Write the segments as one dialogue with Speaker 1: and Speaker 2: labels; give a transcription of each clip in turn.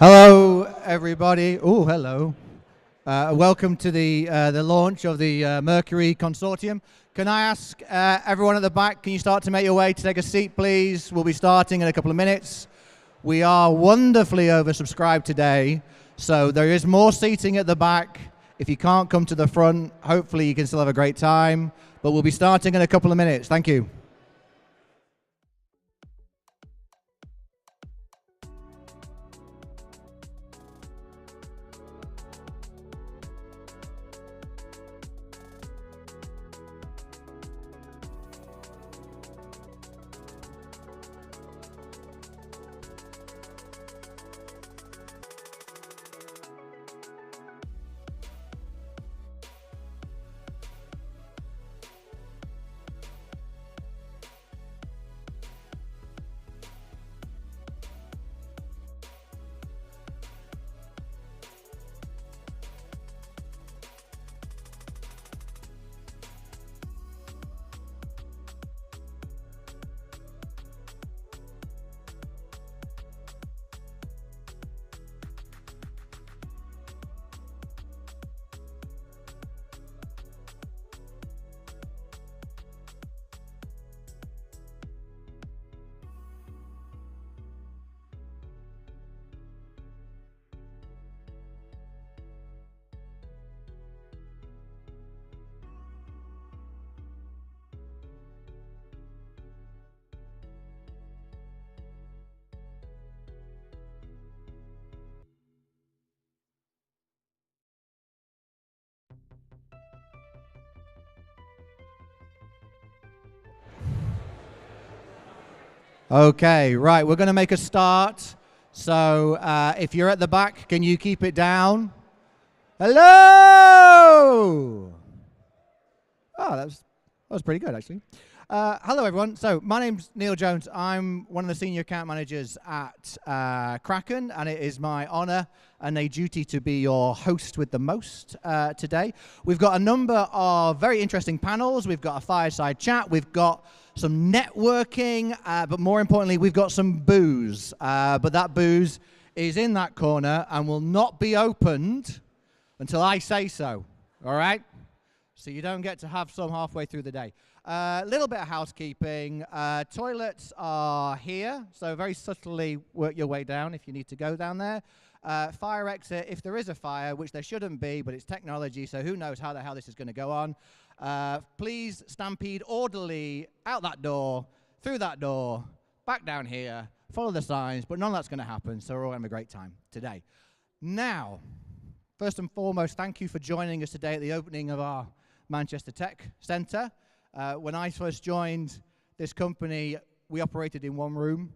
Speaker 1: Hello, everybody. Oh, hello. Welcome to the launch of the Mercury Consortium. Can I ask everyone at the back, can you start to make your way to take a seat, please? We'll be starting in a couple of minutes. We are wonderfully oversubscribed today, so there is more seating at the back. If you can't come to the front, hopefully you can still have a great time, but we'll be starting in a couple of minutes. Thank you. Okay, right, we're going to make a start. So if you're at the back, can you keep it down? Hello! Oh, that was pretty good, actually. Hello, everyone. So my name's Neil Jones. I'm one of the senior account managers at Kraken, and it is my honor and a duty to be your host with the most today. We've got a number of very interesting panels. We've got a fireside chat. We've got some networking, but more importantly, we've got some booze. But that booze is in that corner and will not be opened until I say so, all right? So you don't get to have some halfway through the day. A little bit of housekeeping. Toilets are here, so very subtly work your way down if you need to go down there. Fire exit, if there is a fire, which there shouldn't be, but it's technology, so who knows how the hell this is going to go on. Please stampede orderly out that door, through that door, back down here, follow the signs, but none of that's going to happen, so we're all having a great time today. Now, first and foremost, thank you for joining us today at the opening of our Manchester Tech Centre. When I first joined this company, we operated in one room,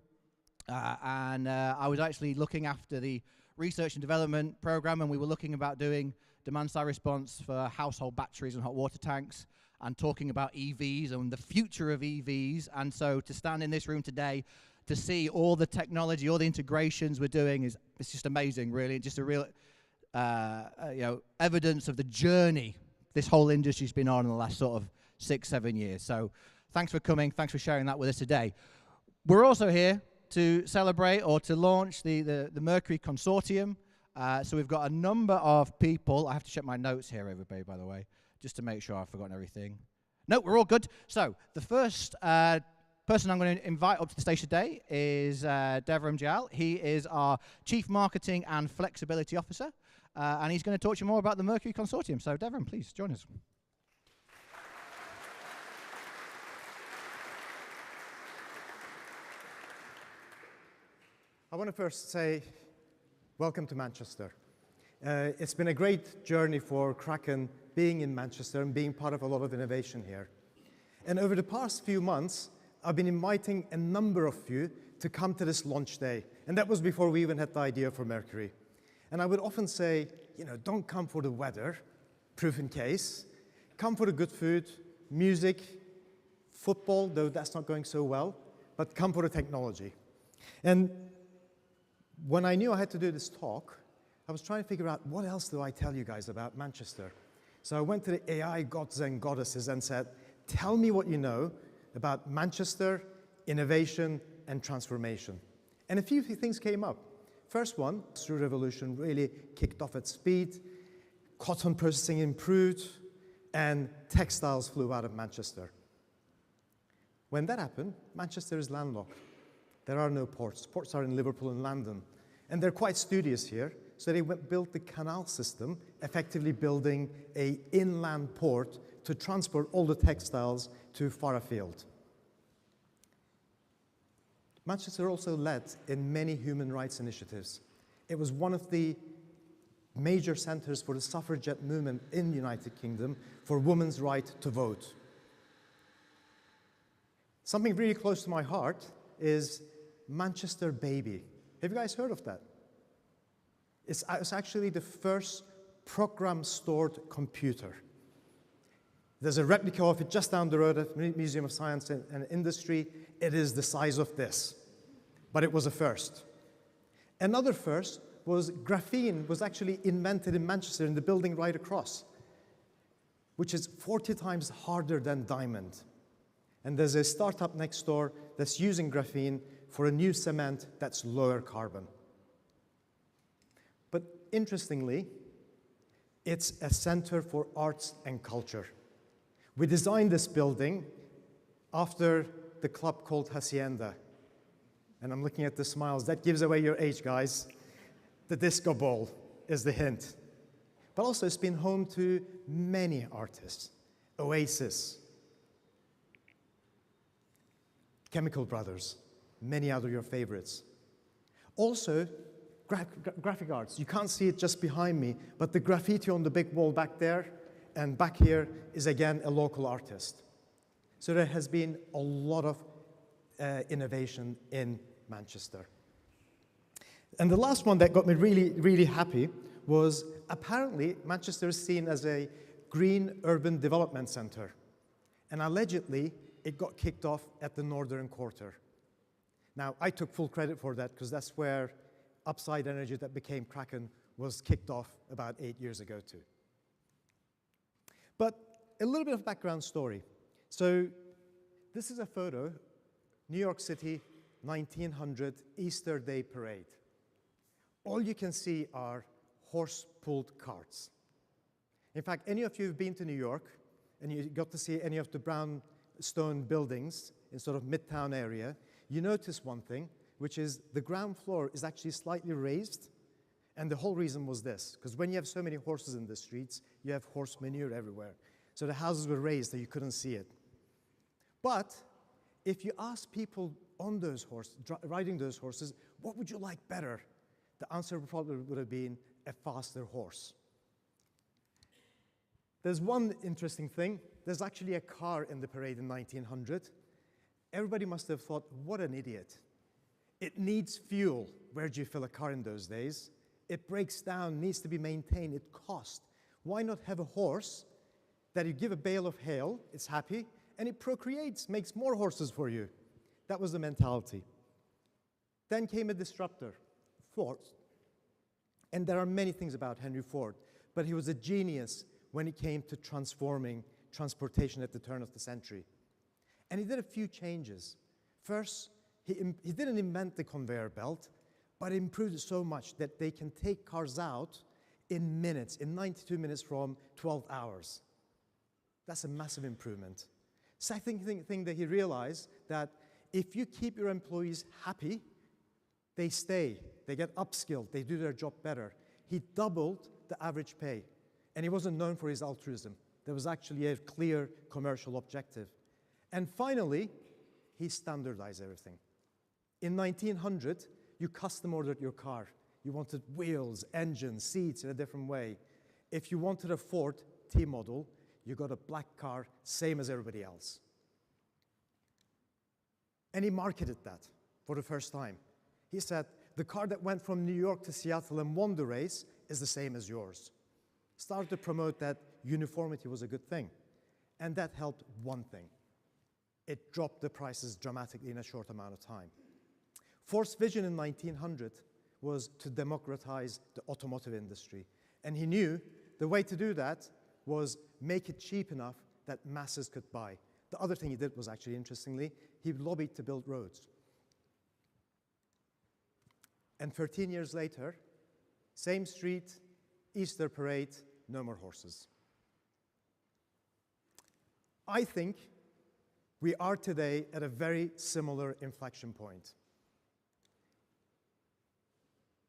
Speaker 1: and I was actually looking after the research and development program, and we were looking about doing demand-side response for household batteries and hot water tanks, and talking about EVs and the future of EVs. And so to stand in this room today, to see all the technology, all the integrations we're doing, it's just amazing, really. Just a real evidence of the journey this whole industry's been on in the last sort of 6-7 years. So thanks for coming. Thanks for sharing that with us today. We're also here to celebrate or to launch the Mercury Consortium. So we've got a number of people. I have to check my notes here, everybody, by the way, just to make sure I've forgotten everything. No, we're all good. So the first person I'm going to invite up to the stage today is Devram Jal. He is our Chief Marketing and Flexibility Officer, and he's going to talk to you more about the Mercury Consortium. So Devram, please join us.
Speaker 2: I want to first say welcome to Manchester. It's been a great journey for Kraken being in Manchester and being part of a lot of innovation here. And over the past few months, I've been inviting a number of you to come to this launch day. And that was before we even had the idea for Mercury. And I would often say, don't come for the weather, proof in case. Come for the good food, music, football, though that's not going so well, but come for the technology. And when I knew I had to do this talk, I was trying to figure out what else do I tell you guys about Manchester. So I went to the AI gods and goddesses and said, tell me what you know about Manchester, innovation, and transformation. And a few things came up. First one, Industrial Revolution really kicked off at speed, cotton processing improved, and textiles flew out of Manchester. When that happened, Manchester is landlocked. There are no ports. Ports are in Liverpool and London. And they're quite studious here, so they built the canal system, effectively building an inland port to transport all the textiles to far afield. Manchester also led in many human rights initiatives. It was one of the major centers for the suffragette movement in the United Kingdom for women's right to vote. Something really close to my heart is Manchester Baby. Have you guys heard of that? It's actually the first program-stored computer. There's a replica of it just down the road at the Museum of Science and Industry. It is the size of this, but it was a first. Another first was graphene was actually invented in Manchester in the building right across, which is 40 times harder than diamond. And there's a startup next door that's using graphene for a new cement that's lower carbon. But interestingly, it's a center for arts and culture. We designed this building after the club called Hacienda. And I'm looking at the smiles. That gives away your age, guys. The disco ball is the hint. But also it's been home to many artists. Oasis, Chemical Brothers, many other your favorites. Also, graphic arts. You can't see it just behind me, but the graffiti on the big wall back there and back here is again a local artist. So there has been a lot of innovation in Manchester. And the last one that got me really, really happy was apparently Manchester is seen as a green urban development center. And allegedly, it got kicked off at the Northern Quarter. Now, I took full credit for that because that's where Upside Energy that became Kraken was kicked off about 8 years ago too. But a little bit of background story. So this is a photo, New York City, 1900 Easter Day Parade. All you can see are horse-pulled carts. In fact, any of you who've been to New York and you got to see any of the brownstone buildings in sort of Midtown area, you notice one thing, which is the ground floor is actually slightly raised. And the whole reason was this, because when you have so many horses in the streets, you have horse manure everywhere. So the houses were raised so you couldn't see it. But if you ask people on those horses, riding those horses, what would you like better? The answer probably would have been a faster horse. There's one interesting thing. There's actually a car in the parade in 1900. Everybody must have thought, what an idiot. It needs fuel. Where do you fill a car in those days? It breaks down, needs to be maintained, it costs. Why not have a horse that you give a bale of hay, it's happy, and it procreates, makes more horses for you? That was the mentality. Then came a disruptor, Ford. And there are many things about Henry Ford, but he was a genius when it came to transforming transportation at the turn of the century. And he did a few changes. First, he didn't invent the conveyor belt, but improved it so much that they can take cars out in minutes, in 92 minutes from 12 hours. That's a massive improvement. Second thing that he realized, that if you keep your employees happy, they stay, they get upskilled, they do their job better. He doubled the average pay, and he wasn't known for his altruism. There was actually a clear commercial objective. And finally, he standardized everything. In 1900, you custom ordered your car. You wanted wheels, engines, seats in a different way. If you wanted a Ford T model, you got a black car, same as everybody else. And he marketed that for the first time. He said, the car that went from New York to Seattle and won the race is the same as yours. Started to promote that uniformity was a good thing. And that helped one thing. It dropped the prices dramatically in a short amount of time. Ford's vision in 1900 was to democratize the automotive industry. And he knew the way to do that was make it cheap enough that masses could buy. The other thing he did was actually, interestingly, he lobbied to build roads. And 13 years later, same street, Easter parade, no more horses. I think we are today at a very similar inflection point.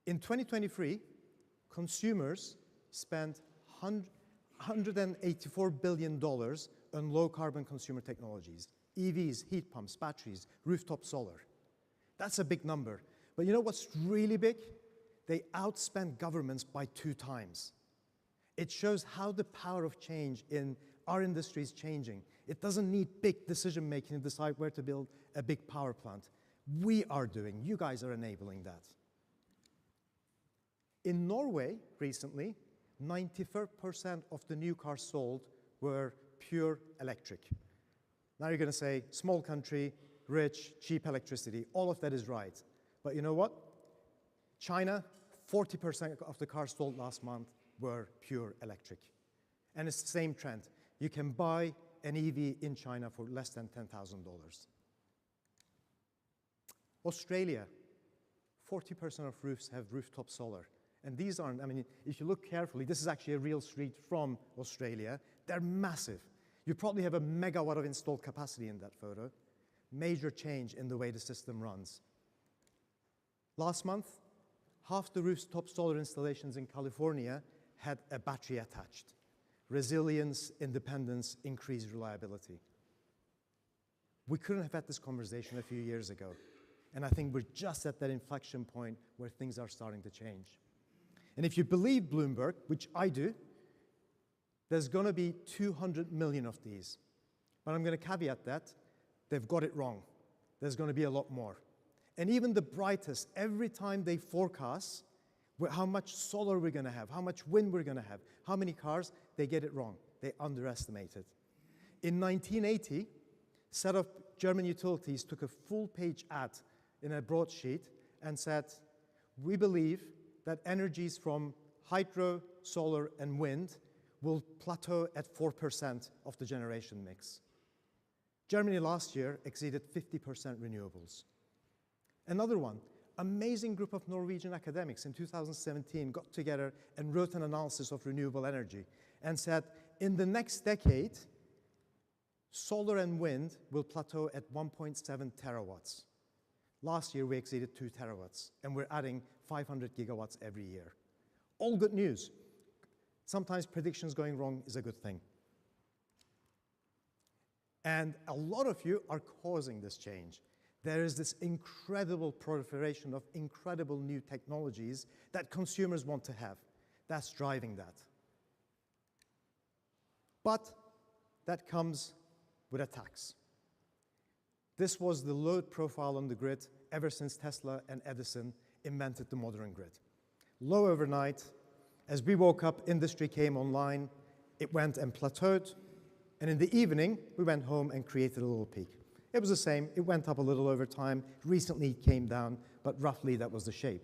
Speaker 2: In 2023, consumers spent $184 billion on low-carbon consumer technologies, EVs, heat pumps, batteries, rooftop solar. That's a big number. But you know what's really big? They outspent governments by 2 times. It shows how the power of change in our industry is changing. It doesn't need big decision-making to decide where to build a big power plant. We are doing, you guys are enabling that. In Norway, recently, 94% of the new cars sold were pure electric. Now you're going to say, small country, rich, cheap electricity. All of that is right. But you know what? China, 40% of the cars sold last month were pure electric. And it's the same trend. You can buy an EV in China for less than $10,000. Australia, 40% of roofs have rooftop solar. And these aren't, I mean, if you look carefully, this is actually a real street from Australia. They're massive. You probably have a megawatt of installed capacity in that photo. Major change in the way the system runs. Last month, half the rooftop solar installations in California had a battery attached. Resilience, independence, increased reliability. We couldn't have had this conversation a few years ago. And I think we're just at that inflection point where things are starting to change. And if you believe Bloomberg, which I do, there's going to be 200 million of these. But I'm going to caveat that. They've got it wrong. There's going to be a lot more. And even the brightest, every time they forecast how much solar we're going to have, how much wind we're going to have, how many cars, they get it wrong. They underestimate it. In 1980, a set of German utilities took a full-page ad in a broadsheet and said, we believe that energies from hydro, solar, and wind will plateau at 4% of the generation mix. Germany last year exceeded 50% renewables. Another one, amazing group of Norwegian academics in 2017 got together and wrote an analysis of renewable energy and said, in the next decade, solar and wind will plateau at 1.7 terawatts. Last year, we exceeded 2 terawatts, and we're adding 500 gigawatts every year. All good news. Sometimes predictions going wrong is a good thing. And a lot of you are causing this change. There is this incredible proliferation of incredible new technologies that consumers want to have. That's driving that. But that comes with a tax. This was the load profile on the grid ever since Tesla and Edison invented the modern grid. Low overnight, as we woke up, industry came online, it went and plateaued, and in the evening, we went home and created a little peak. It was the same, it went up a little over time, recently it came down, but roughly that was the shape.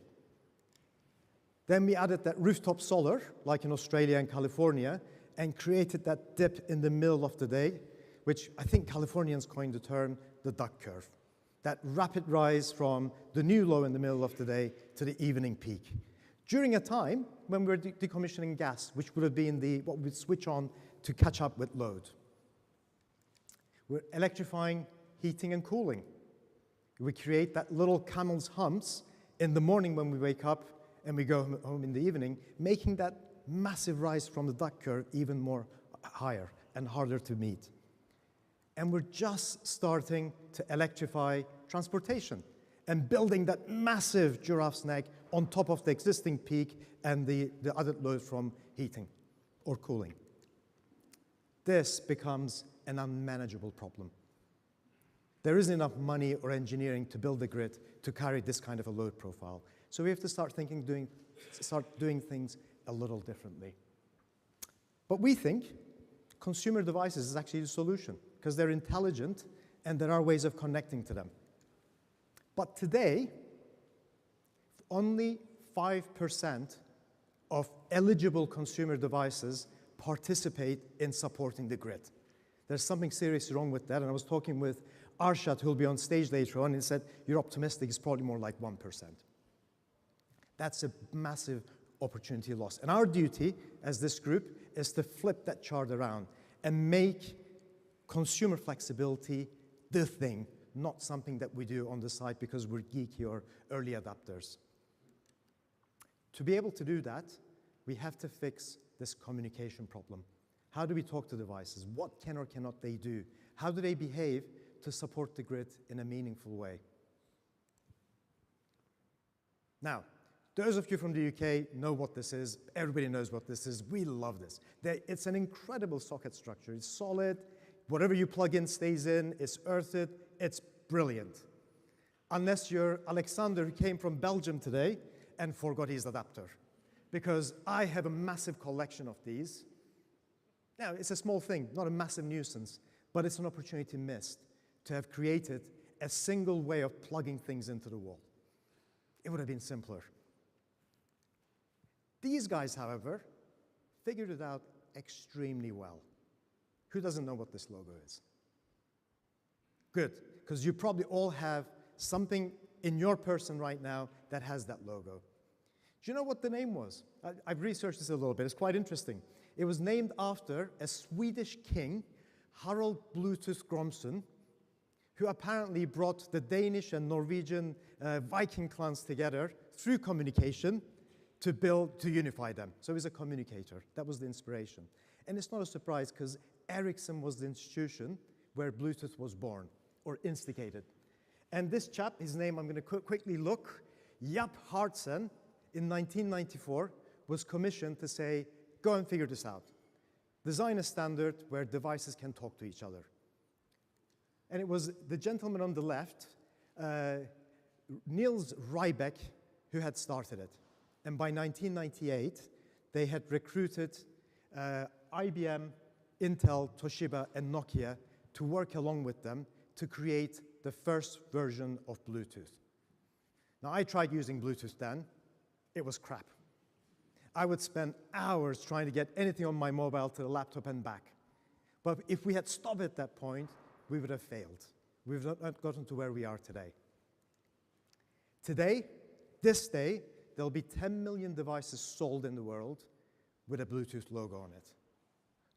Speaker 2: Then we added that rooftop solar, like in Australia and California, and created that dip in the middle of the day, which I think Californians coined the term the duck curve. That rapid rise from the new low in the middle of the day to the evening peak. During a time when we were decommissioning gas, which would have been what we'd switch on to catch up with load. We're electrifying heating and cooling. We create that little camel's humps in the morning when we wake up and we go home in the evening, making that massive rise from the duck curve even more higher and harder to meet. And we're just starting to electrify transportation and building that massive giraffe's neck on top of the existing peak and the other load from heating or cooling. This becomes an unmanageable problem. There isn't enough money or engineering to build the grid to carry this kind of a load profile. So we have to start doing things a little differently. But we think consumer devices is actually the solution because they're intelligent and there are ways of connecting to them. But today, only 5% of eligible consumer devices participate in supporting the grid. There's something seriously wrong with that, and I was talking with Arshad, who will be on stage later on, and he said, you're optimistic, it's probably more like 1%. That's a massive opportunity loss. And our duty as this group is to flip that chart around and make consumer flexibility the thing, not something that we do on the side because we're geeky or early adopters. To be able to do that, we have to fix this communication problem. How do we talk to devices? What can or cannot they do? How do they behave to support the grid in a meaningful way? Now, those of you from the UK know what this is. Everybody knows what this is. We love this. It's an incredible socket structure. It's solid. Whatever you plug in stays in. It's earthed. It's brilliant. Unless you're Alexander, who came from Belgium today and forgot his adapter. Because I have a massive collection of these. Now, it's a small thing, not a massive nuisance, but it's an opportunity missed to have created a single way of plugging things into the wall. It would have been simpler. These guys, however, figured it out extremely well. Who doesn't know what this logo is? Good, because you probably all have something in your person right now that has that logo. Do you know what the name was? I've researched this a little bit. It's quite interesting. It was named after a Swedish king, Harald Bluetooth Gromson, who apparently brought the Danish and Norwegian Viking clans together through communication to unify them. So he's a communicator. That was the inspiration. And it's not a surprise because Ericsson was the institution where Bluetooth was born or instigated. And this chap, his name I'm going to quickly look, Jaap Hartsen, in 1994, was commissioned to say, go and figure this out. Design a standard where devices can talk to each other. And it was the gentleman on the left, Niels Rybeck, who had started it. And by 1998, they had recruited IBM, Intel, Toshiba, and Nokia to work along with them to create the first version of Bluetooth. Now, I tried using Bluetooth then. It was crap. I would spend hours trying to get anything on my mobile to the laptop and back. But if we had stopped at that point, we would have failed. We would not have gotten to where we are today. Today, this day, there'll be 10 million devices sold in the world with a Bluetooth logo on it.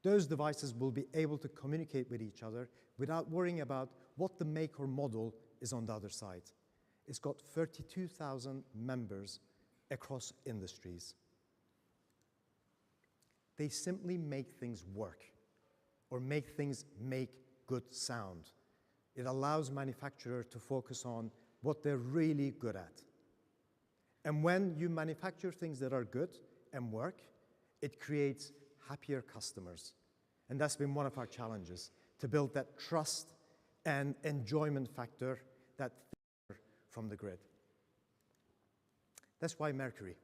Speaker 2: Those devices will be able to communicate with each other without worrying about what the make or model is on the other side. It's got 32,000 members across industries. They simply make things work or make things make good sound. It allows manufacturers to focus on what they're really good at. And when you manufacture things that are good and work, it creates happier customers. And that's been one of our challenges, to build that trust and enjoyment factor that from the grid. That's why Mercury.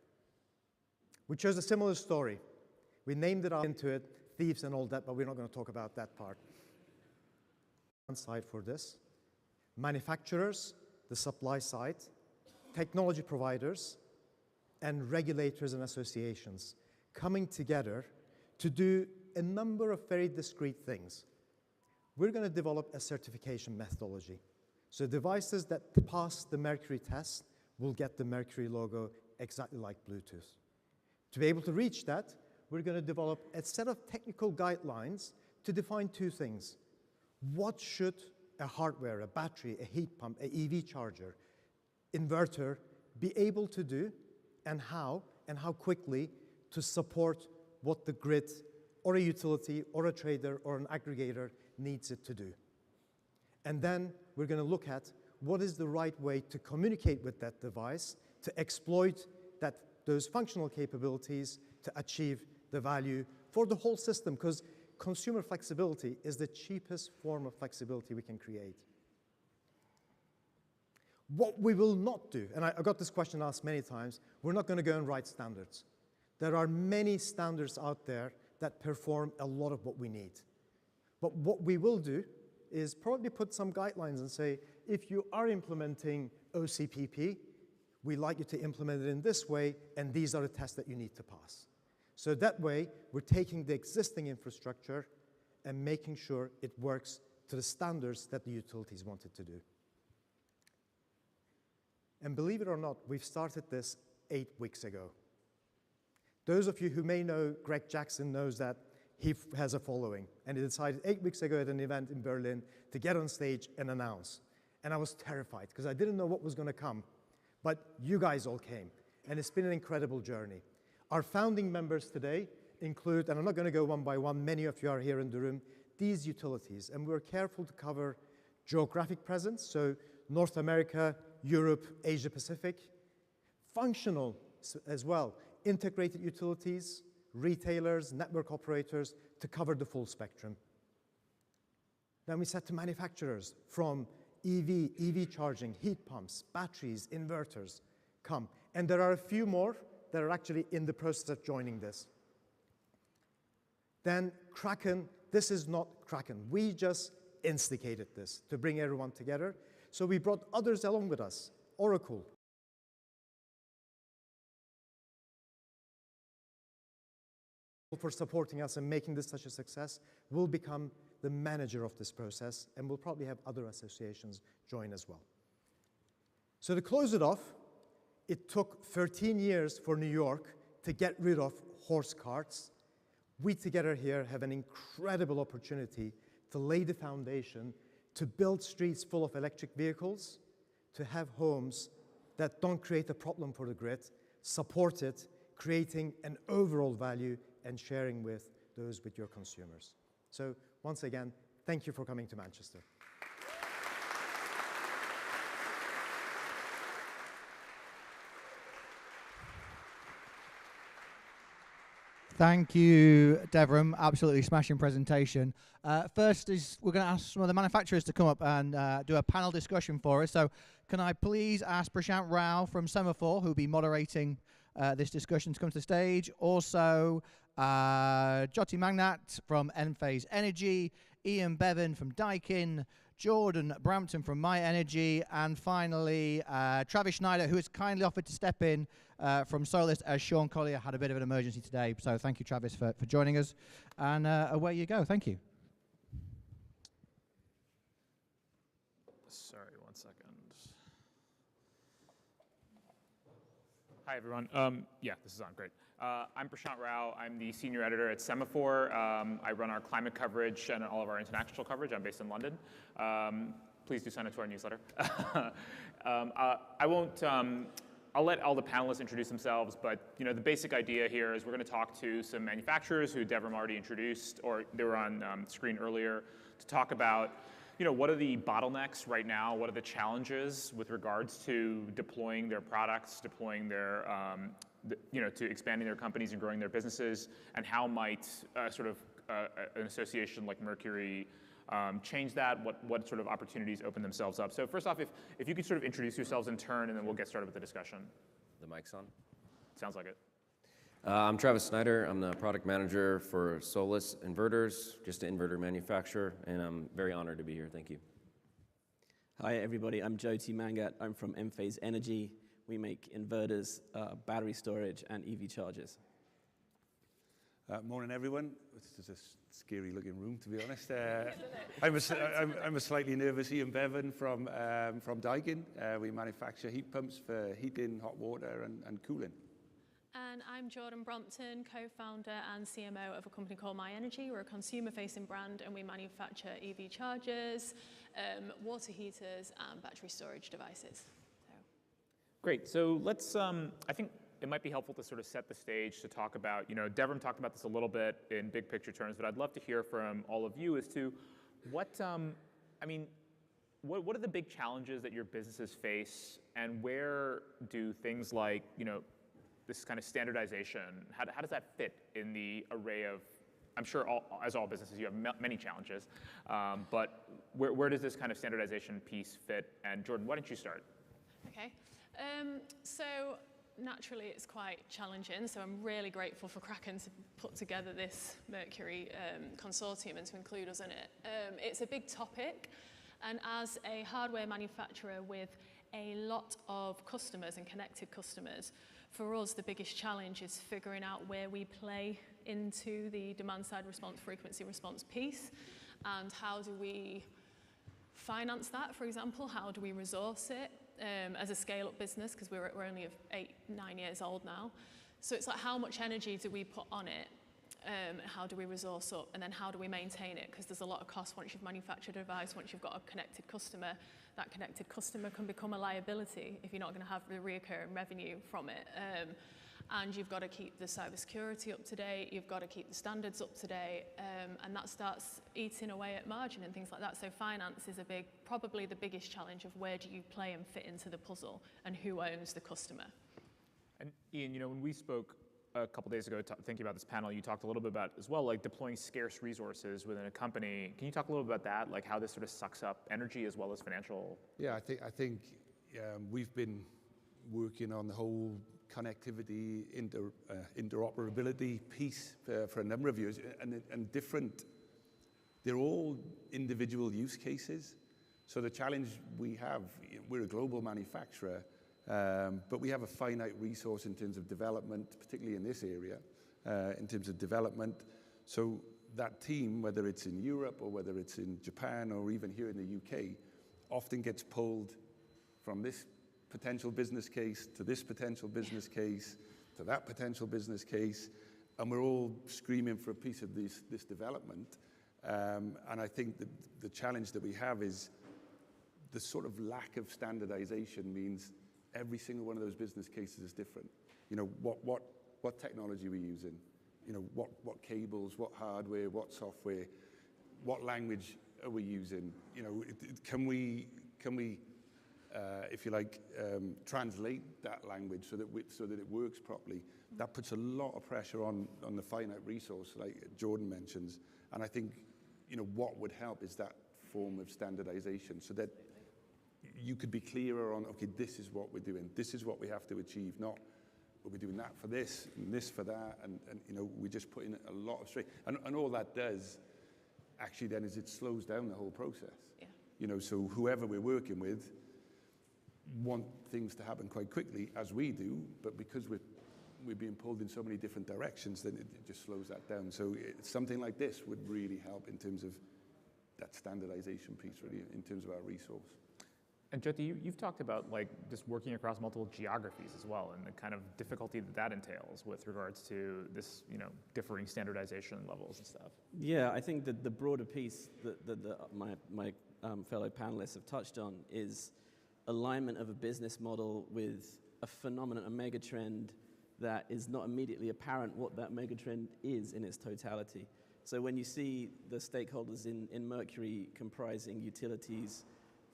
Speaker 2: We chose a similar story. We named it into it, thieves and all that, but we're not going to talk about that part. One side for this, manufacturers, the supply side, technology providers, and regulators and associations coming together to do a number of very discrete things. We're going to develop a certification methodology. So devices that pass the Mercury test will get the Mercury logo exactly like Bluetooth. To be able to reach that, we're going to develop a set of technical guidelines to define two things. What should a hardware, a battery, a heat pump, an EV charger, inverter be able to do, and how quickly to support what the grid or a utility or a trader or an aggregator needs it to do. And then we're going to look at what is the right way to communicate with that device to exploit those functional capabilities to achieve the value for the whole system, because consumer flexibility is the cheapest form of flexibility we can create. What we will not do, and I got this question asked many times, we're not going to go and write standards. There are many standards out there that perform a lot of what we need. But what we will do is probably put some guidelines and say, if you are implementing OCPP, we like you to implement it in this way, and these are the tests that you need to pass. So that way, we're taking the existing infrastructure and making sure it works to the standards that the utilities want it to do. And believe it or not, we've started this 8 weeks ago. Those of you who may know Greg Jackson knows that he has a following, and he decided 8 weeks ago at an event in Berlin to get on stage and announce. And I was terrified because I didn't know what was going to come, but you guys all came, and it's been an incredible journey. Our founding members today include, and I'm not going to go one by one, many of you are here in the room, these utilities, and we're careful to cover geographic presence, so North America, Europe, Asia Pacific, functional as well, integrated utilities, retailers, network operators, to cover the full spectrum. Then we said to manufacturers from EV charging, heat pumps, batteries, inverters, come. And there are a few more that are actually in the process of joining this. Then Kraken, this is not Kraken. We just instigated this to bring everyone together. So we brought others along with us. Oracle, for supporting us and making this such a success, will become the manager of this process, and we'll probably have other associations join as well. So to close it off, it took 13 years for New York to get rid of horse carts. We together here have an incredible opportunity to lay the foundation, to build streets full of electric vehicles, to have homes that don't create a problem for the grid, support it, creating an overall value and sharing with those with your consumers. So once again, thank you for coming to Manchester.
Speaker 1: Thank you, Devram. Absolutely smashing presentation. First is we're going to ask some of the manufacturers to come up and do a panel discussion for us. So can I please ask Prashant Rao from Semaphore, who will be moderating this discussion, to come to the stage. Also, Jyoti Magnat from Enphase Energy, Ian Bevan from Daikin, Jordan Brampton from My Energy, and finally Travis Schneider, who has kindly offered to step in from Solist as Sean Collier had a bit of an emergency today. So thank you, Travis, for joining us. And away you go. Thank you.
Speaker 3: Sorry, 1 second. Hi, everyone. Yeah, this is on. Great. I'm Prashant Rao. I'm the senior editor at Semaphore. I run our climate coverage and all of our international coverage. I'm based in London. Please do sign up to our newsletter. I won't. I'll let all the panelists introduce themselves, but the basic idea here is we're going to talk to some manufacturers who Devram already introduced, or they were on screen earlier, to talk about what are the bottlenecks right now? What are the challenges with regards to deploying their products, deploying their, to expanding their companies and growing their businesses, and how might an association like Mercury change that? What sort of opportunities open themselves up? So first off, if you could sort of introduce yourselves in turn, and then we'll get started with the discussion.
Speaker 4: The mic's on?
Speaker 3: Sounds like it.
Speaker 4: I'm Travis Snyder. I'm the product manager for Solus Inverters, just an inverter manufacturer, and I'm very honored to be here. Thank you.
Speaker 5: Hi, everybody. I'm Jyoti Mangat. I'm from Enphase Energy. We make inverters, battery storage, and EV chargers.
Speaker 6: Morning, everyone. This is a scary-looking room, to be honest. I'm a slightly nervous Ian Bevan from Daikin. We manufacture heat pumps for heating, hot water, and cooling.
Speaker 7: And I'm Jordan Brompton, co-founder and CMO of a company called My Energy. We're a consumer-facing brand, and we manufacture EV chargers, water heaters, and battery storage devices.
Speaker 3: Great. So let's. I think it might be helpful to sort of set the stage to talk about. Devram talked about this a little bit in big picture terms, but I'd love to hear from all of you as to what. What are the big challenges that your businesses face, and where do things like this kind of standardization, how does that fit in the array of, I'm sure as all businesses you have many challenges, but where does this kind of standardization piece fit? And Jordan, why don't you start?
Speaker 7: Okay, so naturally it's quite challenging, so I'm really grateful for Kraken to put together this Mercury Consortium and to include us in it. It's a big topic, and as a hardware manufacturer with a lot of customers and connected customers, for us, the biggest challenge is figuring out where we play into the demand-side response, frequency response piece, and how do we finance that, for example? How do we resource it? as a scale-up business, because we're only 8-9 years old now. So it's like, how much energy do we put on it? How do we resource up? And then how do we maintain it? Because there's a lot of cost once you've manufactured a device, once you've got a connected customer. That connected customer can become a liability if you're not going to have the recurring revenue from it. And you've got to keep the cybersecurity up to date, you've got to keep the standards up to date, and that starts eating away at margin and things like that. So finance is probably the biggest challenge of where do you play and fit into the puzzle, and who owns the customer.
Speaker 3: And Ian, when we spoke a couple days ago thinking about this panel, you talked a little bit about as well, like deploying scarce resources within a company. Can you talk a little bit about that, like how this sort of sucks up energy as well as financial?
Speaker 6: Yeah, I think we've been working on the whole connectivity, interoperability piece for a number of years, and different. They're all individual use cases. So the challenge we have, we're a global manufacturer, but we have a finite resource in terms of development, particularly in this area, in terms of development. So that team, whether it's in Europe or whether it's in Japan or even here in the UK, often gets pulled from this potential business case to this potential business case to that potential business case, and we're all screaming for a piece of this development. And I think that the challenge that we have is the sort of lack of standardization means every single one of those business cases is different. What technology are we using? What cables, what hardware, what software, what language are we using? Can we if you like, translate that language so that it works properly? That puts a lot of pressure on the finite resource, like Jordan mentions. And I think, what would help is that form of standardization, so that you could be clearer on, okay, this is what we're doing, this is what we have to achieve, not we're doing that for this and this for that, and we just put in a lot of strain. And all that does actually then is it slows down the whole process. Yeah. So whoever we're working with want things to happen quite quickly, as we do, but because we're being pulled in so many different directions, then it just slows that down. So something like this would really help in terms of that standardization piece, really, in terms of our resource.
Speaker 3: And Jyoti, you've talked about like just working across multiple geographies as well, and the kind of difficulty that entails with regards to this, differing standardization levels and stuff.
Speaker 5: Yeah, I think that the broader piece that my fellow panelists have touched on is alignment of a business model with a phenomenon, a megatrend that is not immediately apparent what that megatrend is in its totality. So when you see the stakeholders in Mercury comprising utilities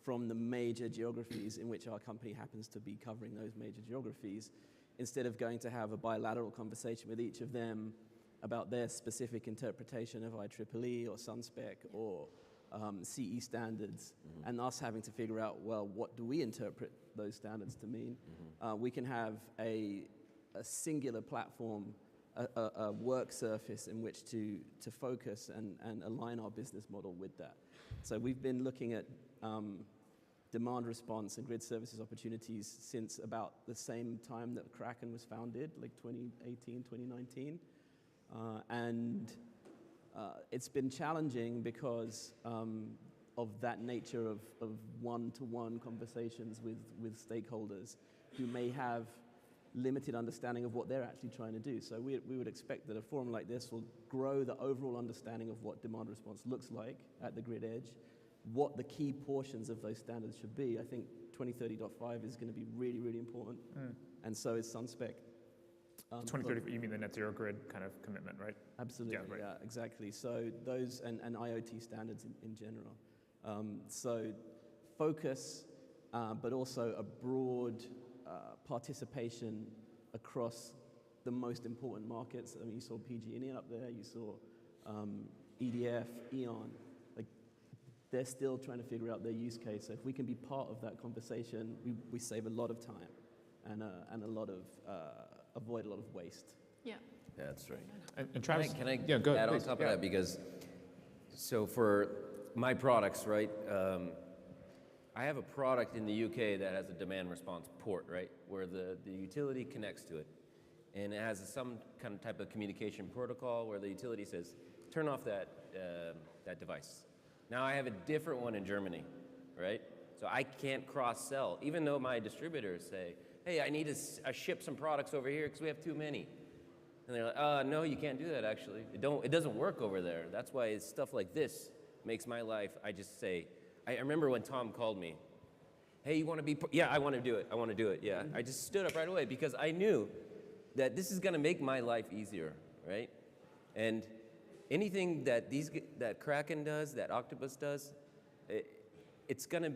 Speaker 5: from the major geographies in which our company happens to be covering those major geographies, instead of going to have a bilateral conversation with each of them about their specific interpretation of IEEE or SunSpec or CE standards, and us having to figure out, well, what do we interpret those standards to mean? We can have a singular platform, a work surface in which to focus and align our business model with that. So we've been looking at demand response and grid services opportunities since about the same time that Kraken was founded, like 2018, 2019. It's been challenging because of that nature of one-to-one conversations with stakeholders who may have limited understanding of what they're actually trying to do. So we would expect that a forum like this will grow the overall understanding of what demand response looks like at the grid edge, what the key portions of those standards should be. I think 2030.5 is going to be really, really important, and so is SunSpec.
Speaker 3: 2030, you mean the net zero grid kind of commitment, right?
Speaker 5: Absolutely,
Speaker 3: yeah, right.
Speaker 5: Yeah, exactly. So those and IoT standards in general. So focus, but also a broad participation across the most important markets. I mean, you saw PG&E up there, you saw EDF, E.ON. Like, they're still trying to figure out their use case. So if we can be part of that conversation, we save a lot of time and a lot of avoid a lot of waste.
Speaker 7: Yeah.
Speaker 4: Yeah, that's right.
Speaker 3: And Travis,
Speaker 4: can I
Speaker 3: go
Speaker 4: add
Speaker 3: please.
Speaker 4: on top of that? Because, so for my products, right, I have a product in the UK that has a demand response port, right, where the utility connects to it. And it has some kind of type of communication protocol where the utility says, turn off that device. Now I have a different one in Germany, right? So I can't cross-sell, even though my distributors say, hey, I need to ship some products over here because we have too many. And they're like, no, you can't do that, actually. It doesn't work over there. That's why stuff like this makes my life, I just say, I remember when Tom called me, hey, you want to be, yeah, I want to do it. I want to do it, yeah. I just stood up right away because I knew that this is going to make my life easier, right? And anything that Kraken does, that Octopus does, it's gonna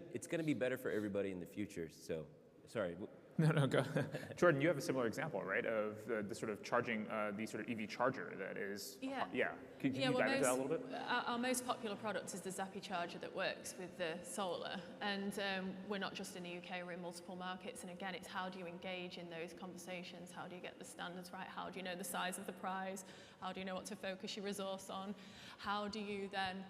Speaker 4: be better for everybody in the future. So, sorry.
Speaker 3: No, go. Jordan, you have a similar example, right, of the sort of charging, the sort of EV charger that is.
Speaker 7: Yeah.
Speaker 3: Yeah. Can you dive into that a little bit?
Speaker 7: Our most popular product is the Zappi charger that works with the solar, and we're not just in the UK, we're in multiple markets. And again, it's how do you engage in those conversations? How do you get the standards right? How do you know the size of the prize? How do you know what to focus your resource on? How do you then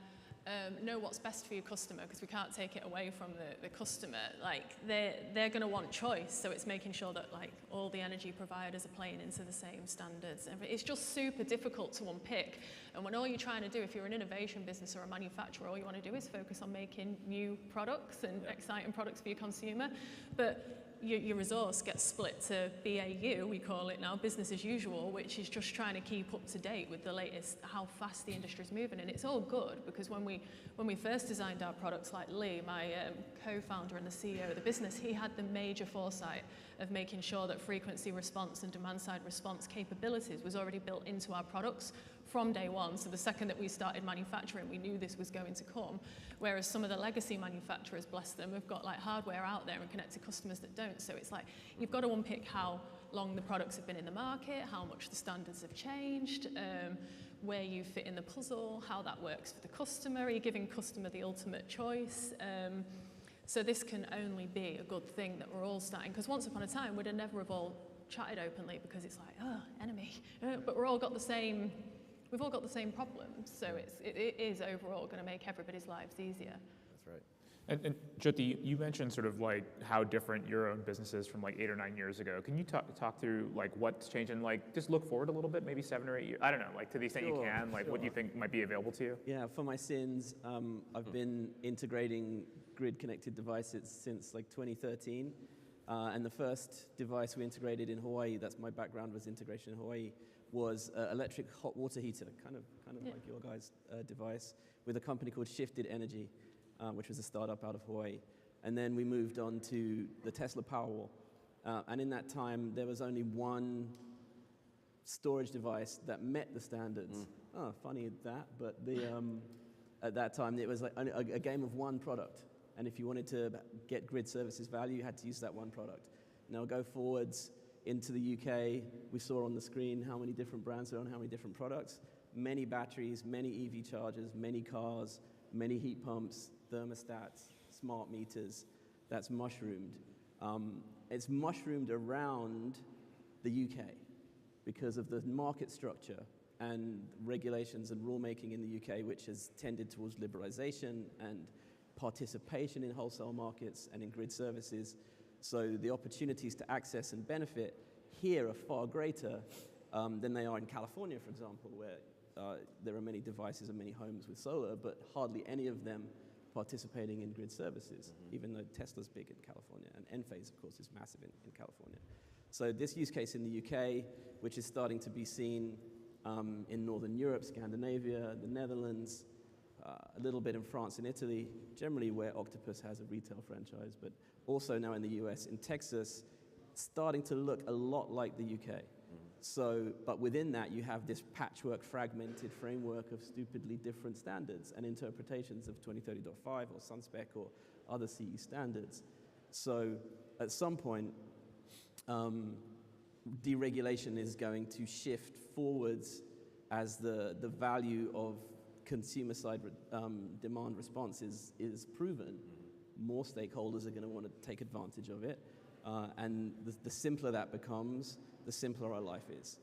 Speaker 7: know what's best for your customer, because we can't take it away from the customer. Like they're going to want choice, so it's making sure that like all the energy providers are playing into the same standards. And it's just super difficult to unpick. And when all you're trying to do, if you're an innovation business or a manufacturer, all you want to do is focus on making new products and exciting products for your consumer. But your resource gets split to BAU, we call it now, business as usual, which is just trying to keep up to date with the latest, how fast the industry is moving. And it's all good, because when we first designed our products, like Lee, my co-founder and the CEO of the business, he had the major foresight of making sure that frequency response and demand side response capabilities was already built into our products from day one. So the second that we started manufacturing, we knew this was going to come. Whereas some of the legacy manufacturers, bless them, have got like hardware out there and connected customers that don't. So it's like, you've got to unpick how long the products have been in the market, how much the standards have changed, where you fit in the puzzle, how that works for the customer. Are you giving customer the ultimate choice? So this can only be a good thing that we're all starting, because once upon a time, we'd have never have all chatted openly, because it's like, oh, enemy. But we've all got the same problems, so it is overall going to make everybody's lives easier.
Speaker 4: That's right.
Speaker 3: And Jyoti, you mentioned sort of like how different your own business is from like 8 or 9 years ago. Can you talk through like what's changed, and like just look forward a little bit, maybe 7 or 8 years? I don't know, like to the extent you can, like what do you think might be available to you?
Speaker 5: Yeah, for my sins, I've been integrating grid-connected devices since like 2013. And the first device we integrated in Hawaii, that's my background, was integration in Hawaii, was an electric hot water heater, kind of like your guys' device, with a company called Shifted Energy, which was a startup out of Hawaii. And then we moved on to the Tesla Powerwall. And in that time, there was only one storage device that met the standards. Oh, funny that, but at that time, it was like a game of one product. And if you wanted to get grid services value, you had to use that one product. Now go forwards into the UK, we saw on the screen how many different brands are on how many different products. Many batteries, many EV chargers, many cars, many heat pumps, thermostats, smart meters. That's mushroomed. It's mushroomed around the UK because of the market structure and regulations and rulemaking in the UK, which has tended towards liberalization and participation in wholesale markets and in grid services. So the opportunities to access and benefit here are far greater than they are in California, for example, where there are many devices and many homes with solar, but hardly any of them participating in grid services, even though Tesla's big in California, and Enphase, of course, is massive in California. So this use case in the UK, which is starting to be seen in Northern Europe, Scandinavia, the Netherlands, a little bit in France and Italy, generally where Octopus has a retail franchise, but also now in the US, in Texas, starting to look a lot like the UK. So, but within that, you have this patchwork, fragmented framework of stupidly different standards and interpretations of 2030.5 or SunSpec or other CE standards. So at some point, deregulation is going to shift forwards as the value of consumer-side demand response is proven. More stakeholders are going to want to take advantage of it. And the simpler that becomes, the simpler our life is.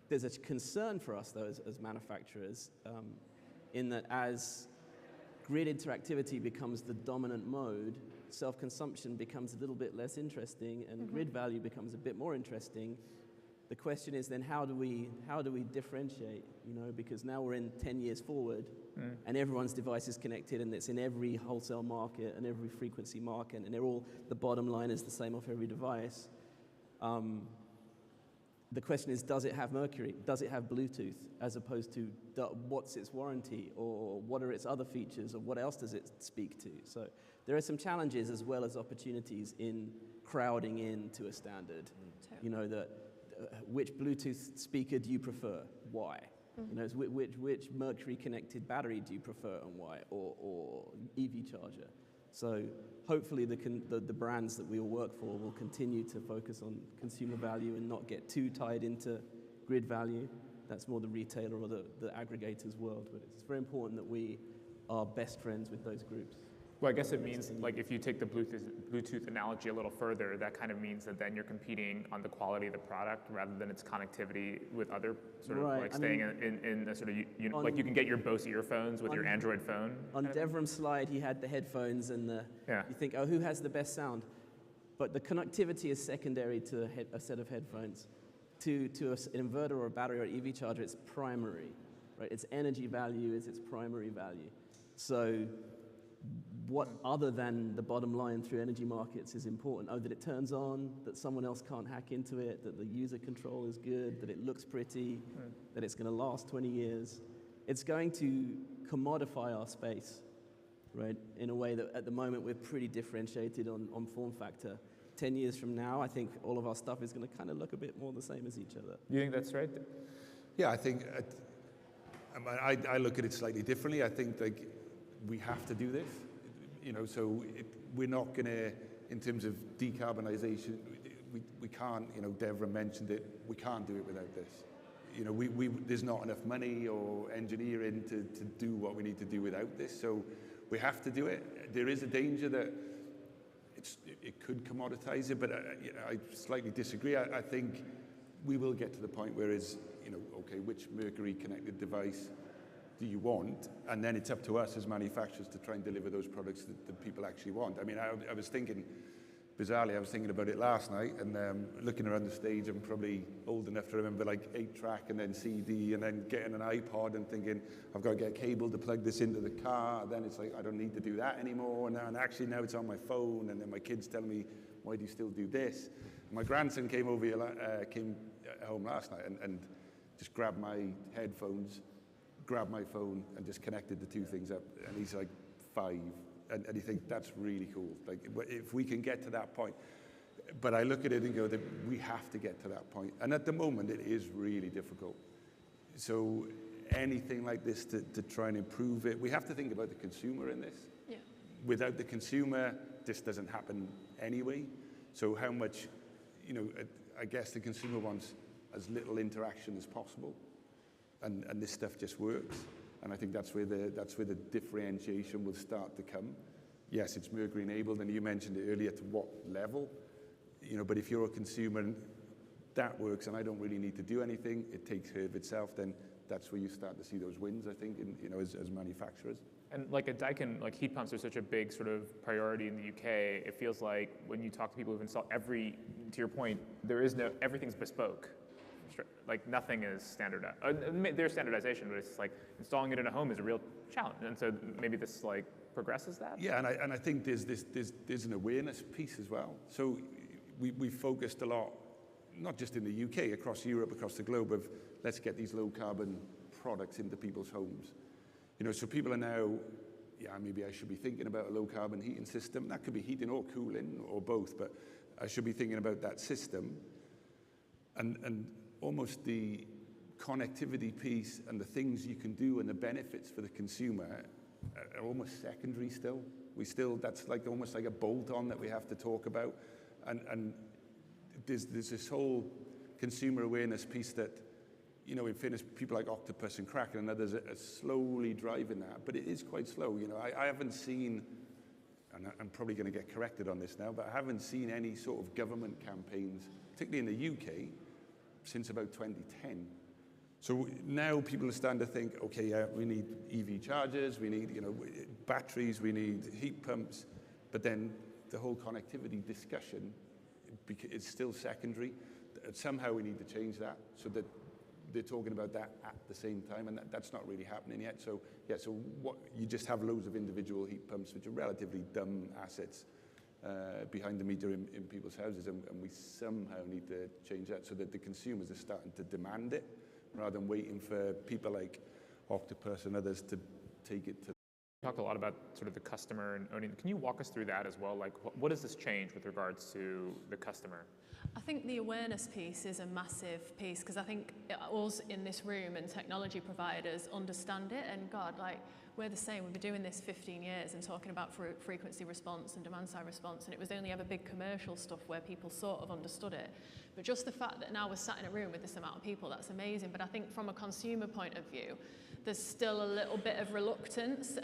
Speaker 5: There's a concern for us, though, as manufacturers, in that as grid interactivity becomes the dominant mode, self-consumption becomes a little bit less interesting, and grid value becomes a bit more interesting. The question is then how do we differentiate? Because now we're in 10 years forward, and everyone's device is connected, and it's in every wholesale market and every frequency market, and the bottom line is the same off every device. The question is, does it have Mercury? Does it have Bluetooth? As opposed to what's its warranty, or what are its other features, or what else does it speak to? So there are some challenges as well as opportunities in crowding into a standard. Which Bluetooth speaker do you prefer? Why? Which Mercury connected battery do you prefer and why? Or EV charger? So hopefully the brands that we all work for will continue to focus on consumer value and not get too tied into grid value. That's more the retailer or the aggregator's world, but it's very important that we are best friends with those groups.
Speaker 3: Well, I guess it means, like, if you take the Bluetooth analogy a little further, that kind of means that then you're competing on the quality of the product rather than its connectivity with other sort of, like, staying in a sort of, like, you can get your Bose earphones with your Android phone.
Speaker 5: On Devram's slide, he had the headphones and you think, oh, who has the best sound? But the connectivity is secondary to a set of headphones. To an inverter or a battery or EV charger, it's primary, right? Its energy value is its primary value. So what other than the bottom line through energy markets is important? Oh, that it turns on, that someone else can't hack into it, that the user control is good, that it looks pretty, that it's going to last 20 years. It's going to commodify our space, right, in a way that at the moment we're pretty differentiated on form factor. 10 years from now, I think all of our stuff is going to kind of look a bit more the same as each other.
Speaker 3: You think that's right?
Speaker 6: Yeah, I think I look at it slightly differently. I think, like, we have to do this. So we're not going to, in terms of decarbonisation, we can't, Devram mentioned it, we can't do it without this. There's not enough money or engineering to do what we need to do without this, so we have to do it. There is a danger that it could commoditize it, but I slightly disagree. I think we will get to the point where it's, okay, which Mercury connected device do you want? And then it's up to us as manufacturers to try and deliver those products that people actually want. I mean, I was thinking, bizarrely, I was thinking about it last night, and looking around the stage, I'm probably old enough to remember, like, 8-track and then CD and then getting an iPod and thinking, I've got to get a cable to plug this into the car. Then it's like, I don't need to do that anymore. And actually now it's on my phone, and then my kids tell me, why do you still do this? And my grandson came home last night and just grabbed my headphones, grabbed my phone and just connected the two things up, and he's like 5, and you think that's really cool. Like, if we can get to that point, but I look at it and go that we have to get to that point, and at the moment it is really difficult. So anything like this to try and improve it, we have to think about the consumer in this.
Speaker 7: Yeah.
Speaker 6: Without the consumer, this doesn't happen anyway. So how much, I guess the consumer wants as little interaction as possible. And this stuff just works, and I think that's where the differentiation will start to come. Yes, it's Mercury enabled, and you mentioned it earlier, to what level, but if you're a consumer and that works, and I don't really need to do anything, it takes care of itself, then that's where you start to see those wins, I think, as manufacturers.
Speaker 3: And like at Daikin, like, heat pumps are such a big sort of priority in the UK. It feels like when you talk to people who've installed to your point, everything's bespoke. Like, nothing is standardized. There's standardization, but it's like installing it in a home is a real challenge. And so maybe this, like, progresses that? Yeah,
Speaker 6: and I think there's an awareness piece as well. So we focused a lot, not just in the UK, across Europe, across the globe, of let's get these low carbon products into people's homes. So people are now, maybe I should be thinking about a low carbon heating system. That could be heating or cooling or both, but I should be thinking about that system. And almost the connectivity piece and the things you can do and the benefits for the consumer are almost secondary still. That's like almost like a bolt-on that we have to talk about. And there's this whole consumer awareness piece that, in fairness, people like Octopus and Kraken and others are slowly driving that, but it is quite slow. I haven't seen, and I'm probably going to get corrected on this now, but I haven't seen any sort of government campaigns, particularly in the UK, since about 2010. So now people are starting to think, okay, yeah, we need EV chargers, we need, batteries, we need heat pumps, but then the whole connectivity discussion is still secondary. somehow we need to change that so that they're talking about that at the same time, and that's not really happening yet. So yeah, so what you just have loads of individual heat pumps, which are relatively dumb assets behind the meter in people's houses, and we somehow need to change that so that the consumers are starting to demand it rather than waiting for people like Octopus and others to take it to.
Speaker 3: You talked a lot about sort of the customer and owning. Can you walk us through that as well? Like, what does this change with regards to the customer?
Speaker 7: I think the awareness piece is a massive piece, because I think us in this room and technology providers understand it, and God, like, we're the same. We've been doing this 15 years and talking about frequency response and demand side response, and it was only ever big commercial stuff where people sort of understood it. But just the fact that now we're sat in a room with this amount of people, that's amazing. But I think from a consumer point of view, there's still a little bit of reluctance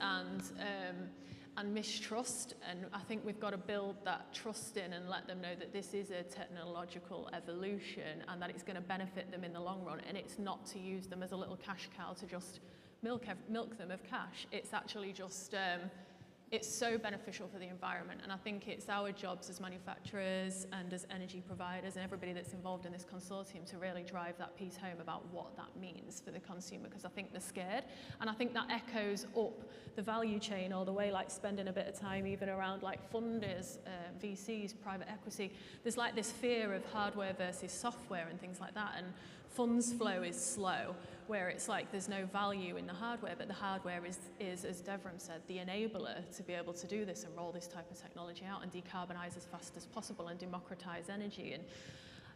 Speaker 7: and mistrust, and I think we've got to build that trust in and let them know that this is a technological evolution and that it's going to benefit them in the long run, and it's not to use them as a little cash cow to just milk them of cash. It's actually just it's so beneficial for the environment, and I think it's our jobs as manufacturers and as energy providers and everybody that's involved in this consortium to really drive that piece home about what that means for the consumer, because I think they're scared, and I think that echoes up the value chain all the way, like spending a bit of time even around like funders, VCs, private equity. There's like this fear of hardware versus software and things like that, and funds flow is slow, where it's like there's no value in the hardware, but the hardware is, as Devram said, the enabler to be able to do this and roll this type of technology out and decarbonize as fast as possible and democratize energy. And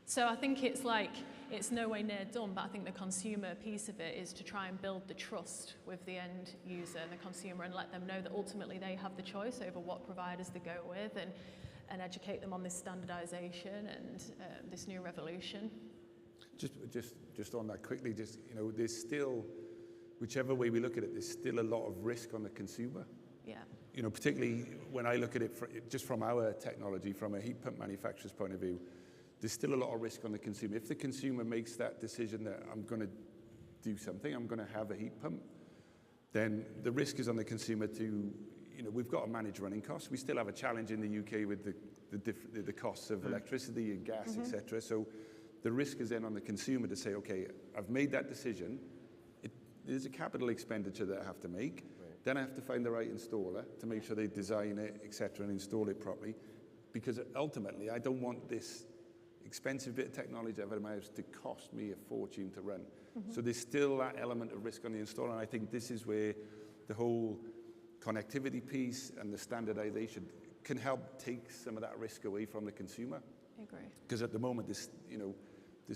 Speaker 7: so I think it's like, it's no way near done, but I think the consumer piece of it is to try and build the trust with the end user and the consumer and let them know that ultimately they have the choice over what providers to go with, and educate them on this standardization and this new revolution.
Speaker 6: Just on that quickly, there's still, whichever way we look at it, there's still a lot of risk on the consumer.
Speaker 7: Yeah.
Speaker 6: Particularly when I look at it just from our technology, from a heat pump manufacturer's point of view, there's still a lot of risk on the consumer. If the consumer makes that decision that I'm going to do something, I'm going to have a heat pump, then the risk is on the consumer to, we've got to manage running costs. We still have a challenge in the UK with the costs of electricity and gas, etc. So the risk is then on the consumer to say, okay, I've made that decision. There's a capital expenditure that I have to make. Right. Then I have to find the right installer to make sure they design it, etc., and install it properly. Because ultimately, I don't want this expensive bit of technology I've had in my house to cost me a fortune to run. So there's still that element of risk on the installer, and I think this is where the whole connectivity piece and the standardization can help take some of that risk away from the consumer.
Speaker 7: I agree.
Speaker 6: Because at the moment, there's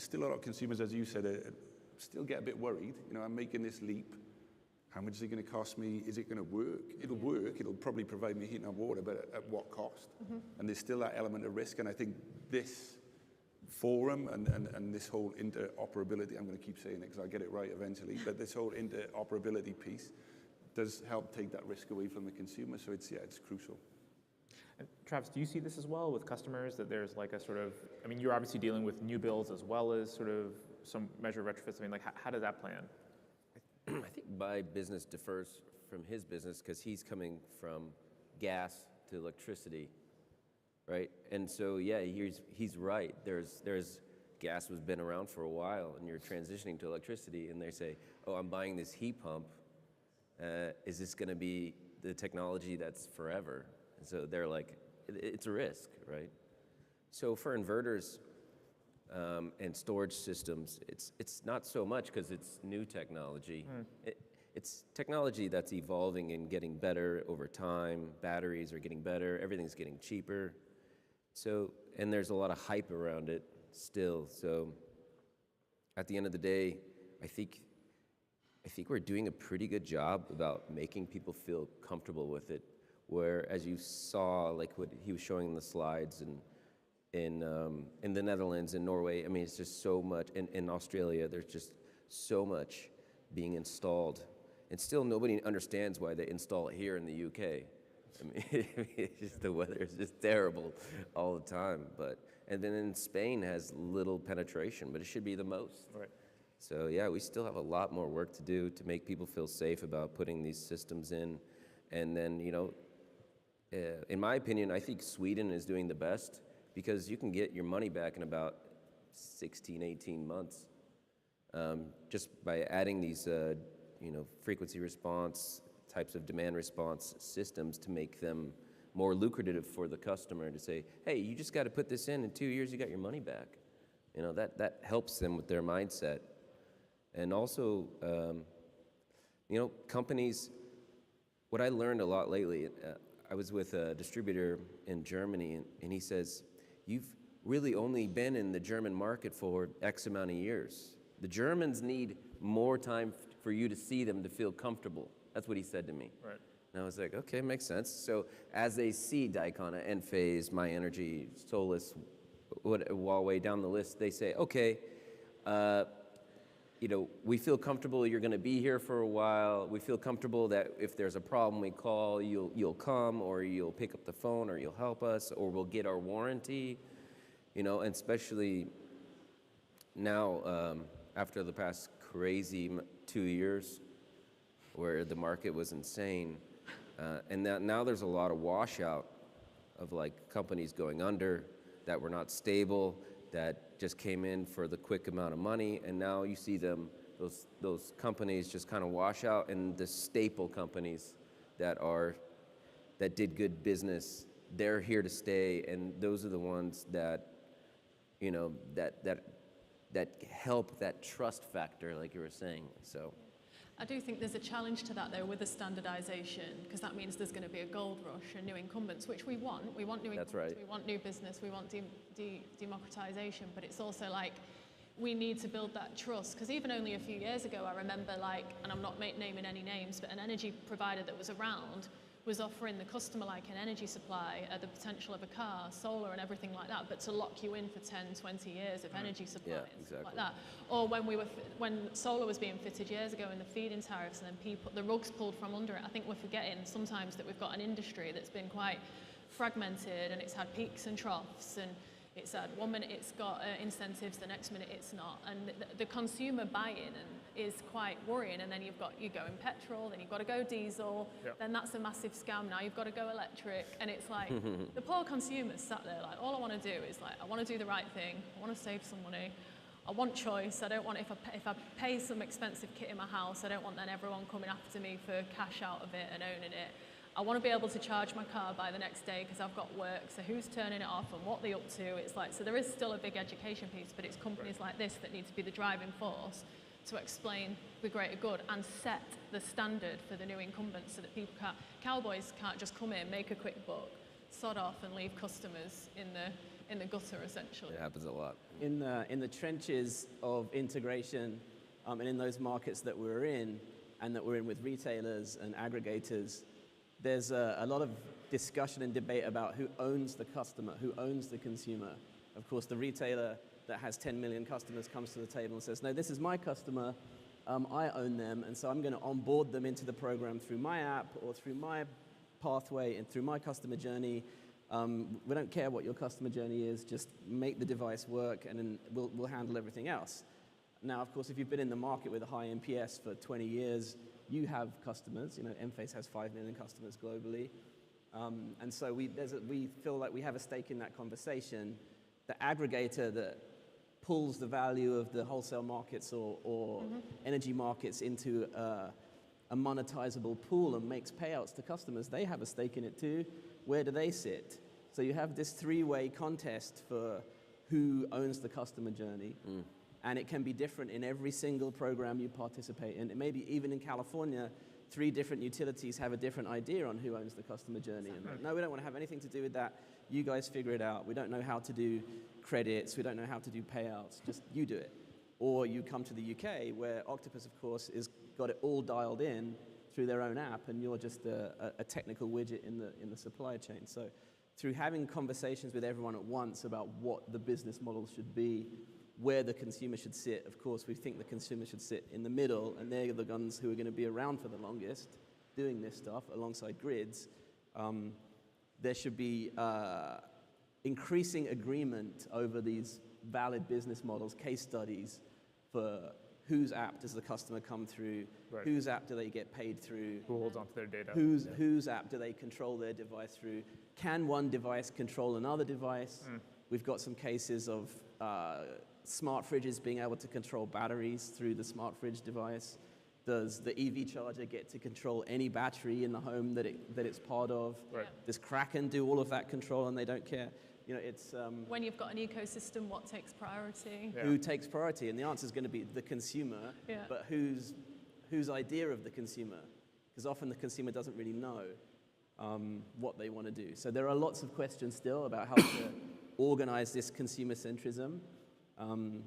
Speaker 6: still a lot of consumers, as you said, still get a bit worried. I'm making this leap. How much is it going to cost me? Is it going to work? It'll work. It'll probably provide me heat and water, but at what cost? And there's still that element of risk. And I think this forum and this whole interoperability, I'm going to keep saying it because I'll get it right eventually, but this whole interoperability piece does help take that risk away from the consumer. So it's crucial.
Speaker 3: And Travis, do you see this as well with customers, that there's like a sort of, you're obviously dealing with new builds as well as sort of some measure of retrofits. Like how does that plan?
Speaker 4: I think my business differs from his business because he's coming from gas to electricity, right? And so, yeah, he's right. There's gas has been around for a while, and you're transitioning to electricity, and they say, oh, I'm buying this heat pump. Is this going to be the technology that's forever? And so they're like, it's a risk, right? So for inverters and storage systems, it's not so much because it's new technology. It's technology that's evolving and getting better over time. Batteries are getting better. Everything's getting cheaper. So, and there's a lot of hype around it still. So at the end of the day, I think we're doing a pretty good job about making people feel comfortable with it. Where, as you saw, like what he was showing in the slides, and in the Netherlands, in Norway, it's just so much. In Australia, there's just so much being installed, and still nobody understands why they install it here in the UK. It's just the weather is just terrible all the time. And then in Spain has little penetration, but it should be the most.
Speaker 3: Right.
Speaker 4: So yeah, we still have a lot more work to do to make people feel safe about putting these systems in, and then in my opinion, I think Sweden is doing the best because you can get your money back in about 16, 18 months, just by adding these, frequency response types of demand response systems to make them more lucrative for the customer, to say, hey, you just got to put this in 2 years, you got your money back. That helps them with their mindset. And also, companies, what I learned a lot lately, I was with a distributor in Germany, and he says, you've really only been in the German market for X amount of years. The Germans need more time for you to see them to feel comfortable. That's what he said to me.
Speaker 3: Right.
Speaker 4: And I was like, okay, makes sense. So as they see Dicona, Enphase, My Energy, Solus, Huawei down the list, they say, okay, we feel comfortable you're going to be here for a while. We feel comfortable that if there's a problem we call, you'll come, or you'll pick up the phone, or you'll help us, or we'll get our warranty. And especially now, after the past crazy 2 years, where the market was insane, and now there's a lot of washout of like companies going under that were not stable, that just came in for the quick amount of money, and now you see those companies just kind of wash out, and the staple companies that did good business, they're here to stay, and those are the ones that that help that trust factor, like you were saying. So
Speaker 7: I do think there's a challenge to that, though, with the standardization, because that means there's going to be a gold rush and new incumbents, which we want. We want new incumbents,
Speaker 4: right.
Speaker 7: We want new business, we want democratization, but it's also like we need to build that trust, because even only a few years ago, I remember, and I'm not naming any names, but an energy provider that was around was offering the customer like an energy supply at the potential of a car, solar and everything like that, but to lock you in for 10, 20 years of energy supply and
Speaker 4: exactly.
Speaker 7: stuff like that. Or when solar was being fitted years ago in the feed-in tariffs, and then the rugs pulled from under it. I think we're forgetting sometimes that we've got an industry that's been quite fragmented, and it's had peaks and troughs, and it's had 1 minute it's got incentives, the next minute it's not, and the consumer buy-in is quite worrying. And then you go in petrol, then you've got to go diesel, then that's a massive scam. Now you've got to go electric, and it's like the poor consumers sat there like, all I want to do is I want to do the right thing, I want to save some money, I want choice. I don't want, if I pay some expensive kit in my house, I don't want then everyone coming after me for cash out of it and owning it. I want to be able to charge my car by the next day because I've got work, so who's turning it off and what they're up to. It's like, so there is still a big education piece, but it's companies like this that need to be the driving force to explain the greater good and set the standard for the new incumbents, so that cowboys can't just come in, make a quick buck, sod off and leave customers in the gutter, essentially.
Speaker 4: it happens a lot.
Speaker 5: In the trenches of integration, and in those markets that we're in, and that we're in with retailers and aggregators, there's a lot of discussion and debate about who owns the customer, who owns the consumer. Of course, the retailer that has 10 million customers comes to the table and says, no, this is my customer, I own them, and so I'm going to onboard them into the program through my app or through my pathway and through my customer journey. We don't care what your customer journey is, just make the device work, and then we'll handle everything else. Now, of course, if you've been in the market with a high NPS for 20 years, you have customers. Enphase has 5 million customers globally. And so we feel like we have a stake in that conversation. The aggregator that pulls the value of the wholesale markets or energy markets into a monetizable pool and makes payouts to customers, they have a stake in it too. Where do they sit? So you have this three-way contest for who owns the customer journey. And it can be different in every single program you participate in. It may be even in California, 3 different utilities have a different idea on who owns the customer journey. And like, no, we don't want to have anything to do with that. You guys figure it out. We don't know how to do credits. We don't know how to do payouts. Just you do it. Or you come to the UK, where Octopus, of course, is got it all dialed in through their own app, and you're just a technical widget in the supply chain. So through having conversations with everyone at once about what the business model should be, where the consumer should sit. Of course, we think the consumer should sit in the middle, and they're the ones who are going to be around for the longest doing this stuff alongside grids. There should be increasing agreement over these valid business models, case studies for whose app does the customer come through, whose app do they get paid through,
Speaker 3: Who holds onto their data?
Speaker 5: Whose app do they control their device through, can one device control another device? We've got some cases of smart fridges being able to control batteries through the smart fridge device? Does the EV charger get to control any battery in the home that it's part of?
Speaker 3: Right.
Speaker 5: Does Kraken do all of that control and they don't care? You know, it's
Speaker 7: When you've got an ecosystem, what takes priority?
Speaker 3: Yeah.
Speaker 5: who takes priority, and the answer is going to be the consumer.
Speaker 7: Yeah.
Speaker 5: But whose idea of the consumer? Because often the consumer doesn't really know what they want to do. So there are lots of questions still about how to organize this consumer centrism, and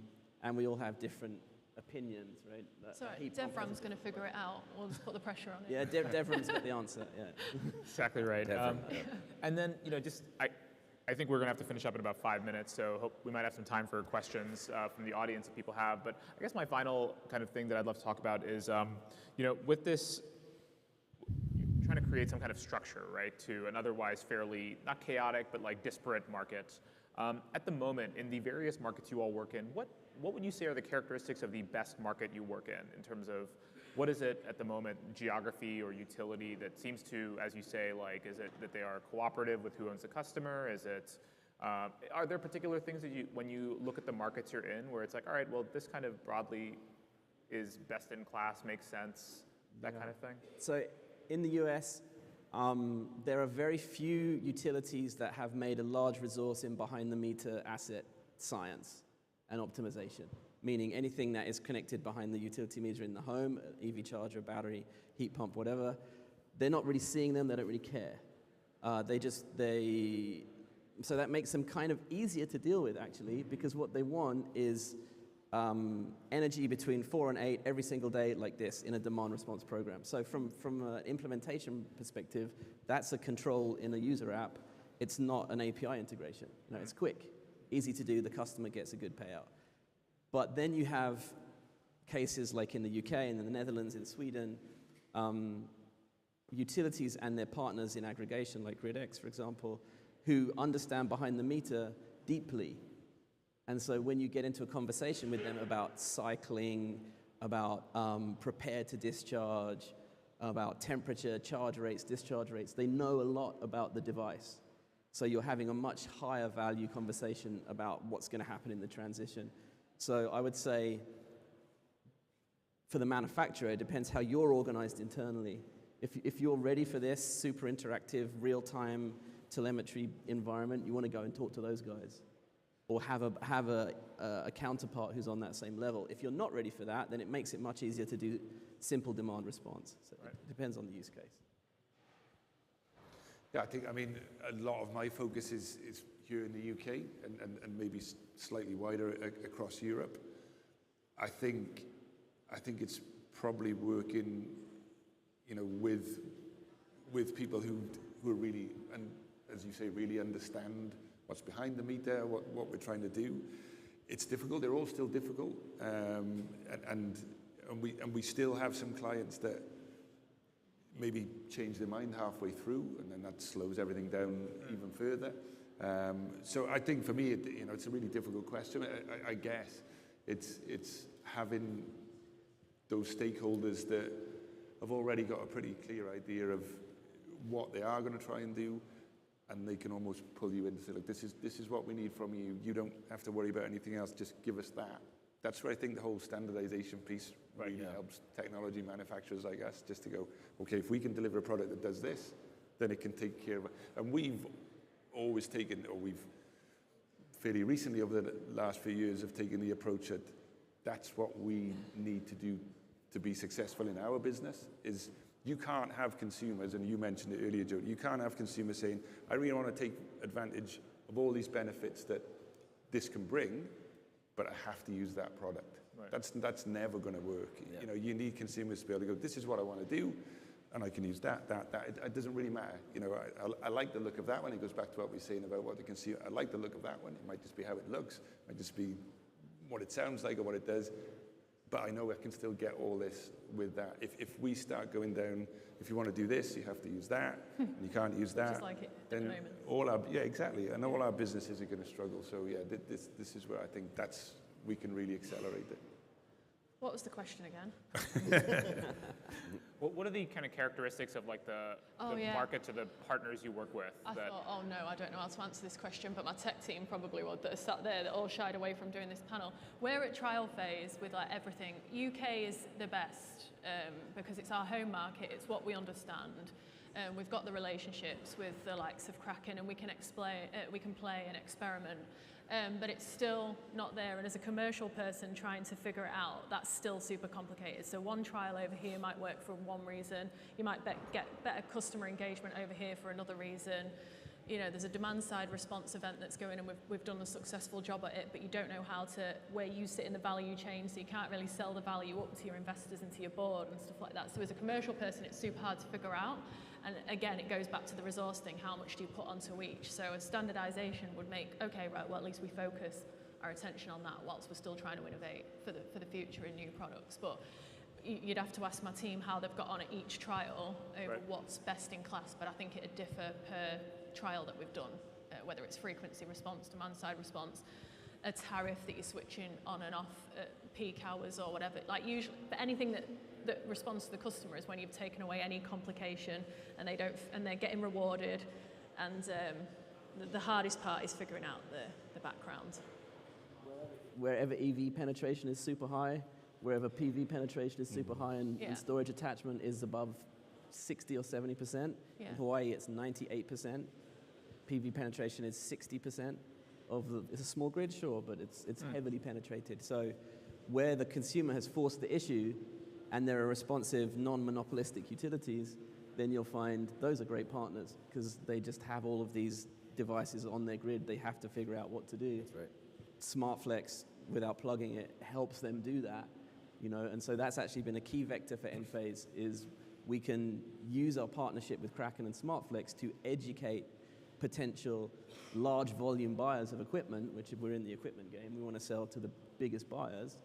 Speaker 5: we all have different opinions, right?
Speaker 7: Sorry, Devram's going to figure it out. We'll just put the pressure on it.
Speaker 5: Yeah, Devram's got the answer. Yeah.
Speaker 3: Exactly right. And then, I think we're going to have to finish up in about 5 minutes, so we might have some time for questions from the audience if people have. But I guess my final kind of thing that I'd love to talk about is, with this, trying to create some kind of structure, right, to an otherwise fairly, not chaotic, but like disparate market. At the moment, in the various markets you all work in, what would you say are the characteristics of the best market you work in terms of what is it at the moment, geography or utility that seems to, as you say, like, is it that they are cooperative with who owns the customer? Is it, are there particular things that when you look at the markets you're in, where it's like, all right, well, this kind of broadly is best in class, makes sense, that kind of thing?
Speaker 5: So in the US, there are very few utilities that have made a large resource in behind-the-meter asset science and optimization, meaning anything that is connected behind the utility meter in the home, EV charger, battery, heat pump, whatever, they're not really seeing them, they don't really care. So that makes them kind of easier to deal with, actually, because what they want is energy between 4 and 8 every single day like this in a demand response program. So from an implementation perspective, that's a control in a user app. It's not an API integration. It's quick, easy to do, the customer gets a good payout. But then you have cases like in the UK and in the Netherlands, in Sweden, utilities and their partners in aggregation, like GridX, for example, who understand behind the meter deeply. And so when you get into a conversation with them about cycling, about prepare to discharge, about temperature, charge rates, discharge rates, they know a lot about the device. So you're having a much higher value conversation about what's going to happen in the transition. So I would say for the manufacturer, it depends how you're organized internally. If you're ready for this super interactive, real-time telemetry environment, you want to go and talk to those guys. Or have a counterpart who's on that same level. If you're not ready for that, then it makes it much easier to do simple demand response. So It depends on the use case.
Speaker 6: Yeah, I mean, a lot of my focus is here in the UK and maybe slightly wider across Europe. I think it's probably working, with people who are really, and as you say, really understand what's behind the meter, what we're trying to do. It's difficult. They're all still difficult, and we still have some clients that maybe change their mind halfway through, and then that slows everything down even further. So I think for me, it's a really difficult question. I guess it's having those stakeholders that have already got a pretty clear idea of what they are going to try and do, and they can almost pull you in and say, look, this is what we need from you. You don't have to worry about anything else. Just give us that. That's where I think the whole standardization piece really helps technology manufacturers like us, just to go, okay, if we can deliver a product that does this, then it can take care of it. And we've always taken, or we've fairly recently over the last few years have taken the approach that that's what we need to do to be successful in our business. Is you can't have consumers, and you mentioned it earlier, Joe, you can't have consumers saying, I really want to take advantage of all these benefits that this can bring, but I have to use that product. Right. That's never going to work. Yeah. You need consumers to be able to go, this is what I want to do, and I can use that. It doesn't really matter. I like the look of that one. It goes back to what we were saying about what the consumer, I like the look of that one. It might just be how it looks. It might just be what it sounds like or what it does. But I know I can still get all this with that. If we start going down, if you want to do this, you have to use that, and you can't use that.
Speaker 7: Just like it at the moment.
Speaker 6: Exactly. And all our businesses are going to struggle. So yeah, this is where I think we can really accelerate it.
Speaker 7: What was the question again?
Speaker 3: What what are the kind of characteristics of like the markets or the partners you work with?
Speaker 7: I thought, oh no, I don't know how to answer this question, but my tech team probably would, that are sat there that all shied away from doing this panel. We're at trial phase with like everything. UK is the best because it's our home market, it's what we understand. We've got the relationships with the likes of Kraken, and we can play and experiment. But it's still not there, and as a commercial person trying to figure it out, that's still super complicated. So one trial over here might work for one reason, you might get better customer engagement over here for another reason. You know, there's a demand side response event that's going, and we've done a successful job at it, but you don't know where you sit in the value chain, so you can't really sell the value up to your investors and to your board and stuff like that. So as a commercial person, it's super hard to figure out. And again, it goes back to the resource thing, how much do you put onto each? So a standardization would make, okay, right, well, at least we focus our attention on that whilst we're still trying to innovate for the future in new products. But you'd have to ask my team how they've got on at each trial over what's best in class, but I think it'd differ per trial that we've done, whether it's frequency response, demand side response, a tariff that you're switching on and off at peak hours or whatever. Like usually, but anything that responds to the customer is when you've taken away any complication and they're getting rewarded, and the hardest part is figuring out the background.
Speaker 5: Wherever EV penetration is super high, wherever PV penetration is super high, and storage attachment is above 60 or 70%. In Hawaii, it's 98%. PV penetration is 60% it's a small grid, sure, but it's heavily penetrated. So where the consumer has forced the issue and there are responsive, non-monopolistic utilities, then you'll find those are great partners because they just have all of these devices on their grid. They have to figure out what to do.
Speaker 4: That's right.
Speaker 5: SmartFlex, without plugging it, helps them do that. You know, and so that's actually been a key vector for Enphase, is we can use our partnership with Kraken and SmartFlex to educate potential large volume buyers of equipment, which if we're in the equipment game, we want to sell to the biggest buyers,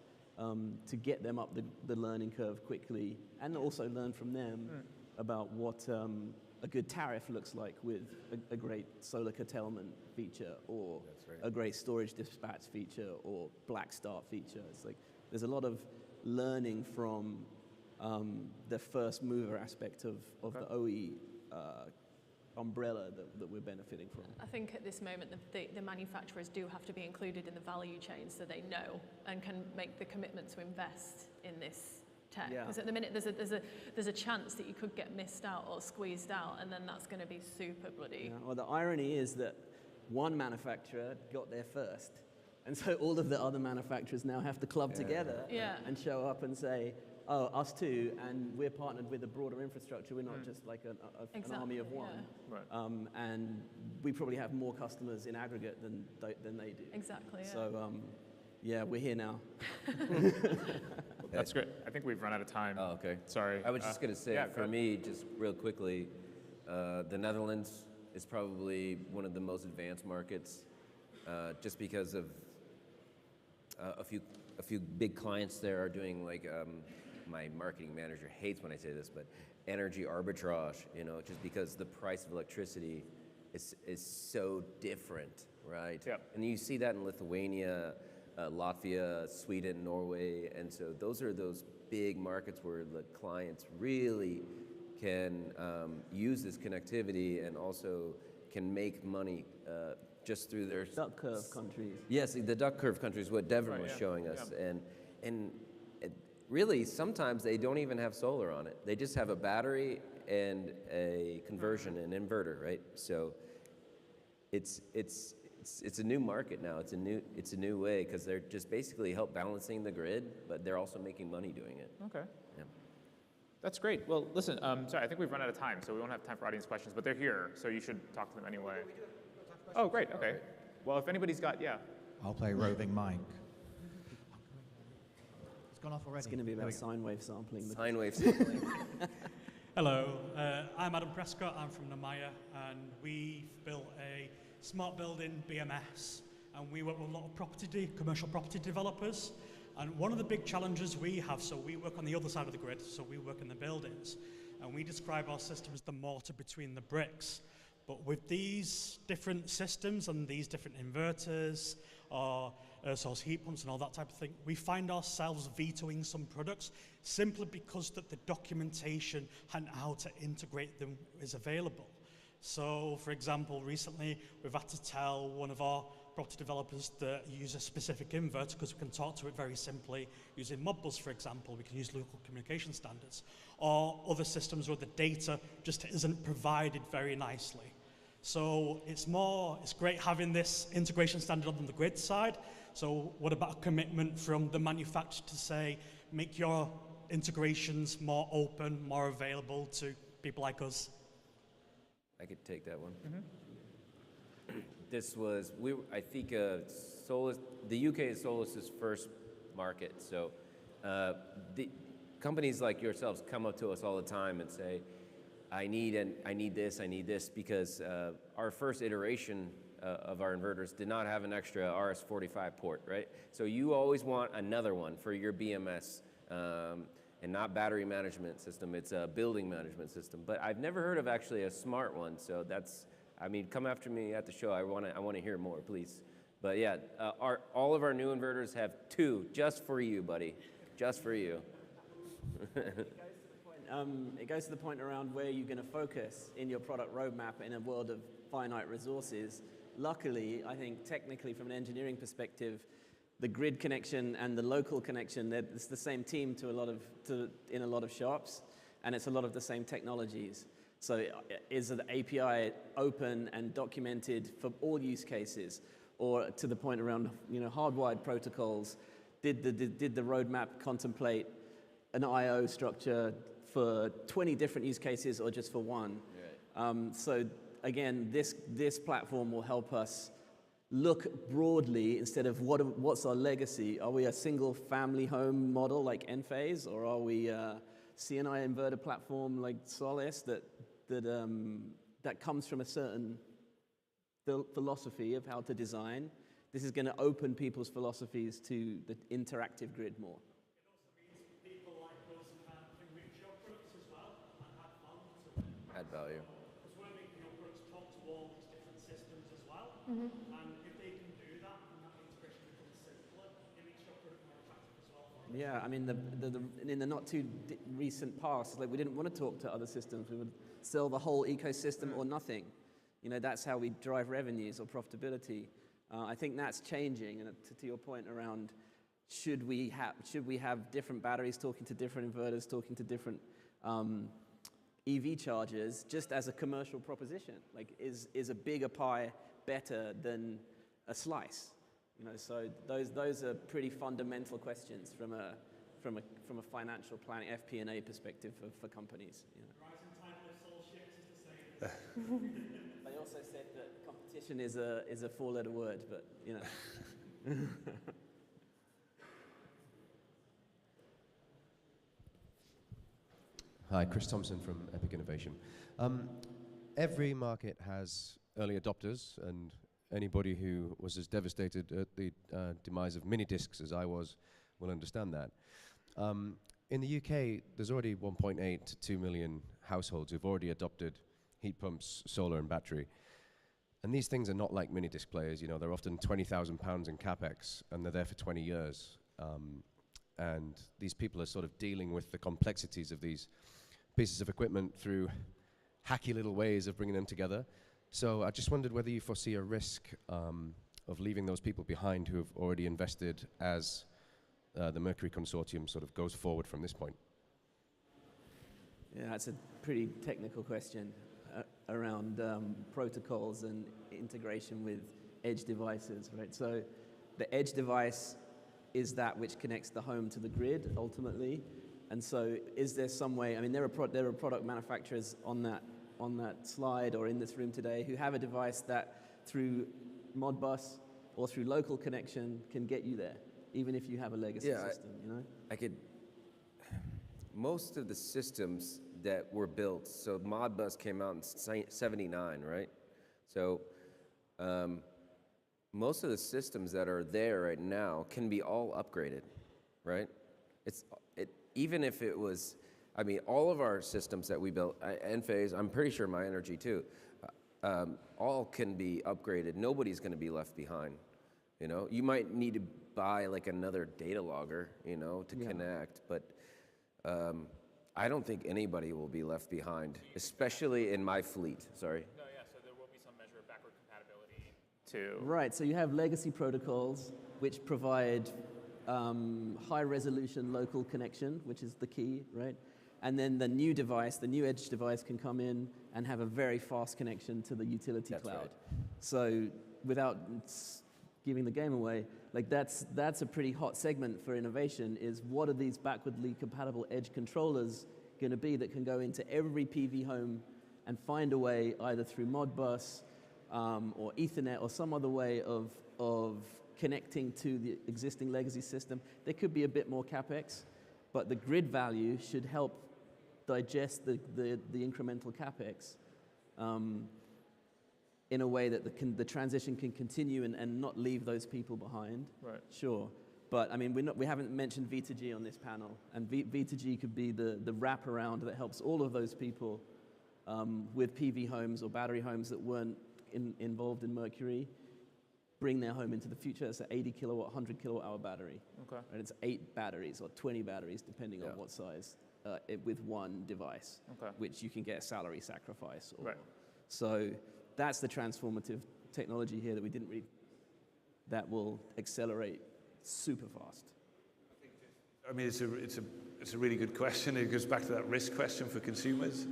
Speaker 5: to get them up the learning curve quickly, and also learn from them about what a good tariff looks like with a great solar curtailment feature, or a great storage dispatch feature, or black start feature. It's like there's a lot of learning from the first mover aspect of the OE umbrella that we're benefiting from.
Speaker 7: I think at this moment the manufacturers do have to be included in the value chain so they know and can make the commitment to invest in this tech. Because at the minute there's a chance that you could get missed out or squeezed out, and then that's going to be super bloody.
Speaker 5: Well, the irony is that one manufacturer got there first, and so all of the other manufacturers now have to club together and show up and say, oh, us too, and we're partnered with a broader infrastructure. We're not just like an army of one. And we probably have more customers in aggregate than they do.
Speaker 7: Exactly,
Speaker 5: So, we're here now.
Speaker 3: That's great. I think we've run out of time.
Speaker 4: Oh, okay.
Speaker 3: Sorry.
Speaker 4: I was just going to say, for me, just real quickly, the Netherlands is probably one of the most advanced markets, just because of a few big clients there are doing like, my marketing manager hates when I say this, but energy arbitrage, you know, just because the price of electricity is so different, right? And you see that in Lithuania, Latvia, Sweden, Norway, and so those are those big markets where the clients really can use this connectivity and also can make money just through their
Speaker 5: duck curve countries.
Speaker 4: Yes, the duck curve countries, what Devin was showing us, and really sometimes they don't even have solar on it. They just have a battery and a conversion, an inverter, right? So it's a new market now. It's a new way because they're just basically help balancing the grid, but they're also making money doing it.
Speaker 3: Okay. Yeah. That's great. Well, listen, sorry, I think we've run out of time, so we won't have time for audience questions, but they're here, so you should talk to them anyway. Oh, great, okay. Well, if anybody's got,
Speaker 1: I'll play roving mic. It's gone off already.
Speaker 5: It's going to be about sine wave sampling.
Speaker 4: Sine wave sampling.
Speaker 8: Hello, I'm Adam Prescott. I'm from Namaya, and we've built a smart building BMS, and we work with a lot of commercial property developers. And one of the big challenges we have, so we work on the other side of the grid, so we work in the buildings, and we describe our system as the mortar between the bricks. But with these different systems and these different inverters or source heat pumps and all that type of thing, we find ourselves vetoing some products simply because that the documentation and how to integrate them is available. So, for example, recently we've had to tell one of our property developers that use a specific inverter because we can talk to it very simply using Modbus, for example. We can use local communication standards, or other systems where the data just isn't provided very nicely. So it's great having this integration standard on the grid side. So what about a commitment from the manufacturer to say, make your integrations more open, more available to people like us?
Speaker 4: I could take that one. This was, I think Solus, the UK is Solus's first market. So the companies like yourselves come up to us all the time and say, I need this, because our first iteration of our inverters did not have an extra RS-45 port, right? So you always want another one for your BMS, and not battery management system, it's a building management system. But I've never heard of actually a smart one, so that's, I mean, come after me at the show, I want to hear more, please. But yeah, all of our new inverters have 2, just for you, buddy, just for you.
Speaker 5: It goes to the point around where you're going to focus in your product roadmap in a world of finite resources. Luckily, I think technically from an engineering perspective, the grid connection and the local connection, it's the same team in a lot of shops, and it's a lot of the same technologies. So is the API open and documented for all use cases? Or to the point around hardwired protocols, did the roadmap contemplate an I/O structure for 20 different use cases or just for one? Right. So again, this platform will help us look broadly instead of what's our legacy. Are we a single family home model like Enphase, or are we a CNI inverter platform like Solis that comes from a certain philosophy of how to design? This is going to open people's philosophies to the interactive grid more.
Speaker 4: Add value.
Speaker 8: Because we're making your products talk to all these different systems as well. And if they can do that, and that integration becomes simpler, it makes your product more attractive as well.
Speaker 5: Yeah, I mean, in the not too recent past, like we didn't want to talk to other systems. We would sell the whole ecosystem or nothing. That's how we drive revenues or profitability. I think that's changing. And to your point around, should we have different batteries talking to different inverters, talking to different EV chargers, just as a commercial proposition? Like, is a bigger pie better than a slice? So those are pretty fundamental questions from a financial planning, FP&A perspective for companies.
Speaker 8: Rising tide lifts all ships is the same.
Speaker 5: They also said that competition is a 4-letter word, but
Speaker 9: Hi, Chris Thompson from Epic Innovation. Every market has early adopters, and anybody who was as devastated at the demise of mini discs as I was will understand that. In the UK, there's already 1.8 to 2 million households who've already adopted heat pumps, solar, and battery. And these things are not like mini disc players. They're often £20,000 in capex, and they're there for 20 years. And these people are sort of dealing with the complexities of these pieces of equipment through hacky little ways of bringing them together. So I just wondered whether you foresee a risk of leaving those people behind who have already invested as the Mercury Consortium sort of goes forward from this point.
Speaker 5: Yeah, that's a pretty technical question around protocols and integration with edge devices, right? So the edge device is that which connects the home to the grid ultimately. And so is there some way, I mean, there are product manufacturers on that slide or in this room today who have a device that through Modbus or through local connection can get you there, even if you have a legacy system,
Speaker 4: Most of the systems that were built, so Modbus came out in '79, right? So most of the systems that are there right now can be all upgraded, right? Even if it was, I mean, all of our systems that we built, Enphase, I'm pretty sure My Energy too, all can be upgraded. Nobody's going to be left behind. You know, you might need to buy like another data logger, you know, to connect, but I don't think anybody will be left behind, especially in my fleet. Sorry.
Speaker 3: No, yeah. So there will be some measure of backward compatibility too.
Speaker 5: Right. So you have legacy protocols which provide high-resolution local connection, which is the key, right? And then the new device, the new edge device, can come in and have a very fast connection to the utility cloud.
Speaker 4: Right.
Speaker 5: So without giving the game away, like that's a pretty hot segment for innovation, is what are these backwardly compatible edge controllers going to be that can go into every PV home and find a way either through Modbus or Ethernet or some other way of connecting to the existing legacy system. There could be a bit more CapEx, but the grid value should help digest the incremental CapEx in a way that the transition can continue and not leave those people behind.
Speaker 3: Right.
Speaker 5: Sure. But I mean, we haven't mentioned V2G on this panel, and V2G could be the wraparound that helps all of those people with PV homes or battery homes that weren't involved in Mercury bring their home into the future. It's an 80 kilowatt, 100 kilowatt hour battery.
Speaker 3: Okay.
Speaker 5: And it's 8 batteries or 20 batteries, depending on what size, with one device, which you can get a salary sacrifice. Or, so that's the transformative technology here that we didn't read, that will accelerate super fast.
Speaker 6: I mean, it's a really good question. It goes back to that risk question for consumers.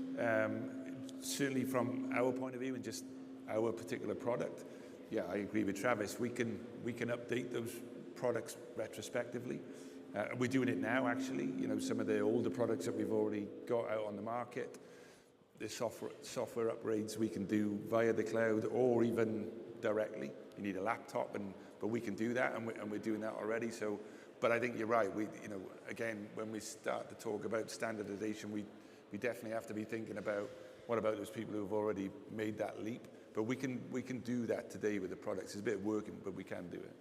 Speaker 6: Certainly from our point of view and just our particular product, yeah, I agree with Travis. We can update those products retrospectively. We're doing it now, actually. You know, some of the older products that we've already got out on the market, the software upgrades we can do via the cloud or even directly. You need a laptop, but we can do that, and we're doing that already. So, but I think you're right. You know, again, when we start to talk about standardization, we definitely have to be thinking about what about those people who have already made that leap. But we can do that today with the products. It's a bit of work, but we can do it.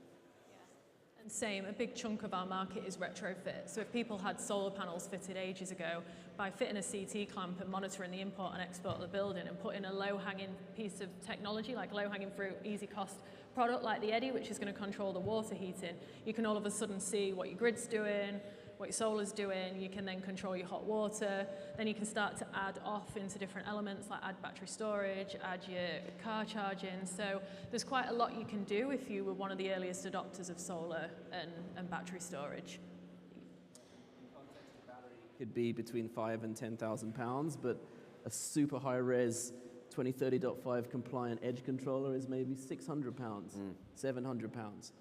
Speaker 7: Yeah. And same, a big chunk of our market is retrofit. So if people had solar panels fitted ages ago, by fitting a CT clamp and monitoring the import and export of the building and putting a low-hanging piece of technology, like low-hanging fruit, easy cost product like the Eddy, which is going to control the water heating, you can all of a sudden see what your grid's doing, what your solar's doing. You can then control your hot water. Then you can start to add off into different elements, like add battery storage, add your car charging. So there's quite a lot you can do if you were one of the earliest adopters of solar and battery storage.
Speaker 5: Could be between 5 and 10,000 pounds, but a super high res 2030.5 compliant edge controller is maybe 600 pounds, 700 pounds.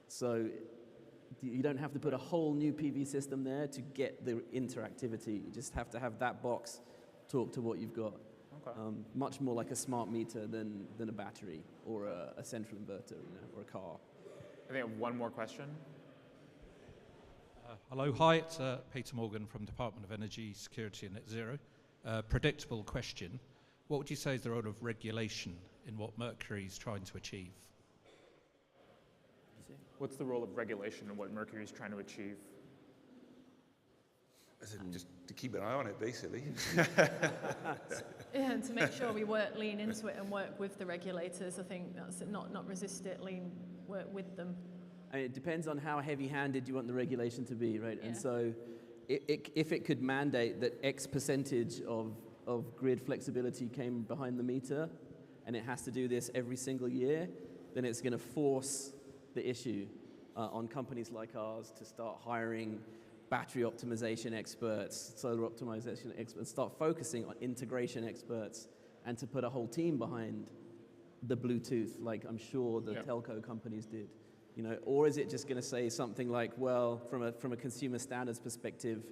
Speaker 5: So you don't have to put a whole new PV system there to get the interactivity. You just have to have that box talk to what you've got. Okay. Much more like a smart meter than a battery or a central inverter, you know, or a car.
Speaker 3: I think I have one more question.
Speaker 10: Hello, hi, it's Peter Morgan from Department of Energy, Security and Net Zero. Predictable question. What would you say is the role of regulation in what Mercury is trying to achieve?
Speaker 3: What's the role of regulation in what Mercury is trying to achieve?
Speaker 6: Just to keep an eye on it, basically.
Speaker 7: Yeah, and to make sure we lean into it and work with the regulators. I think that's it, not resist it, work with them.
Speaker 5: I mean, it depends on how heavy-handed you want the regulation to be, right? Yeah. And so if it could mandate that X percentage of grid flexibility came behind the meter, and it has to do this every single year, then it's going to force the issue on companies like ours to start hiring battery optimization experts, solar optimization experts, start focusing on integration experts, and to put a whole team behind the Bluetooth, like I'm sure the telco companies did. You know, or is it just going to say something like, well, from a consumer standards perspective,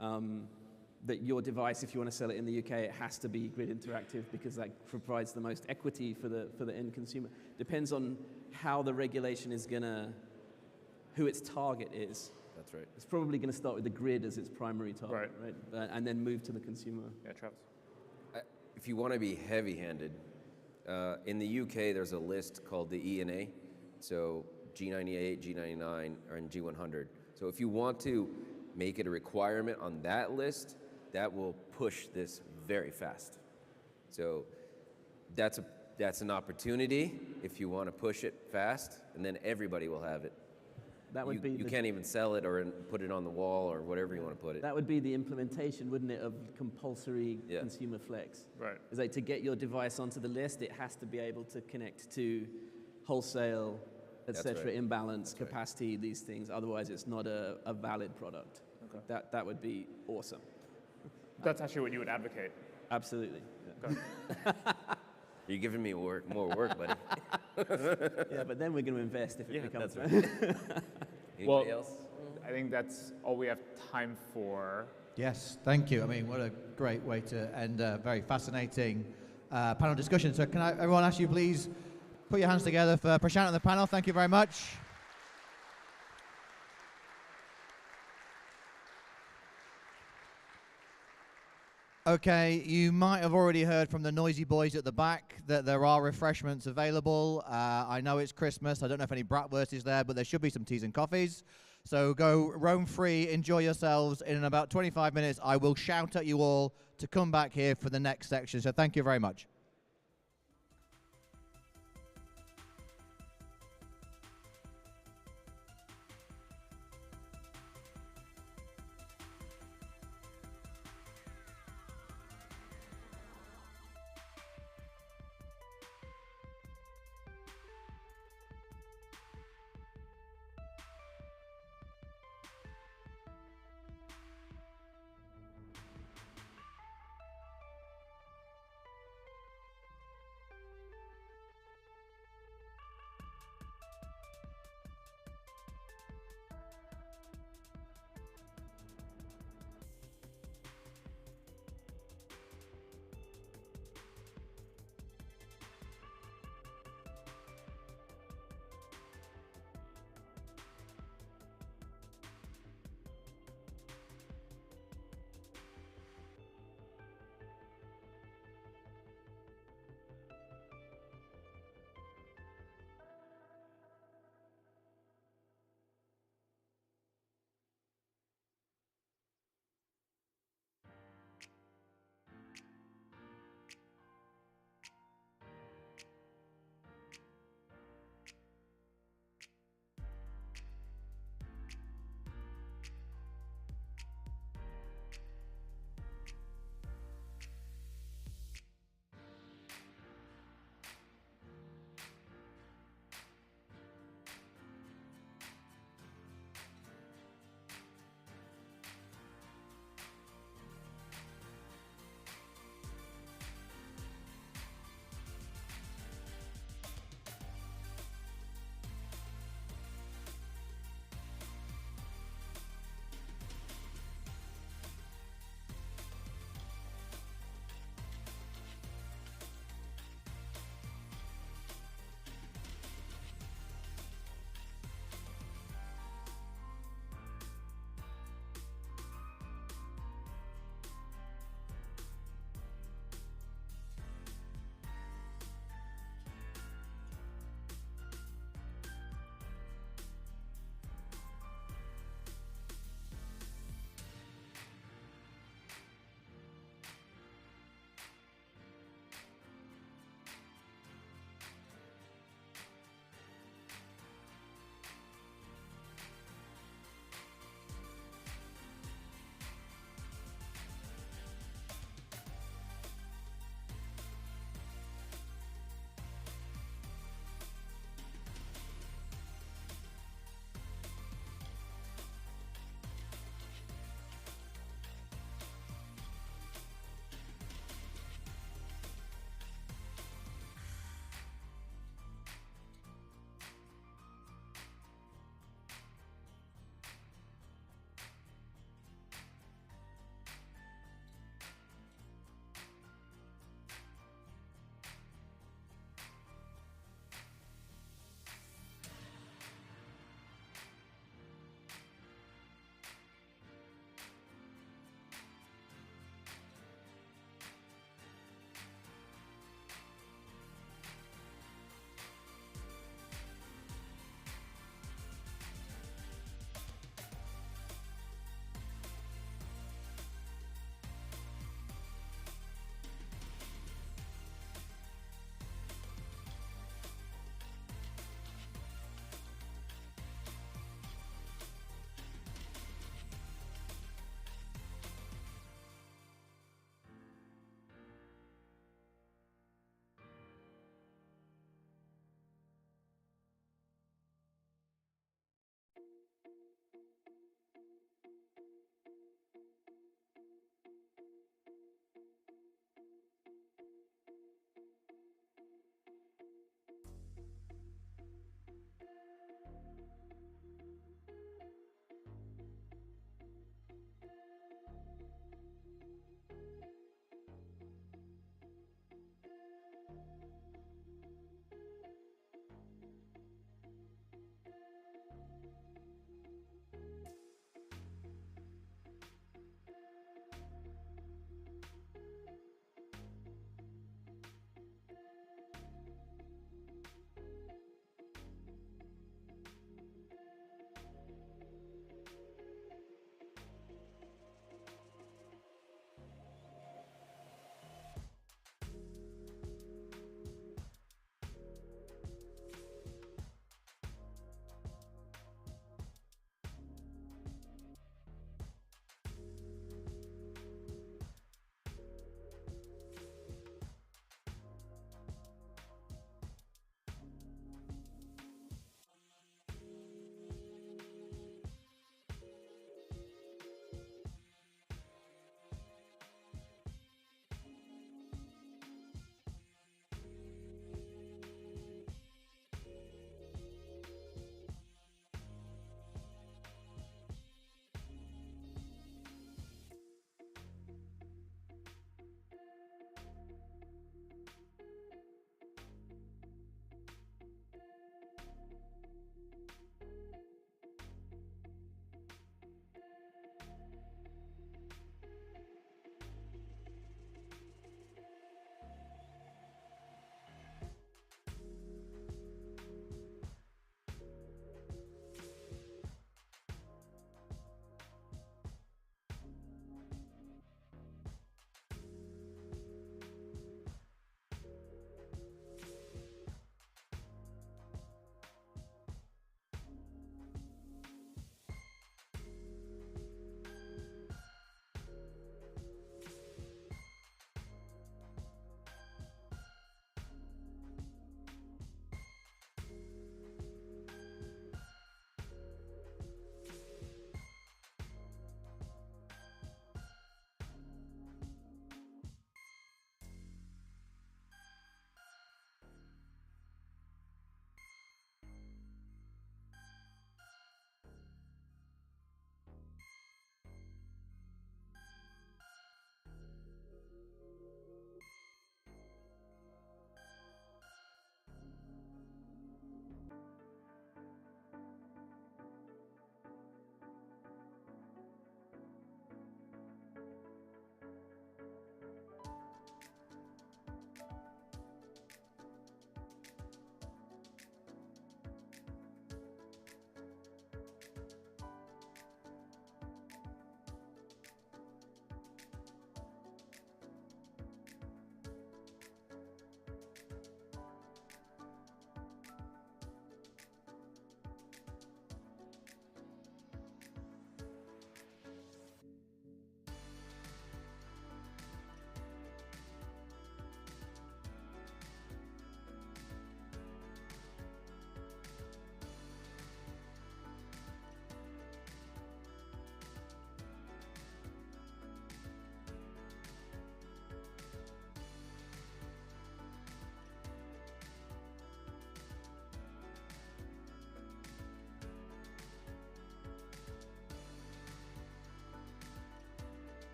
Speaker 5: that your device, if you want to sell it in the UK, it has to be grid interactive because that provides the most equity for the end consumer. Depends on how the regulation is going to, who its target is.
Speaker 4: That's right.
Speaker 5: It's probably going to start with the grid as its primary target, right? And then move to the consumer.
Speaker 3: Yeah, Travis.
Speaker 4: If you want to be heavy-handed, in the UK there's a list called the E&A, so G98, G99, and G100. So if you want to make it a requirement on that list, that will push this very fast. So that's that's an opportunity if you want to push it fast, and then everybody will have it.
Speaker 5: That would
Speaker 4: You can't even sell it or put it on the wall or whatever you want to put it.
Speaker 5: That would be the implementation, wouldn't it, of compulsory consumer flex?
Speaker 3: Right.
Speaker 5: It's like to get your device onto the list, it has to be able to connect to wholesale, etc.,
Speaker 4: right.
Speaker 5: imbalance, capacity, these things. Otherwise, it's not a valid product. Okay. That would be awesome.
Speaker 3: That's actually what you would advocate.
Speaker 5: Absolutely.
Speaker 3: Okay.
Speaker 4: You're giving me more work, buddy.
Speaker 5: Yeah, but then we're going to invest if it becomes.
Speaker 4: That's right. Anybody else?
Speaker 3: I think that's all we have time for.
Speaker 1: Yes, thank you. I mean, what a great way to end a very fascinating panel discussion. So can everyone ask you please put your hands together for Prashant and the panel. Thank you very much. Okay, you might have already heard from the noisy boys at the back that there are refreshments available. I know it's Christmas. I don't know if any bratwurst is there, but there should be some teas and coffees. So go roam free, enjoy yourselves. In about 25 minutes, I will shout at you all to come back here for the next section. So thank you very much.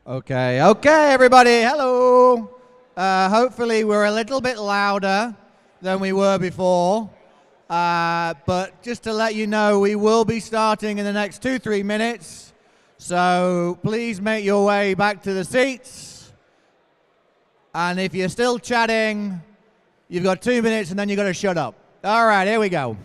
Speaker 1: Okay, everybody, hello. Hopefully we're a little bit louder than we were before. But just to let you know, we will be starting in the next 2-3 minutes. So please make your way back to the seats. And if you're still chatting, you've got 2 minutes and then you've got to shut up. All right, here we go.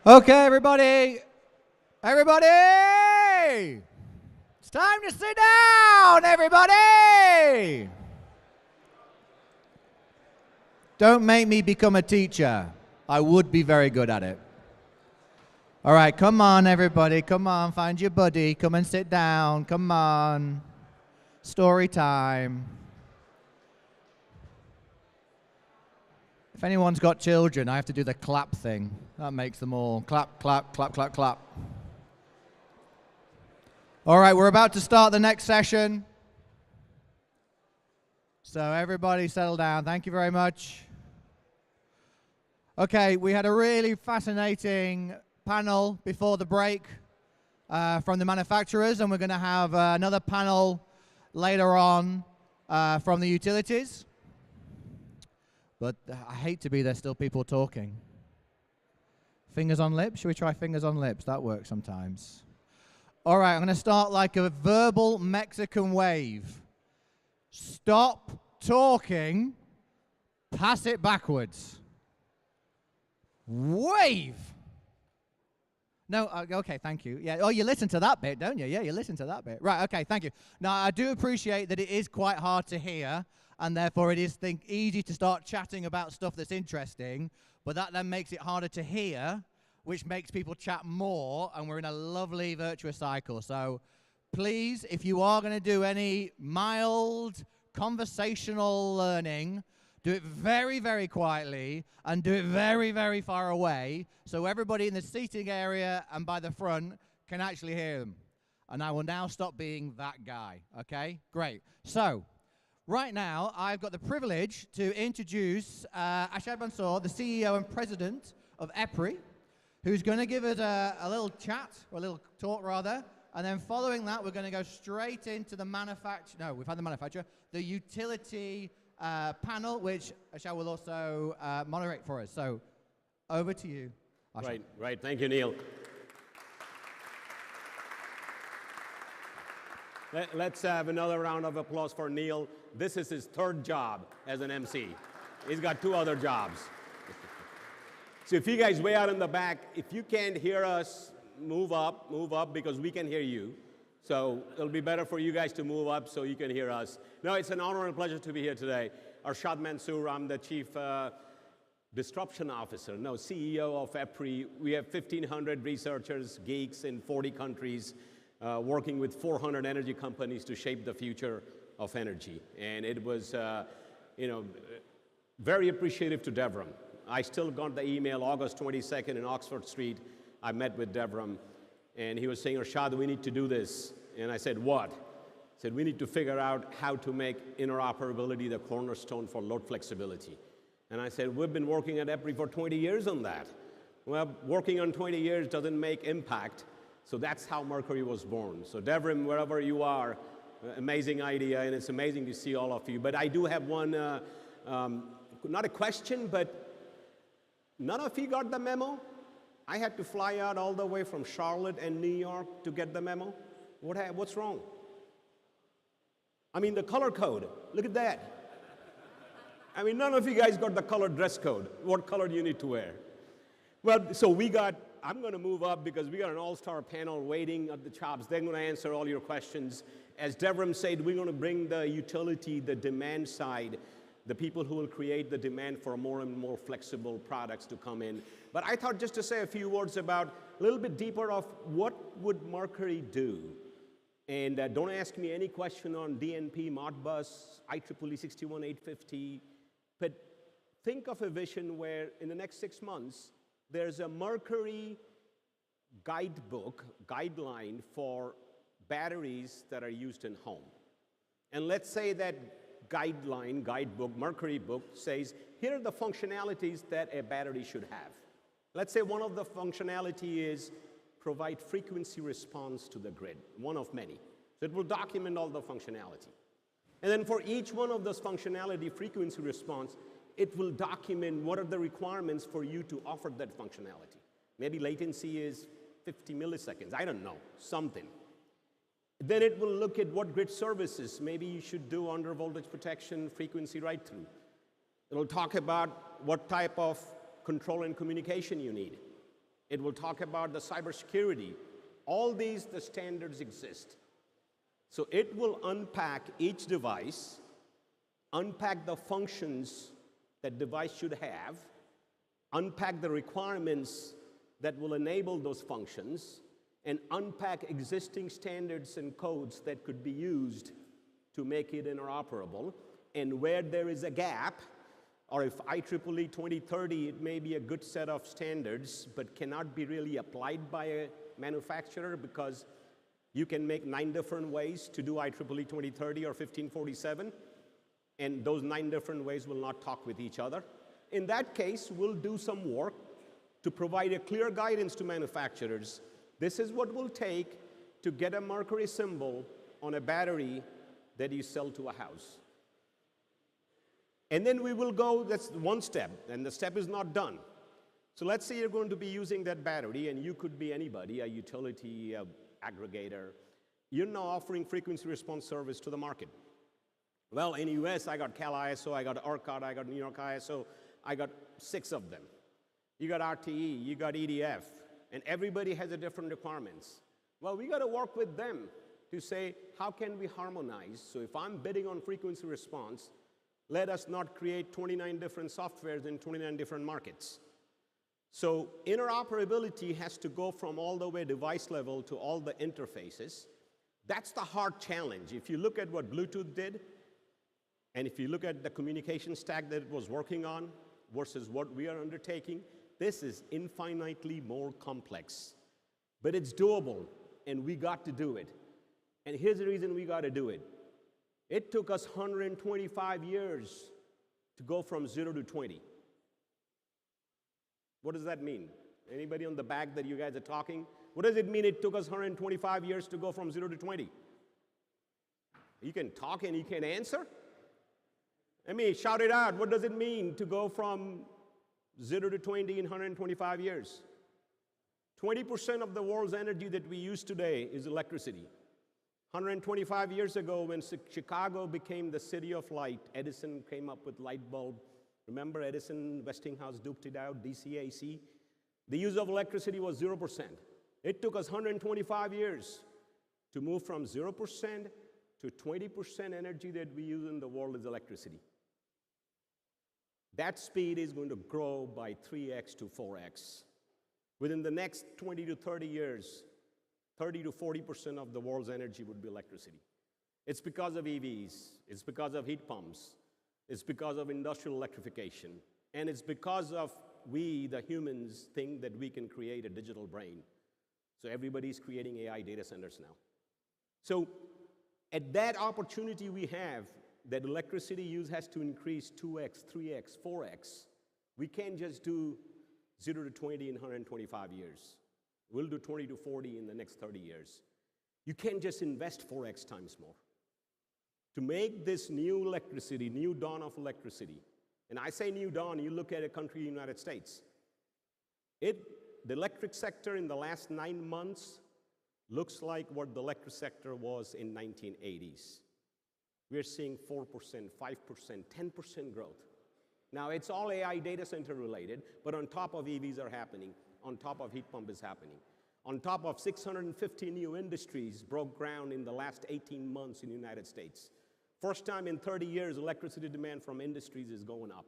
Speaker 1: Okay, everybody. It's time to sit down, everybody! Don't make me become a teacher. I would be very good at it. All right, come on, everybody. Come on, find your buddy. Come and sit down. Come on. Story time. If anyone's got children, I have to do the clap thing. That makes them all clap, clap, clap, clap, clap. All right, we're about to start the next session. So everybody settle down. Thank you very much. Okay, we had a really fascinating panel before the break from the manufacturers, and we're going to have another panel later on from the utilities. But I hate to be there, still people talking. Fingers on lips? Should we try fingers on lips? That works sometimes. All right, I'm going to start like a verbal Mexican wave. Stop talking, pass it backwards. Wave. No, okay, thank you. Yeah, oh, you listen to that bit, don't you? Yeah, you listen to that bit. Right, okay, thank you. Now, I do appreciate that it is quite hard to hear, and therefore it is easy to start chatting about stuff that's interesting, but that then makes it harder to hear, which makes people chat more, and we're in a lovely virtuous cycle. So please, if you are going to do any mild conversational learning, do it very, very quietly and do it very, very far away so everybody in the seating area and by the front can actually hear them. And I will now stop being that guy, okay? Great. So, right now, I've got the privilege to introduce Ashad Mansour, the CEO and president of EPRI, who's going to give us a little chat, or a little talk rather, and then following that, we're going to go straight into the we've had the manufacturer, the utility panel, which Ashad will also moderate for us. So, over to you, Ashad.
Speaker 11: Right. Thank you, Neil. Let's have another round of applause for Neil. This is his third job as an MC. He's got 2 other jobs. So if you guys way out in the back, if you can't hear us, move up, because we can hear you. So it'll be better for you guys to move up so you can hear us. No, it's an honor and pleasure to be here today. Ashad Mansour, I'm the Chief Disruption Officer, CEO of EPRI. We have 1,500 researchers, geeks in 40 countries, working with 400 energy companies to shape the future of energy. And it was, very appreciative to Devram. I still got the email August 22nd in Oxford Street. I met with Devram, and he was saying, Ashad, we need to do this. And I said, what? He said, we need to figure out how to make interoperability the cornerstone for load flexibility. And I said, we've been working at EPRI for 20 years on that. Well, working on 20 years doesn't make impact, so that's how Mercury was born. So Devram, wherever you are, amazing idea, and it's amazing to see all of you. But I do have one, not a question, but none of you got the memo? I had to fly out all the way from Charlotte and New York to get the memo. What's wrong? I mean, the color code, look at that. I mean, none of you guys got the color dress code. What color do you need to wear? Well, so I'm going to move up because we got an all-star panel waiting at the chops. They're going to answer all your questions. As Devram said, we're going to bring the utility, the demand side, the people who will create the demand for more and more flexible products to come in. But I thought just to say a few words about a little bit deeper of what would Mercury do. And don't ask me any question on DNP, Modbus, IEEE 61850, but think of a vision where in the next 6 months, there's a Mercury guideline for batteries that are used in home. And let's say that guidebook, Mercury book says, here are the functionalities that a battery should have. Let's say one of the functionality is provide frequency response to the grid, one of many. So it will document all the functionality. And then for each one of those functionality, frequency response, it will document what are the requirements for you to offer that functionality. Maybe latency is 50 milliseconds, I don't know, something. Then it will look at what grid services maybe you should do under voltage protection, frequency right through. It'll talk about what type of control and communication you need. It will talk about the cybersecurity. All these, the standards exist. So it will unpack each device, unpack the functions that device should have, unpack the requirements that will enable those functions, and unpack existing standards and codes that could be used to make it interoperable. And where there is a gap, or if IEEE 2030, it may be a good set of standards, but cannot be really applied by a manufacturer because you can make 9 different ways to do IEEE 2030 or 1547, and those 9 different ways will not talk with each other. In that case, we'll do some work to provide a clear guidance to manufacturers. This is what will take to get a Mercury symbol on a battery that you sell to a house. And then we will go, that's one step, and the step is not done. So let's say you're going to be using that battery, and you could be anybody, a utility, a aggregator. You're now offering frequency response service to the market. Well, in the US, I got Cal ISO, I got ERCOT, I got New York ISO, I got 6 of them. You got RTE, you got EDF, and everybody has a different requirements. Well, we got to work with them to say, how can we harmonize? So if I'm bidding on frequency response, let us not create 29 different softwares in 29 different markets. So interoperability has to go from all the way device level to all the interfaces. That's the hard challenge. If you look at what Bluetooth did, and if you look at the communication stack that it was working on versus what we are undertaking, this is infinitely more complex. But it's doable, and we got to do it. And here's the reason we got to do it. It took us 125 years to go from 0 to 20. What does that mean? Anybody on the back that you guys are talking? What does it mean it took us 125 years to go from 0 to 20? You can talk and you can answer? I mean, shout it out. What does it mean to go from 0 to 20 in 125 years? 20% of the world's energy that we use today is electricity. 125 years ago, when Chicago became the city of light, Edison came up with light bulb. Remember Edison, Westinghouse duked it out, DC-AC? The use of electricity was 0%. It took us 125 years to move from 0% to 20% energy that we use in the world is electricity. That speed is going to grow by 3x to 4x. Within the next 20 to 30 years, 30 to 40% of the world's energy would be electricity. It's because of EVs, it's because of heat pumps, it's because of industrial electrification, and it's because of we, the humans, think that we can create a digital brain. So everybody's creating AI data centers now. So at that opportunity we have, that electricity use has to increase 2x, 3x, 4x. We can't just do 0 to 20 in 125 years. We'll do 20 to 40 in the next 30 years. You can't just invest 4x times more. To make this new electricity, new dawn of electricity, and I say new dawn, you look at a country, United States. The electric sector in the last 9 months looks like what the electric sector was in 1980s. We're seeing 4%, 5%, 10% growth. Now, it's all AI data center related, but on top of EVs are happening, on top of heat pump is happening. On top of 650 new industries broke ground in the last 18 months in the United States. First time in 30 years, electricity demand from industries is going up.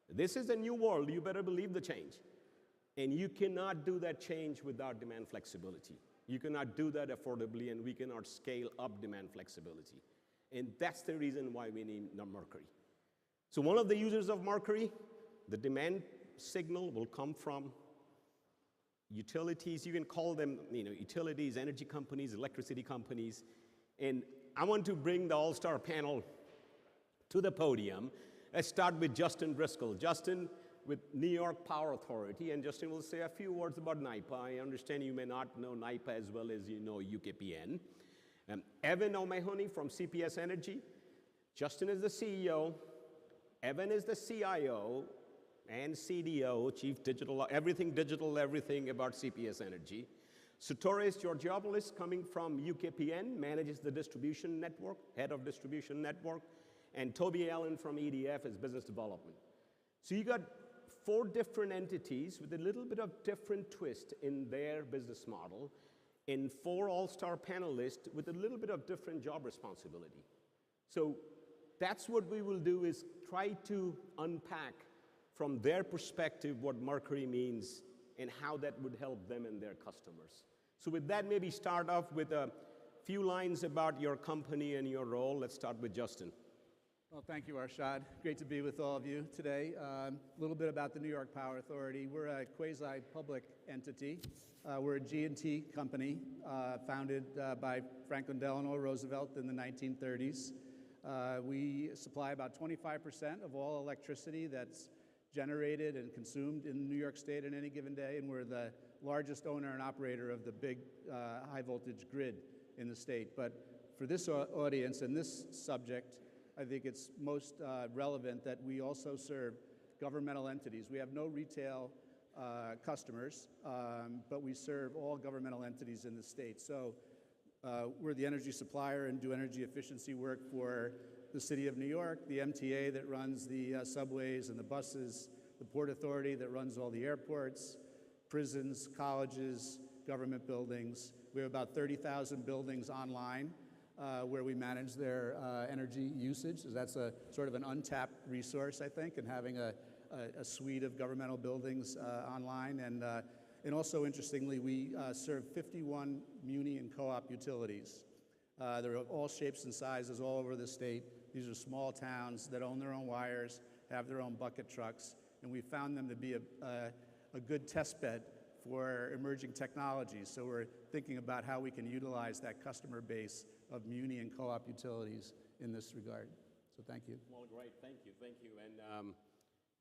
Speaker 11: This is a new world. You better believe the change. And you cannot do that change without demand flexibility. You cannot do that affordably, and we cannot scale up demand flexibility. And that's the reason why we need Mercury. So one of the users of Mercury, the demand signal will come from utilities. You can call them, utilities, energy companies, electricity companies. And I want to bring the all-star panel to the podium. Let's start with Justin Driscoll. Justin with New York Power Authority, and Justin will say a few words about NYPA. I understand you may not know NYPA as well as you know UKPN. Evan O'Mahony from CPS Energy. Justin is the CEO. Evan is the CIO and CDO, Chief Digital, everything about CPS Energy. Sotoris Georgiopoulos, coming from UKPN, manages the distribution network, head of distribution network, and Toby Allen from EDF is business development. So you got 4 different entities with a little bit of different twist in their business model, and 4 all-star panelists with a little bit of different job responsibility. So that's what we will do, is try to unpack from their perspective what Mercury means and how that would help them and their customers. So with that, maybe start off with a few lines about your company and your role. Let's start with Justin.
Speaker 12: Well, thank you, Arshad. Great to be with all of you today. A little bit about the New York Power Authority. We're a quasi-public entity. We're a G&T company founded by Franklin Delano Roosevelt in the 1930s. We supply about 25% of all electricity that's generated and consumed in New York State in any given day, and we're the largest owner and operator of the big high-voltage grid in the state. But for this audience and this subject, I think it's most relevant that we also serve governmental entities. We have no retail customers, but we serve all governmental entities in the state. So we're the energy supplier and do energy efficiency work for the City of New York, the MTA that runs the subways and the buses, the Port Authority that runs all the airports, prisons, colleges, government buildings. We have about 30,000 buildings online where we manage their energy usage. So that's a sort of an untapped resource, I think, and having a suite of governmental buildings online. And also, interestingly, we serve 51 muni and co-op utilities. They're of all shapes and sizes all over the state. These are small towns that own their own wires, have their own bucket trucks, and we found them to be a good test bed for emerging technologies. So we're thinking about how we can utilize that customer base of muni and co-op utilities in this regard. So thank you.
Speaker 11: Well, great. Thank you. Thank you. And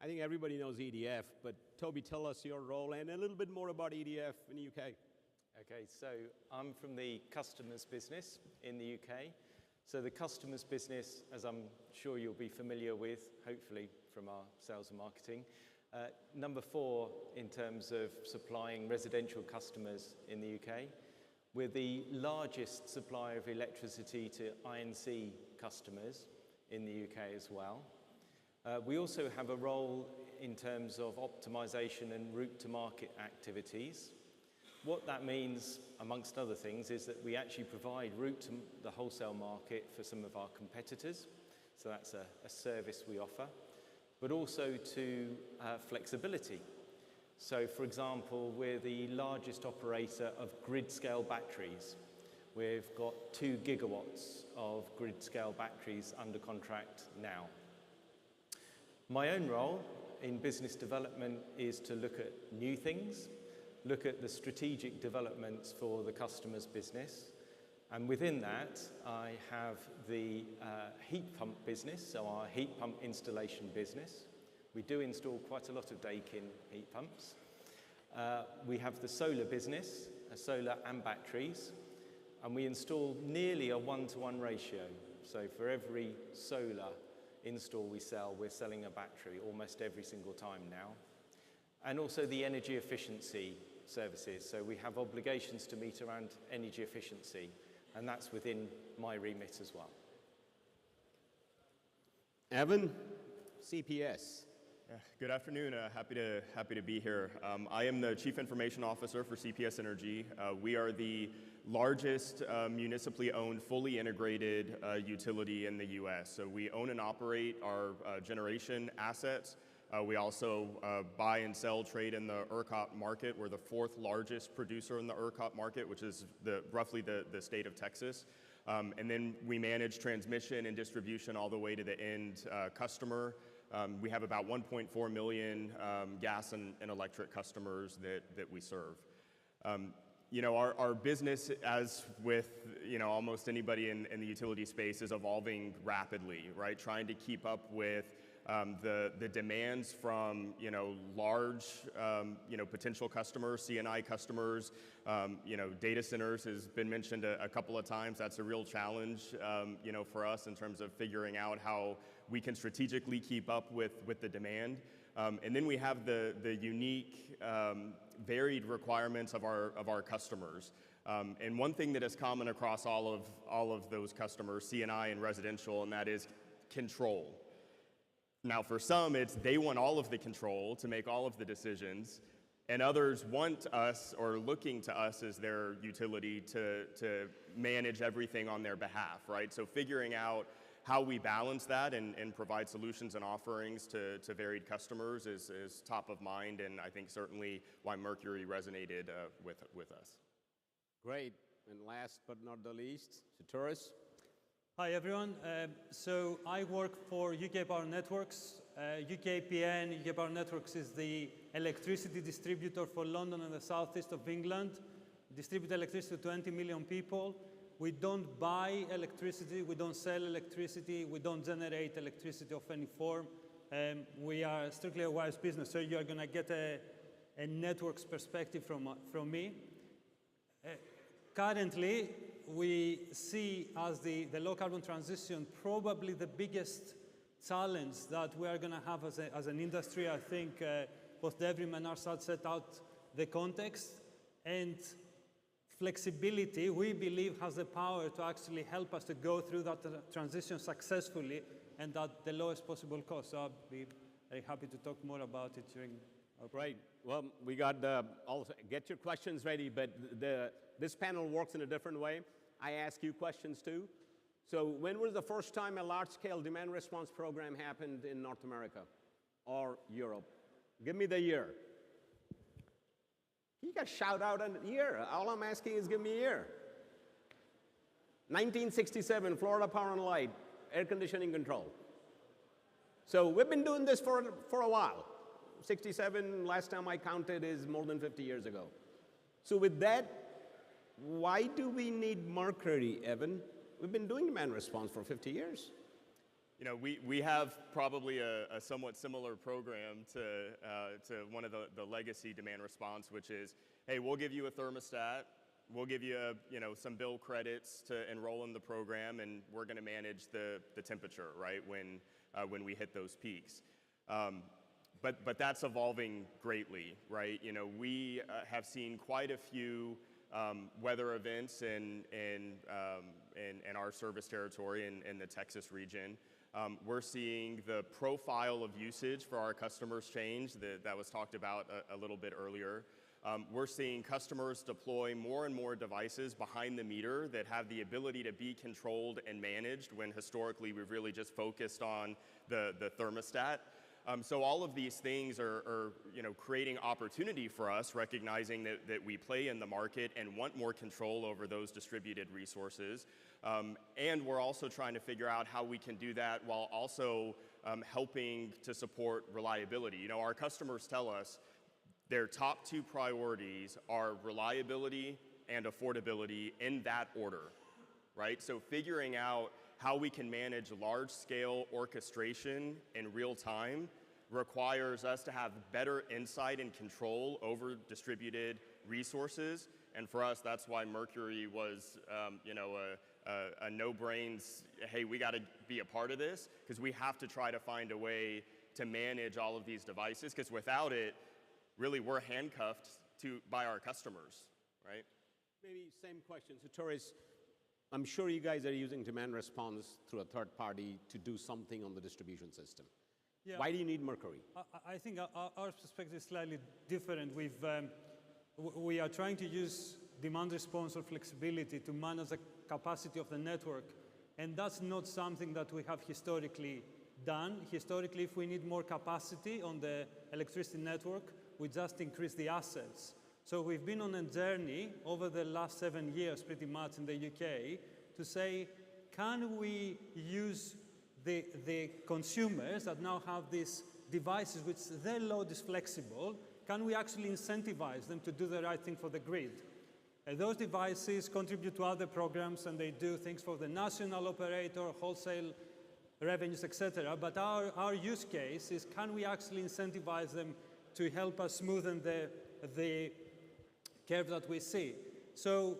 Speaker 11: I think everybody knows EDF, but Toby, tell us your role and a little bit more about EDF in the UK.
Speaker 13: Okay, so I'm from the customers business in the UK. So the customers business, as I'm sure you'll be familiar with, hopefully from our sales and marketing, number 4 in terms of supplying residential customers in the UK. We're the largest supplier of electricity to INC customers in the UK as well. We also have a role in terms of optimization and route to market activities. What that means, amongst other things, is that we actually provide route to the wholesale market for some of our competitors. So that's a service we offer, but also to flexibility. So, for example, we're the largest operator of grid-scale batteries. We've got 2 gigawatts of grid-scale batteries under contract now. My own role in business development is to look at new things, look at the strategic developments for the customer's business. And within that, I have the heat pump business, so our heat pump installation business. We do install quite a lot of Daikin heat pumps. We have the solar business, solar and batteries, and we install nearly a 1-to-1 ratio. So for every solar install we sell, we're selling a battery almost every single time now. And also the energy efficiency services. So we have obligations to meet around energy efficiency, and that's within my remit as well.
Speaker 11: Evan, CPS.
Speaker 14: Good afternoon. Happy to be here. I am the Chief Information Officer for CPS Energy. We are the largest municipally owned, fully integrated utility in the U.S. So we own and operate our generation assets. We also buy and sell, trade in the ERCOT market. We're the 4th largest producer in the ERCOT market, which is roughly the state of Texas. And then we manage transmission and distribution all the way to the end customer. We have about 1.4 million gas and electric customers that we serve. You know, our business, as with almost anybody in the utility space, is evolving rapidly, right? Trying to keep up with the demands from large potential customers, C&I customers, data centers has been mentioned a couple of times. That's a real challenge for us in terms of figuring out how we can strategically keep up with the demand. And then we have the unique varied requirements of our customers. And one thing that is common across all of those customers, C&I and residential, and that is control. Now, for some, they want all of the control to make all of the decisions. And others want us or looking to us as their utility to manage everything on their behalf, right? So figuring out how we balance that and provide solutions and offerings to varied customers is top of mind, and I think certainly why Mercury resonated with us.
Speaker 11: Great. And last but not the least, Satoris.
Speaker 15: Hi everyone. So I work for UK Power Networks. UKPN, UK Power Networks is the electricity distributor for London and the southeast of England. Distribute electricity to 20 million people. We don't buy electricity, we don't sell electricity, we don't generate electricity of any form. We are strictly a wires business, so you're going to get a networks perspective from me. Currently, we see as the low carbon transition probably the biggest challenge that we are going to have as an industry. I think both Devrim and Arshad set out the context, and flexibility, we believe, has the power to actually help us to go through that transition successfully and at the lowest possible cost. So I'll be very happy to talk more about it during our
Speaker 11: Right. Well, we got get your questions ready, but this panel works in a different way. I ask you questions too. So when was the first time a large-scale demand response program happened in North America or Europe? Give me the year. You got to shout out a year. All I'm asking is give me a year. 1967, Florida Power and Light, air conditioning control. So we've been doing this for a while. 67, last time I counted, is more than 50 years ago. So with that, why do we need Mercury, Evan? We've been doing demand response for 50 years.
Speaker 14: You know, we have probably a somewhat similar program to one of the legacy demand response, which is, hey, we'll give you a thermostat, we'll give you some bill credits to enroll in the program, and we're going to manage the temperature, right, when we hit those peaks. But that's evolving greatly, right? You know, we have seen quite a few weather events in our service territory in the Texas region. We're seeing the profile of usage for our customers change. That was talked about a little bit earlier. We're seeing customers deploy more and more devices behind the meter that have the ability to be controlled and managed when historically we've really just focused on the thermostat. So all of these things are creating opportunity for us, recognizing that we play in the market and want more control over those distributed resources. And we're also trying to figure out how we can do that while also helping to support reliability. You know, our customers tell us their top two priorities are reliability and affordability in that order, right? So figuring out how we can manage large-scale orchestration in real time requires us to have better insight and control over distributed resources. And for us, that's why Mercury was, a no-brains, hey, we got to be a part of this, because we have to try to find a way to manage all of these devices, because without it, really, we're handcuffed by our customers, right?
Speaker 11: Maybe same question. So, Torres, I'm sure you guys are using demand response through a third party to do something on the distribution system. Yeah. Why do you need Mercury?
Speaker 15: I think our perspective is slightly different. We are trying to use demand response or flexibility to manage the capacity of the network, and that's not something that we have historically done. Historically, if we need more capacity on the electricity network, we just increase the assets. So we've been on a journey over the last 7 years, pretty much in the UK, to say, can we use the consumers that now have these devices which their load is flexible, can we actually incentivize them to do the right thing for the grid? And those devices contribute to other programs, and they do things for the national operator, wholesale revenues, etc. But our use case is, can we actually incentivize them to help us smoothen the curve that we see? So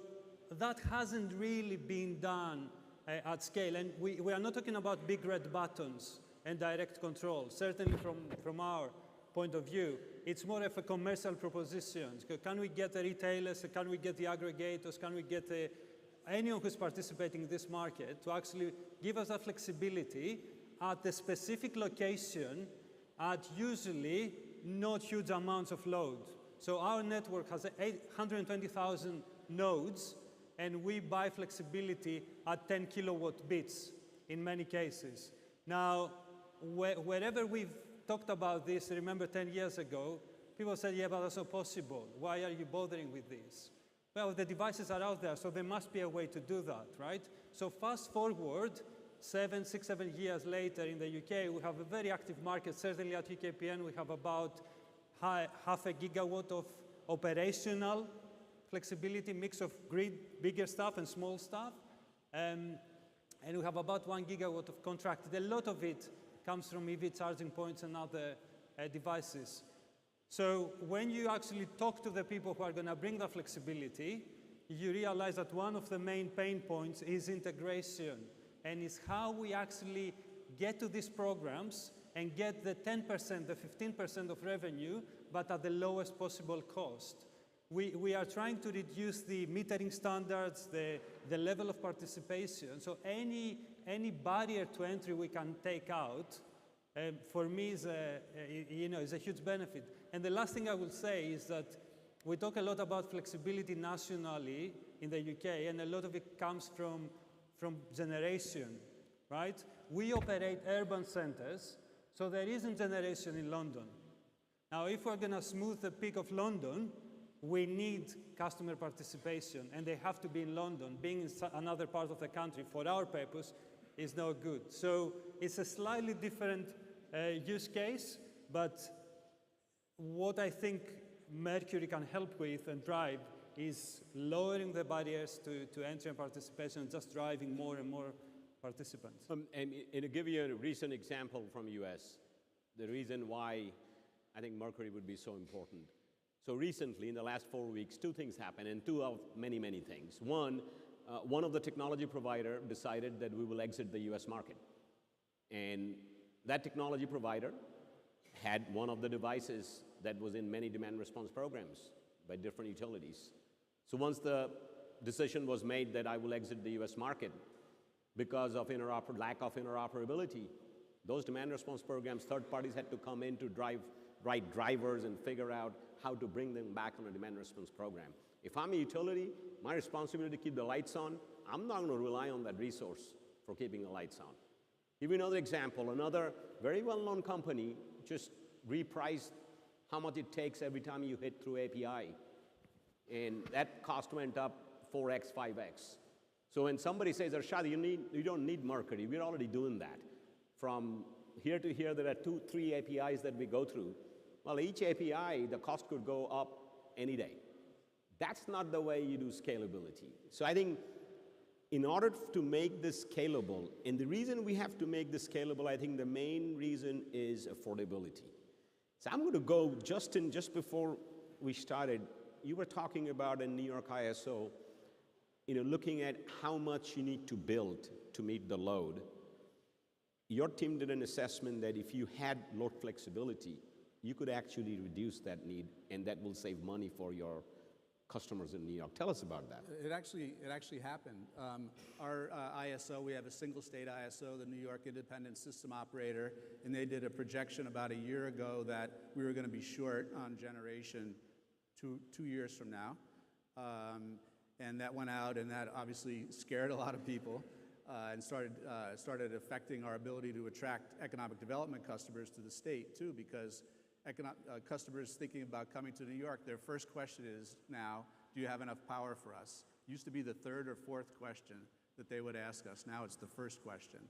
Speaker 15: that hasn't really been done at scale. And we are not talking about big red buttons and direct control. Certainly from our point of view, it's more of a commercial proposition. Can we get the retailers, can we get the aggregators, can we get anyone who's participating in this market to actually give us that flexibility at the specific location at usually not huge amounts of load. So our network has 120,000 nodes, and we buy flexibility at 10 kilowatt bits in many cases. Now, wherever we've talked about this, remember 10 years ago, people said, yeah, but that's not possible. Why are you bothering with this? Well, the devices are out there, so there must be a way to do that, right? So fast forward, 7 years later in the UK, we have a very active market. Certainly at UKPN, we have about half a gigawatt of operational flexibility, mix of grid, bigger stuff and small stuff. And we have about 1 gigawatt of contracted. A lot of it comes from EV charging points and other devices. So when you actually talk to the people who are going to bring the flexibility, you realize that one of the main pain points is integration, and it's how we actually get to these programs and get the 10%, the 15% of revenue, but at the lowest possible cost. We are trying to reduce the metering standards, the level of participation. So any barrier to entry we can take out, for me, is a huge benefit. And the last thing I will say is that we talk a lot about flexibility nationally in the UK, and a lot of it comes from generation, right? We operate urban centers, so there isn't generation in London. Now, if we're going to smooth the peak of London, we need customer participation, and they have to be in London. Being in another part of the country, for our purpose, is no good. So it's a slightly different use case, but what I think Mercury can help with and drive is lowering the barriers to entry and participation, and just driving more and more participants.
Speaker 11: And to give you a recent example from US, the reason why I think Mercury would be so important. So recently, in the last 4 weeks, 2 things happened, and 2 of many, many things. One of the technology provider decided that we will exit the US market. And that technology provider had one of the devices that was in many demand response programs by different utilities. So once the decision was made that I will exit the US market because of lack of interoperability, those demand response programs, third parties had to come in to write drivers and figure out how to bring them back on a demand response program. If I'm a utility, my responsibility to keep the lights on, I'm not going to rely on that resource for keeping the lights on. Give you another example. Another very well-known company just repriced how much it takes every time you hit through API. And that cost went up 4x, 5x. So when somebody says, Arshad, you don't need Mercury, we're already doing that. From here to here, there are 2, 3 APIs that we go through. Well, each API, the cost could go up any day. That's not the way you do scalability. So I think in order to make this scalable, and the reason we have to make this scalable, I think the main reason is affordability. So I'm going to go, Justin, just before we started, you were talking about a New York ISO, looking at how much you need to build to meet the load. Your team did an assessment that if you had load flexibility, you could actually reduce that need, and that will save money for your customers in New York. Tell us about that.
Speaker 12: It actually happened. Our ISO, we have a single state ISO, the New York Independent System Operator, and they did a projection about a year ago that we were going to be short on generation 2 years from now. And that went out, and that obviously scared a lot of people and started affecting our ability to attract economic development customers to the state too, because customers thinking about coming to New York, their first question is now, do you have enough power for us? Used to be the 3rd or 4th question that they would ask us. Now it's the first question.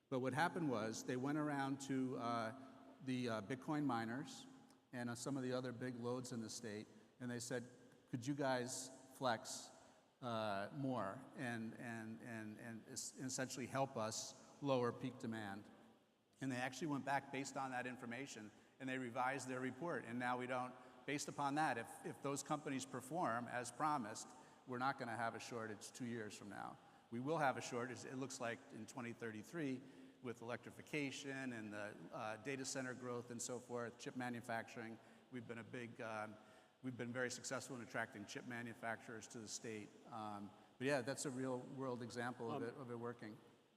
Speaker 12: But what happened was they went around to the Bitcoin miners and some of the other big loads in the state, and they said, could you guys flex more and essentially help us lower peak demand? And they actually went back based on that information, and they revised their report. And now we don't, based upon that, if those companies perform as promised, we're not going to have a shortage 2 years from now. We will have a shortage, it looks like, in 2033 with electrification and the data center growth and so forth, chip manufacturing. We've been very successful in attracting chip manufacturers to the state. But yeah, that's a real world example of it working.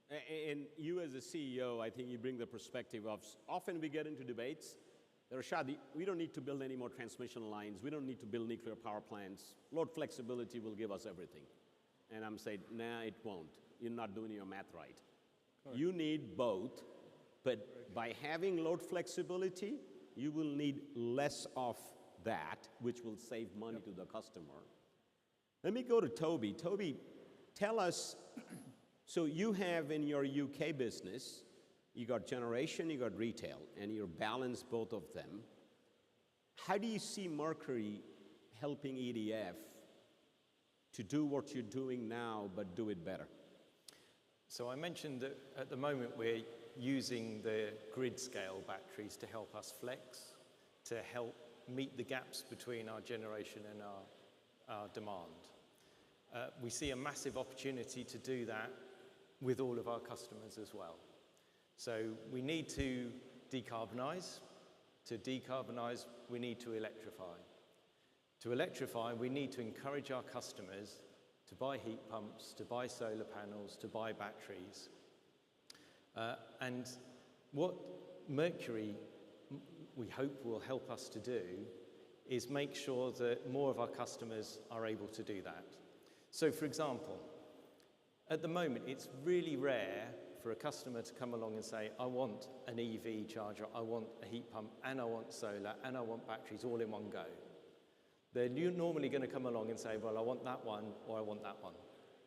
Speaker 11: And you as a CEO, I think you bring the perspective of, often we get into debates Rashad, we don't need to build any more transmission lines. We don't need to build nuclear power plants. Load flexibility will give us everything. And I'm saying, nah, it won't. You're not doing your math right. Correct. You need both, but by having load flexibility, you will need less of that, which will save money to the customer. Let me go to Toby. Toby, tell us, so you have in your UK business, you got generation, you got retail, and you balance both of them. How do you see Mercury helping EDF to do what you're doing now, but do it better?
Speaker 13: So I mentioned that at the moment we're using the grid scale batteries to help us flex, to help meet the gaps between our generation and our demand. We see a massive opportunity to do that with all of our customers as well. So we need to decarbonize. To decarbonize, we need to electrify. To electrify, we need to encourage our customers to buy heat pumps, to buy solar panels, to buy batteries. And what Mercury, we hope, will help us to do is make sure that more of our customers are able to do that. So, for example, at the moment, it's really rare for a customer to come along and say, I want an EV charger, I want a heat pump, and I want solar, and I want batteries all in one go. They're normally going to come along and say, well, I want that one, or I want that one.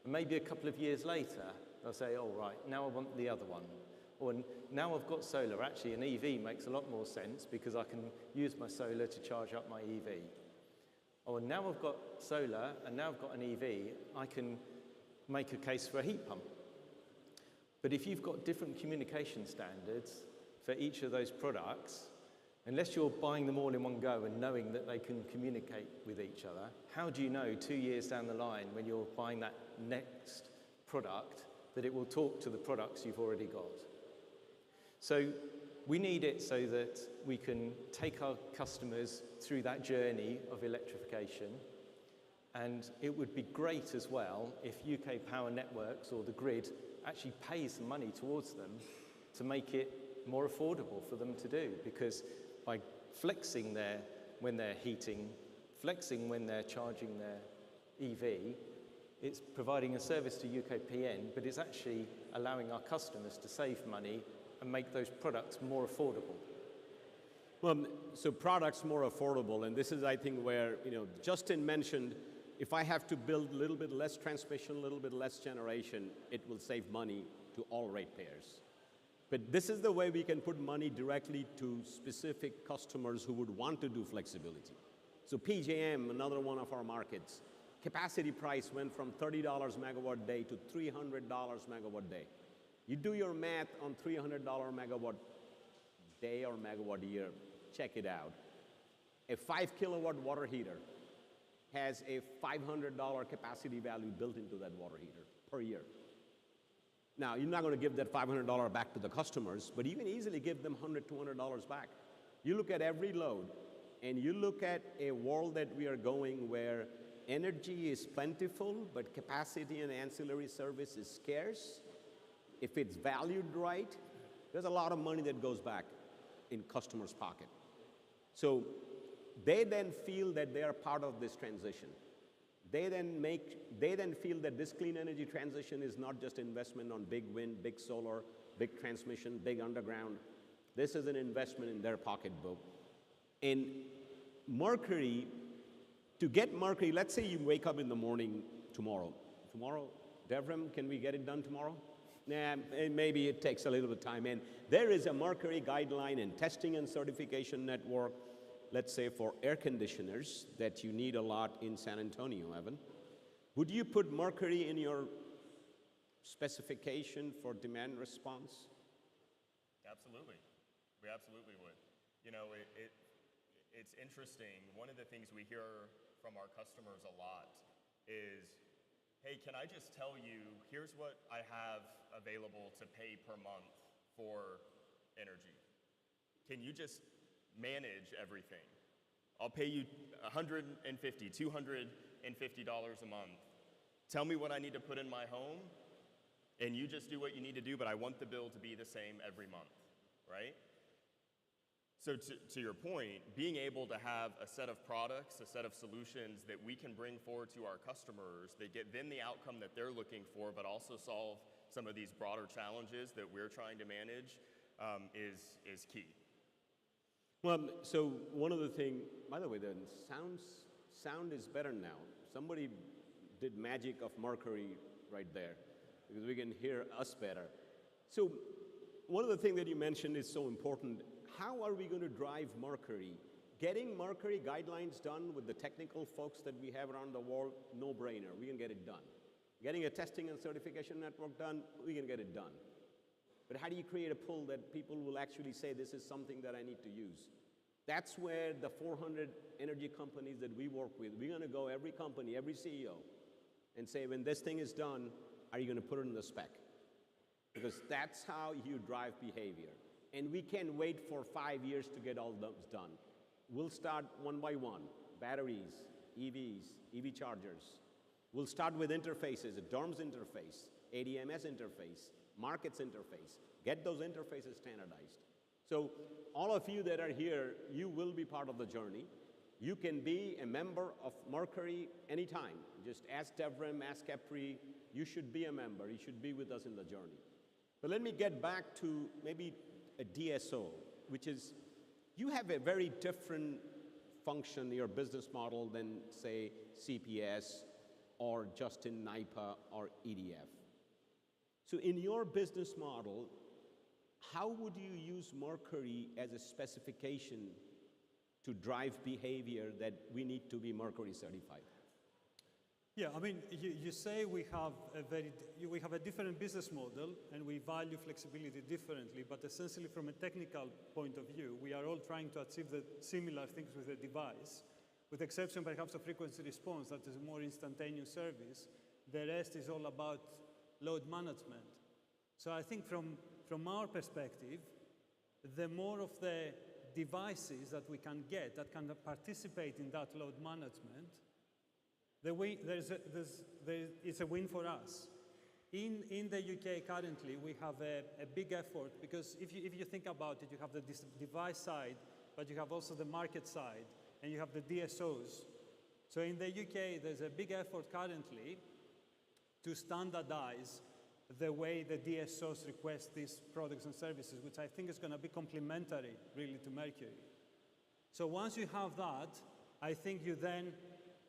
Speaker 13: And maybe a couple of years later, they'll say, oh, right, now I want the other one. Or now I've got solar, actually an EV makes a lot more sense because I can use my solar to charge up my EV. Or now I've got solar, and now I've got an EV, I can make a case for a heat pump. But if you've got different communication standards for each of those products, unless you're buying them all in one go and knowing that they can communicate with each other, how do you know 2 years down the line when you're buying that next product that it will talk to the products you've already got? So we need it so that we can take our customers through that journey of electrification. And it would be great as well if UK Power Networks or the grid actually pays some money towards them to make it more affordable for them to do, because by flexing when they're heating, flexing when they're charging their EV, it's providing a service to UKPN, but it's actually allowing our customers to save money and make those products more affordable.
Speaker 11: Well, so products more affordable, and this is, I think, where, Justin mentioned, if I have to build a little bit less transmission, a little bit less generation, it will save money to all ratepayers. But this is the way we can put money directly to specific customers who would want to do flexibility. So PJM, another one of our markets, capacity price went from $30 megawatt day to $300 megawatt day. You do your math on $300 megawatt day or megawatt year, check it out. A 5 kilowatt water heater has a $500 capacity value built into that water heater per year. Now, you're not going to give that $500 back to the customers, but you can easily give them $100, $200 back. You look at every load, and you look at a world that we are going where energy is plentiful, but capacity and ancillary service is scarce. If it's valued right, there's a lot of money that goes back in customers' pocket. So they then feel that they are part of this transition. They then feel that this clean energy transition is not just investment on big wind, big solar, big transmission, big underground. This is an investment in their pocketbook. And Mercury, to get Mercury, let's say you wake up in the morning tomorrow. Devram, can we get it done tomorrow? Nah, maybe it takes a little bit of time. And there is a Mercury guideline and testing and certification network, let's say for air conditioners, that you need a lot in San Antonio, Evan. Would you put Mercury in your specification for demand response?
Speaker 14: Absolutely. We absolutely would. It's interesting. One of the things we hear from our customers a lot is, hey, can I just tell you, here's what I have available to pay per month for energy. Can you just manage everything? I'll pay you $150, $250 a month. Tell me what I need to put in my home, and you just do what you need to do, but I want the bill to be the same every month, right? So to your point, being able to have a set of products, a set of solutions that we can bring forward to our customers that get them the outcome that they're looking for, but also solve some of these broader challenges that we're trying to manage is key.
Speaker 11: Well, so one of the things, by the way, the sound is better now. Somebody did magic of Mercury right there, because we can hear us better. So one of the things that you mentioned is so important. How are we going to drive Mercury? Getting Mercury guidelines done with the technical folks that we have around the world, no-brainer. We can get it done. Getting a testing and certification network done, we can get it done. But how do you create a pull that people will actually say, this is something that I need to use? That's where the 400 energy companies that we work with, we're going to go every company, every CEO, and say, when this thing is done, are you going to put it in the spec? Because that's how you drive behavior. And we can't wait for 5 years to get all those done. We'll start one by one. Batteries, EVs, EV chargers. We'll start with interfaces, a DERMS interface, ADMS interface, markets interface. Get those interfaces standardized. So all of you that are here, you will be part of the journey. You can be a member of Mercury anytime. Just ask Devrim, ask EPRI. You should be a member. You should be with us in the journey. But let me get back to maybe a DSO, which is, you have a very different function in your business model than, say, CPS or just in NIPA or EDF. So in your business model, how would you use Mercury as a specification to drive behavior that we need to be Mercury certified?
Speaker 15: Yeah, I mean, you say we have a different business model and we value flexibility differently, but essentially from a technical point of view, we are all trying to achieve the similar things with the device, with the exception perhaps of frequency response, that is a more instantaneous service. The rest is all about load management. So I think from our perspective, the more of the devices that we can get that can participate in that load management, it's a win for us. In the UK currently, we have a big effort, because if you think about it, you have the device side, but you have also the market side, and you have the DSOs. So in the UK, there's a big effort currently to standardize the way the DSOs request these products and services, which I think is going to be complementary, really, to Mercury. So once you have that, I think you then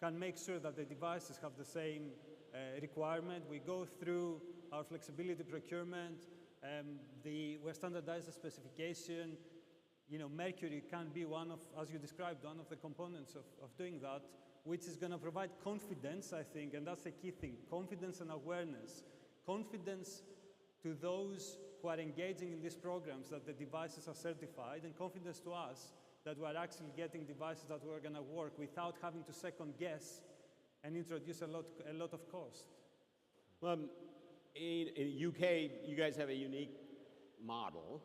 Speaker 15: can make sure that the devices have the same requirement. We go through our flexibility procurement, we standardize the specification. You know, Mercury can be one of, as you described, one of the components of doing that, which is going to provide confidence, I think, and that's the key thing, confidence and awareness. Confidence to those who are engaging in these programs that the devices are certified, and confidence to us that we're actually getting devices that are going to work without having to second guess and introduce a lot of cost.
Speaker 11: Well, in UK, you guys have a unique model.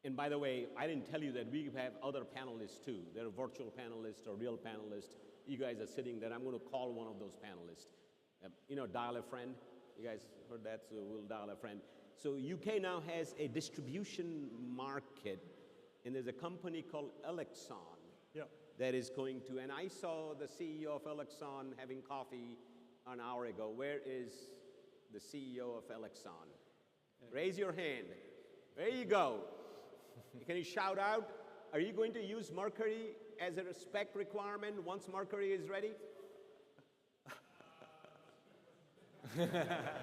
Speaker 11: And by the way, I didn't tell you that we have other panelists too. There are virtual panelists or real panelists. You guys are sitting there. I'm going to call one of those panelists. You know, dial a friend. You guys heard that, so we'll dial a friend. So UK now has a distribution market, and there's a company called Elexon that is going to, and I saw the CEO of Elexon having coffee an hour ago. Where is the CEO of Elexon? Raise your hand. There you go. Can you shout out? Are you going to use Mercury as a spec requirement once Mercury is ready?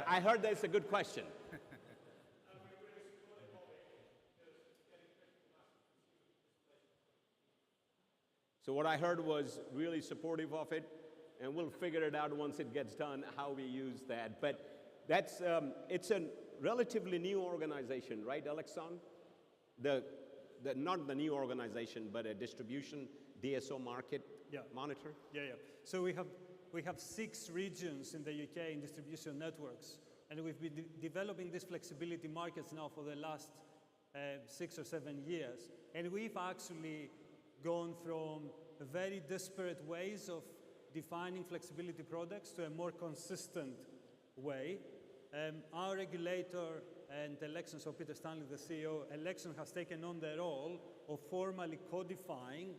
Speaker 11: I heard that's a good question. So what I heard was really supportive of it, and we'll figure it out once it gets done how we use that. But that's it's a relatively new organization, right, Elexon? Not the new organization, but a distribution DSO market monitor.
Speaker 15: Yeah. So we have 6 regions in the UK in distribution networks, and we've been developing these flexibility markets now for the last 6 or 7 years. And we've actually gone from very disparate ways of defining flexibility products to a more consistent way. Our regulator and Election, so Peter Stanley, the CEO, Election has taken on the role of formally codifying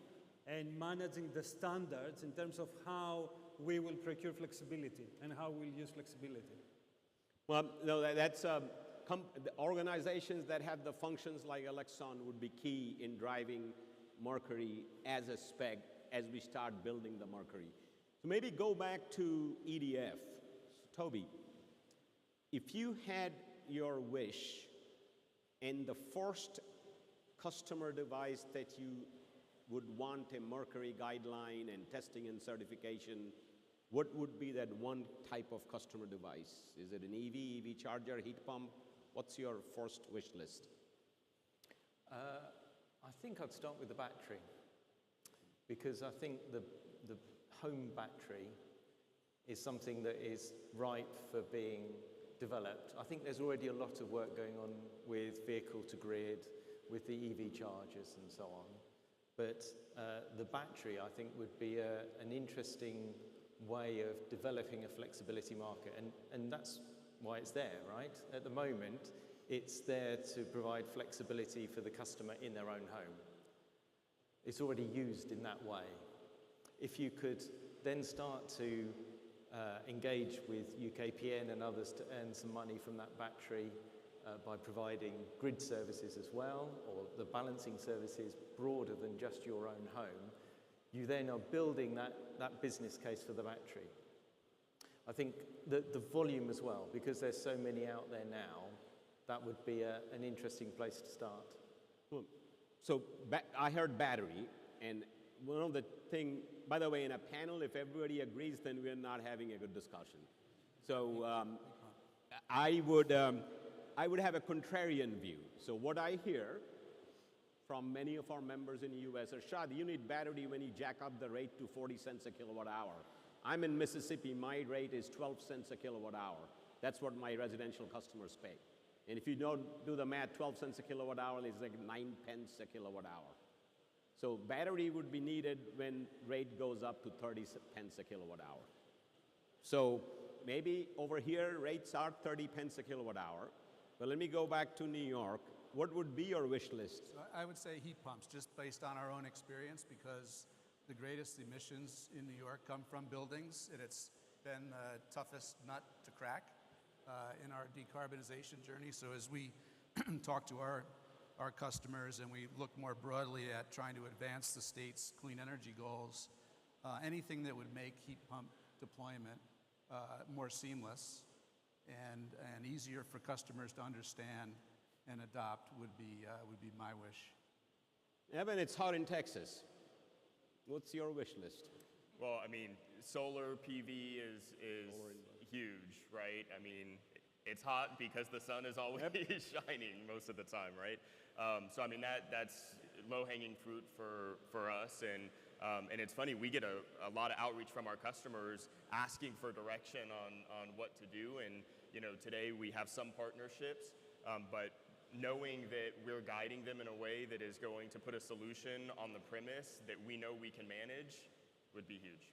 Speaker 15: and managing the standards in terms of how we will procure flexibility and how we'll use flexibility.
Speaker 11: Well, no, that's the organizations that have the functions like Elexon would be key in driving Mercury as a spec as we start building the Mercury. So maybe go back to EDF. So, Toby, if you had your wish and the first customer device that you would want a Mercury guideline and testing and certification, what would be that one type of customer device? Is it an EV charger, heat pump? What's your first wish list?
Speaker 13: I think I'd start with the battery, because I think the home battery is something that is ripe for being developed. I think there's already a lot of work going on with vehicle to grid, with the EV chargers and so on. But the battery, I think, would be an interesting way of developing a flexibility market. And that's why it's there, right? At the moment, it's there to provide flexibility for the customer in their own home. It's already used in that way. If you could then start to engage with UKPN and others to earn some money from that battery by providing grid services as well, or the balancing services broader than just your own home, you then are building that business case for the battery. I think that the volume as well, because there's so many out there now, that would be an interesting place to start.
Speaker 11: So I heard battery, and one of the things, by the way, in a panel, if everybody agrees, then we're not having a good discussion. So I would have a contrarian view. So what I hear from many of our members in the US are, Shad, you need battery when you jack up the rate to 40 cents a kilowatt hour. I'm in Mississippi, my rate is 12 cents a kilowatt hour. That's what my residential customers pay. And if you don't do the math, 12 cents a kilowatt hour is like 9 pence a kilowatt hour. So battery would be needed when rate goes up to 30 pence a kilowatt hour. So maybe over here rates are 30 pence a kilowatt hour. But let me go back to New York. What would be your wish list?
Speaker 12: So I would say heat pumps, just based on our own experience, because the greatest emissions in New York come from buildings, and it's been the toughest nut to crack in our decarbonization journey. So as we talk to our customers and we look more broadly at trying to advance the state's clean energy goals, anything that would make heat pump deployment more seamless and easier for customers to understand and adopt would be my wish.
Speaker 11: Evan, it's hot in Texas. What's your wish list?
Speaker 14: Well, I mean, solar PV is huge, right? I mean, it's hot because the sun is always shining most of the time, right? So I mean, that's low-hanging fruit for us, and it's funny, we get a lot of outreach from our customers asking for direction on what to do, and you know, today we have some partnerships, but knowing that we're guiding them in a way that is going to put a solution on the premise that we know we can manage would be huge.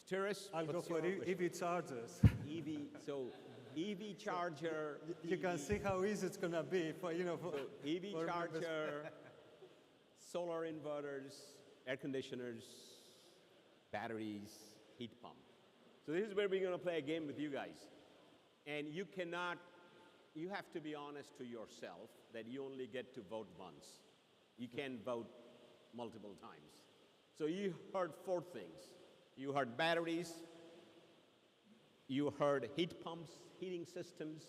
Speaker 11: Stiris,
Speaker 15: I'll go for EV chargers.
Speaker 11: So EV charger.
Speaker 15: You can see how easy it's going to be for, you know.
Speaker 11: So EV charger, solar inverters, air conditioners, batteries, heat pump. So this is where we're going to play a game with you guys. And you have to be honest to yourself that you only get to vote once. You can't vote multiple times. So you heard 4 things. You heard batteries, you heard heat pumps, heating systems,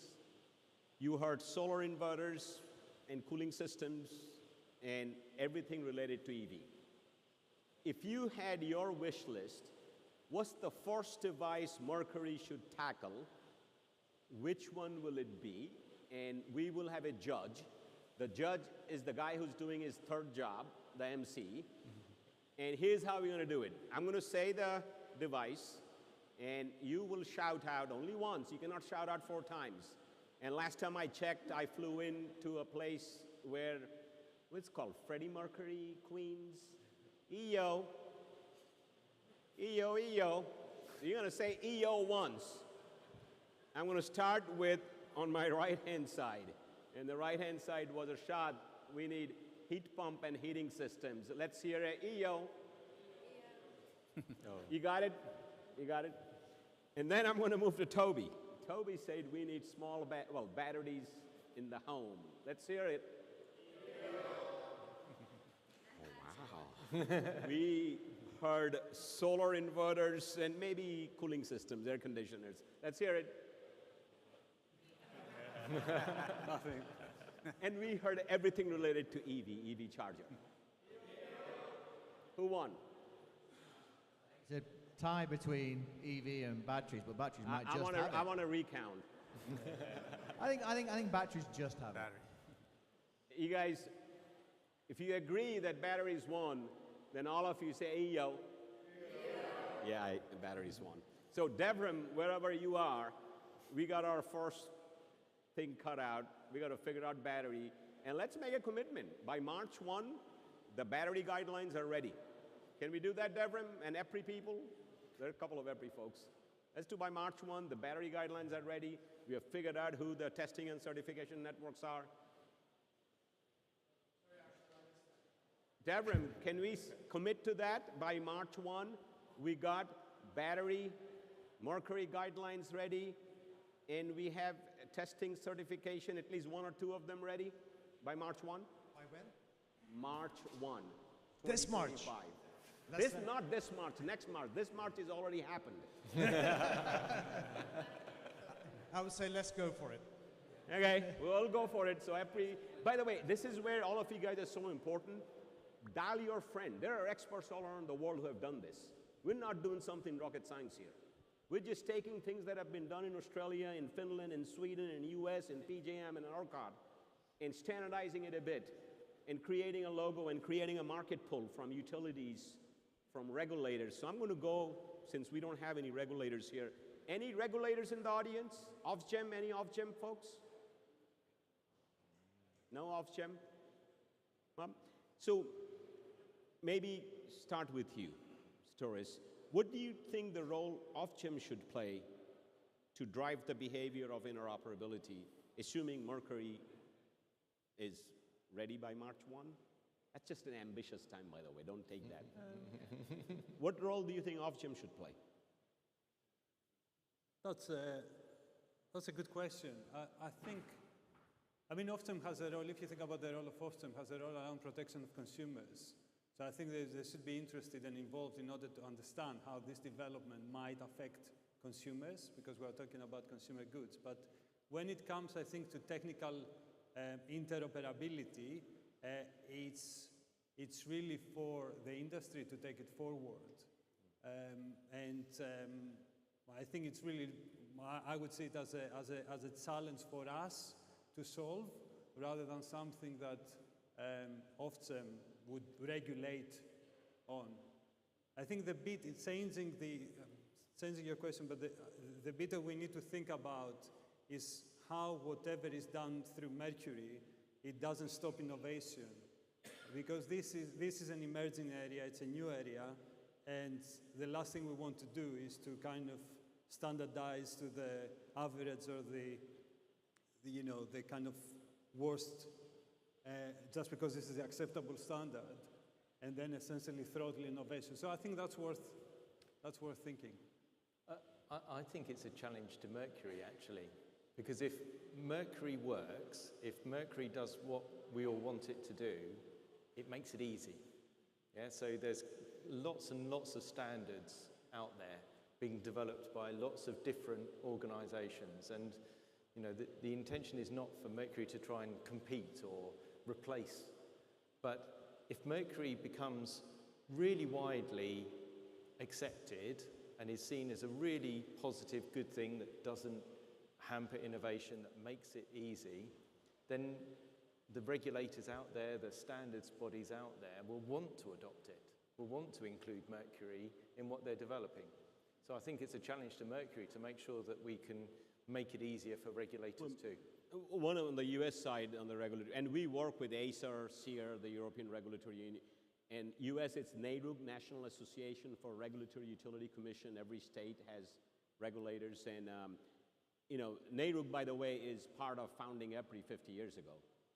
Speaker 11: you heard solar inverters and cooling systems, and everything related to EV. If you had your wish list, what's the first device Mercury should tackle? Which one will it be? And we will have a judge. The judge is the guy who's doing his 3rd job, the MC. And here's how we're going to do it. I'm going to say the device, and you will shout out only once. You cannot shout out 4 times. And last time I checked, I flew into a place where, what's it called? Freddie Mercury, Queens? EO. EO, EO. So you're going to say EO once. I'm going to start with on my right-hand side. And the right-hand side was a shot. We need heat pump and heating systems. Let's hear a EO. You got it? You got it? And then I'm going to move to Toby. Toby said we need small batteries in the home. Let's hear it. Oh, wow. We heard solar inverters and maybe cooling systems, air conditioners. Let's hear it.
Speaker 15: Nothing.
Speaker 11: And we heard everything related to EV charger. Who won?
Speaker 1: It's a tie between EV and batteries, but batteries might just have it.
Speaker 11: I want to recount.
Speaker 1: I think batteries just have it.
Speaker 11: You guys, if you agree that batteries won, then all of you say EO. Yeah, batteries won. So Devram, wherever you are, we got our first thing cut out. We got to figure out battery. And let's make a commitment. By March 1, the battery guidelines are ready. Can we do that, Devram and EPRI people? There are a couple of EPRI folks. Let's do by March 1, the battery guidelines are ready. We have figured out who the testing and certification networks are. Devram, can we commit to that by March 1? We got battery, Mercury guidelines ready, and we have testing certification, at least 1 or 2 of them ready by March 1?
Speaker 2: By when?
Speaker 11: March 1.
Speaker 2: This March.
Speaker 11: Not this March, next March. This March has already happened.
Speaker 2: I would say let's go for it.
Speaker 11: Okay, we'll go for it. So by the way, this is where all of you guys are so important. Dial your friend. There are experts all around the world who have done this. We're not doing something rocket science here. We're just taking things that have been done in Australia, in Finland, in Sweden, in US, in PJM, and ERCOT, and standardizing it a bit, and creating a logo and creating a market pull from utilities, from regulators. So I'm going to go, since we don't have any regulators here. Any regulators in the audience? Ofgem, any Ofgem folks? No Ofgem? So maybe start with you, Storis. What do you think the role Ofgem should play to drive the behavior of interoperability, assuming Mercury is ready by March 1? That's just an ambitious time, by the way. Don't take that. What role do you think Ofgem should play?
Speaker 15: That's a good question. I think, Ofgem has a role, if you think about the role of Ofgem, has a role around protection of consumers. So I think they should be interested and involved in order to understand how this development might affect consumers, because we're talking about consumer goods. But when it comes, I think, to technical interoperability, it's really for the industry to take it forward. I think it's really, I would see it as a challenge for us to solve, rather than something that Ofgem would regulate on. I think the bit, it's changing your question, but the bit that we need to think about is how whatever is done through Mercury, it doesn't stop innovation. Because this is an emerging area, it's a new area, and the last thing we want to do is to kind of standardize to the average or the kind of worst, just because this is the acceptable standard, and then essentially throttle innovation. So I think that's worth thinking.
Speaker 13: I think it's a challenge to Mercury, actually, because if Mercury works, if Mercury does what we all want it to do, it makes it easy. Yeah, so there's lots and lots of standards out there being developed by lots of different organizations, and the intention is not for Mercury to try and compete or replace, but if Mercury becomes really widely accepted and is seen as a really positive, good thing that doesn't hamper innovation, that makes it easy, then the regulators out there, the standards bodies out there will want to adopt it, will want to include Mercury in what they're developing. So I think it's a challenge to Mercury to make sure that we can make it easier for regulators too.
Speaker 11: One on the US side, on the regulatory, and we work with ACER, SEER, the European Regulatory Union. And US, it's NARUC, National Association for Regulatory Utility Commission. Every state has regulators, and you know, NARUC, by the way, is part of founding EPRI 50 years ago.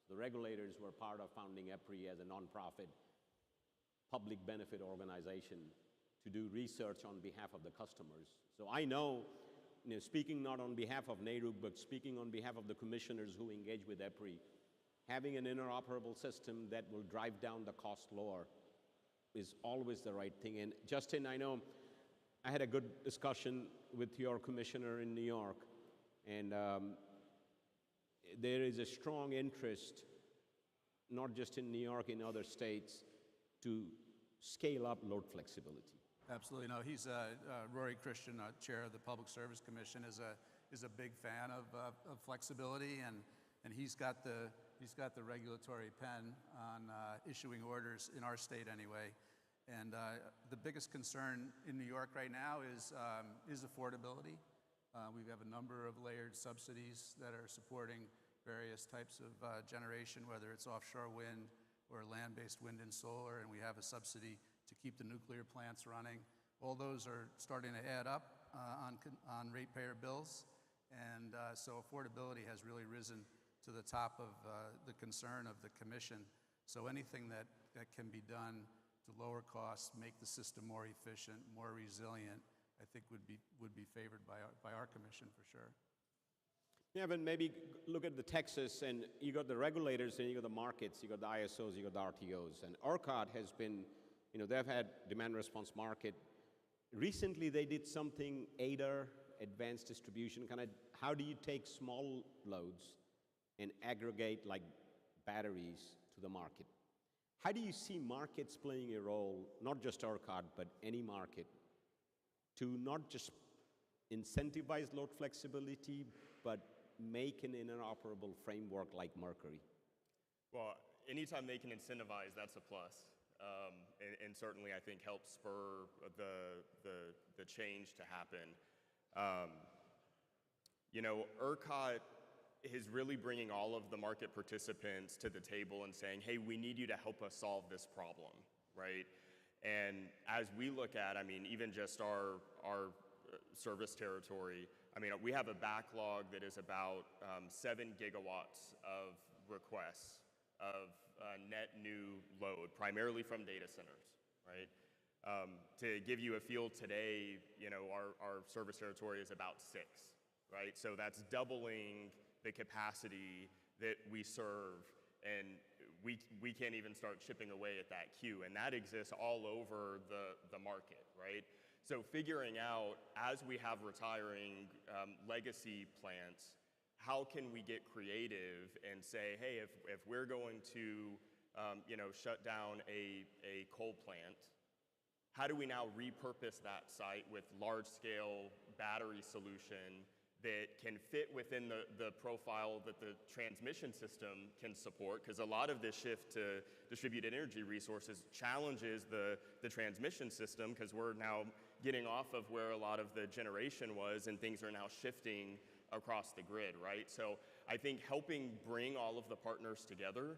Speaker 11: The regulators were part of founding EPRI as a nonprofit public benefit organization to do research on behalf of the customers. So I know, you know, speaking not on behalf of NARUC, but speaking on behalf of the commissioners who engage with EPRI, having an interoperable system that will drive down the cost lower is always the right thing. And Justin, I know I had a good discussion with your commissioner in New York, and there is a strong interest, not just in New York, in other states, to scale up load flexibility.
Speaker 12: Absolutely. No, he's Rory Christian, chair of the Public Service Commission, is a big fan of flexibility, and he's got the regulatory pen on issuing orders in our state anyway. And the biggest concern in New York right now is affordability. We have a number of layered subsidies that are supporting various types of generation, whether it's offshore wind or land-based wind and solar, and we have a subsidy to keep the nuclear plants running. All those are starting to add up on ratepayer bills, and so affordability has really risen to the top of the concern of the Commission. So anything that can be done to lower costs, make the system more efficient, more resilient, I think would be favored by our Commission for sure.
Speaker 11: Yeah, but maybe look at the Texas, and you got the regulators, and you got the markets, you got the ISOs, you got the RTOs, and ERCOT has been, you know, they've had demand response market. Recently, they did something, ADR, advanced distribution, kind of, how do you take small loads and aggregate like batteries to the market? How do you see markets playing a role, not just ERCOT, but any market, to not just incentivize load flexibility, but make an interoperable framework like Mercury?
Speaker 14: Well, anytime they can incentivize, that's a plus. And certainly, I think, helps spur the change to happen. You know, ERCOT is really bringing all of the market participants to the table and saying, hey, we need you to help us solve this problem, right? And as we look at, I mean, even just our service territory, I mean, we have a backlog that is about 7 gigawatts of requests of net new load, primarily from data centers, right? To give you a feel today, you know, our service territory is about 6, right? So that's doubling the capacity that we serve, and we can't even start chipping away at that queue, and that exists all over the market, right? So figuring out, as we have retiring legacy plants, how can we get creative and say, hey, if we're going to you know, shut down a coal plant, how do we now repurpose that site with large-scale battery solution that can fit within the profile that the transmission system can support? Because a lot of this shift to distributed energy resources challenges the transmission system, because we're now getting off of where a lot of the generation was, and things are now shifting across the grid, right? So I think helping bring all of the partners together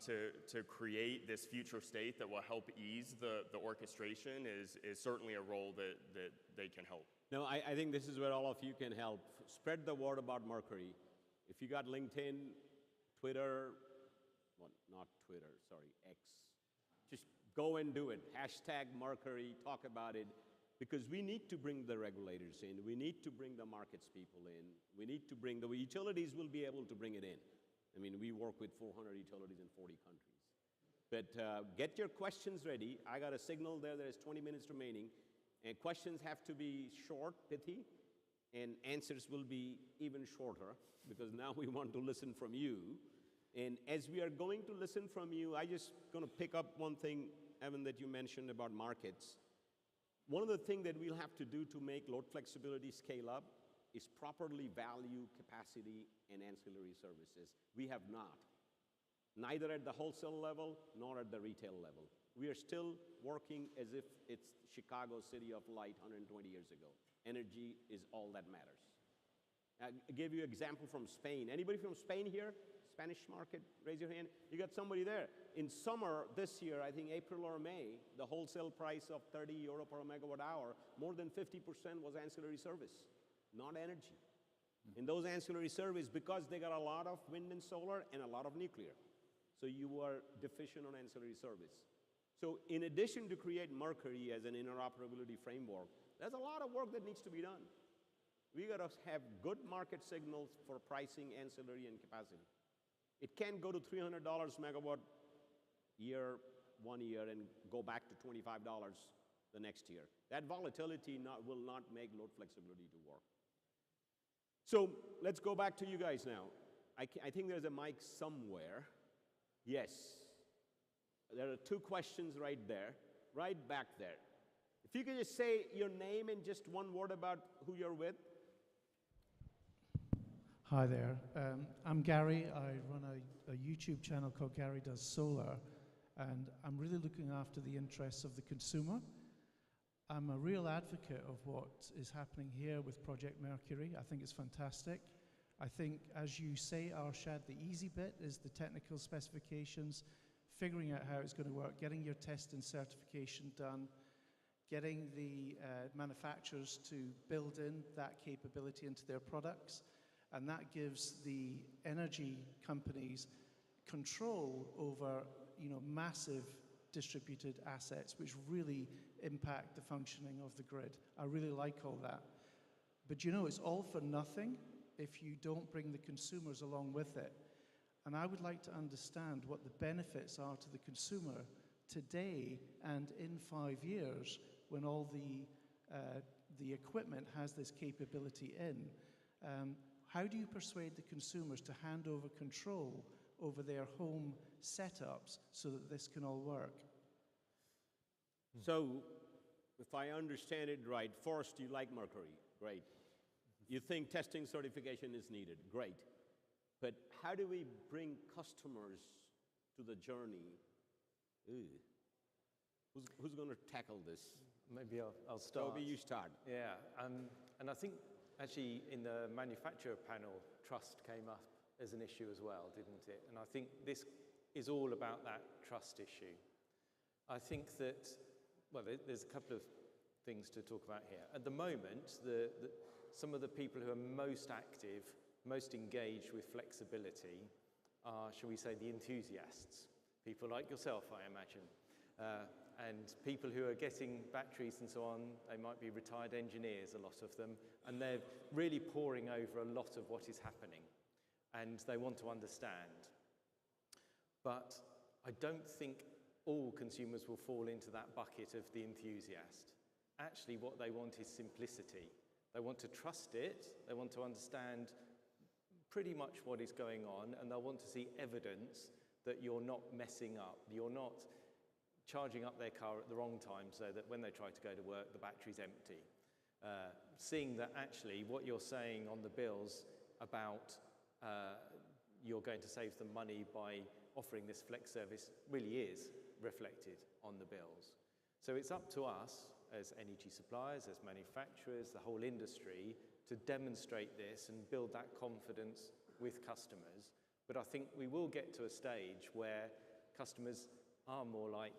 Speaker 14: to create this future state that will help ease the orchestration is certainly a role that they can help.
Speaker 11: No, I think this is where all of you can help. Spread the word about Mercury. If you got LinkedIn, Twitter, well, not Twitter, sorry, X. Just go and do it. Hashtag Mercury, talk about it. Because we need to bring the regulators in. We need to bring the markets people in. We need to bring the utilities will be able to bring it in. I mean, we work with 400 utilities in 40 countries. But get your questions ready. I got a signal there. There's 20 minutes remaining. And questions have to be short, pithy, and answers will be even shorter, because now we want to listen from you. And as we are going to listen from you, I just going to pick up one thing, Evan, that you mentioned about markets. One of the things that we'll have to do to make load flexibility scale up is properly value capacity and ancillary services. We have not, neither at the wholesale level nor at the retail level. We are still working as if it's Chicago City of Light 120 years ago. Energy is all that matters. I gave you an example from Spain. Anybody from Spain here? Spanish market, raise your hand. You got somebody there. In summer this year, I think April or May, the wholesale price of 30 euro per megawatt hour, more than 50% was ancillary service, not energy. In those ancillary services, because they got a lot of wind and solar and a lot of nuclear. So you are deficient on ancillary service. So in addition to create Mercury as an interoperability framework, there's a lot of work that needs to be done. We got to have good market signals for pricing, ancillary, and capacity. It can't go to $300 megawatt year, 1 year, and go back to $25 the next year. That volatility will not make load flexibility to work. So let's go back to you guys now. I think there's a mic somewhere. Yes. There are 2 questions right there, right back there. If you could just say your name and just one word about who you're with.
Speaker 16: Hi there. I'm Gary. I run a YouTube channel called Gary Does Solar, and I'm really looking after the interests of the consumer. I'm a real advocate of what is happening here with Project Mercury. I think it's fantastic. I think, as you say, Arshad, the easy bit is the technical specifications, figuring out how it's going to work, getting your test and certification done, getting the manufacturers to build in that capability into their products, and that gives the energy companies control over, massive distributed assets, which really impact the functioning of the grid. I really like all that. But it's all for nothing if you don't bring the consumers along with it. And I would like to understand what the benefits are to the consumer today and in 5 years when all the equipment has this capability in. How do you persuade the consumers to hand over control over their home setups so that this can all work?
Speaker 11: So, if I understand it right, first, you like Mercury, great. You think testing certification is needed, great. But how do we bring customers to the journey? Who's going to tackle this?
Speaker 13: Maybe I'll start.
Speaker 11: Toby, you start.
Speaker 13: Yeah, and I think actually in the manufacturer panel, trust came up as an issue as well, didn't it? And I think this is all about that trust issue. I think that, well, there's a couple of things to talk about here. At the moment, some of the people who are most active, most engaged with flexibility are, shall we say, the enthusiasts. People like yourself, I imagine. And people who are getting batteries and so on, they might be retired engineers, a lot of them, and they're really poring over a lot of what is happening, and they want to understand. But I don't think all consumers will fall into that bucket of the enthusiast. Actually, what they want is simplicity. They want to trust it, they want to understand pretty much what is going on, and they'll want to see evidence that you're not messing up, you're not charging up their car at the wrong time so that when they try to go to work, the battery's empty. Seeing that actually what you're saying on the bills about you're going to save them money by offering this flex service really is reflected on the bills. So it's up to us as energy suppliers, as manufacturers, the whole industry, to demonstrate this and build that confidence with customers. But I think we will get to a stage where customers are more like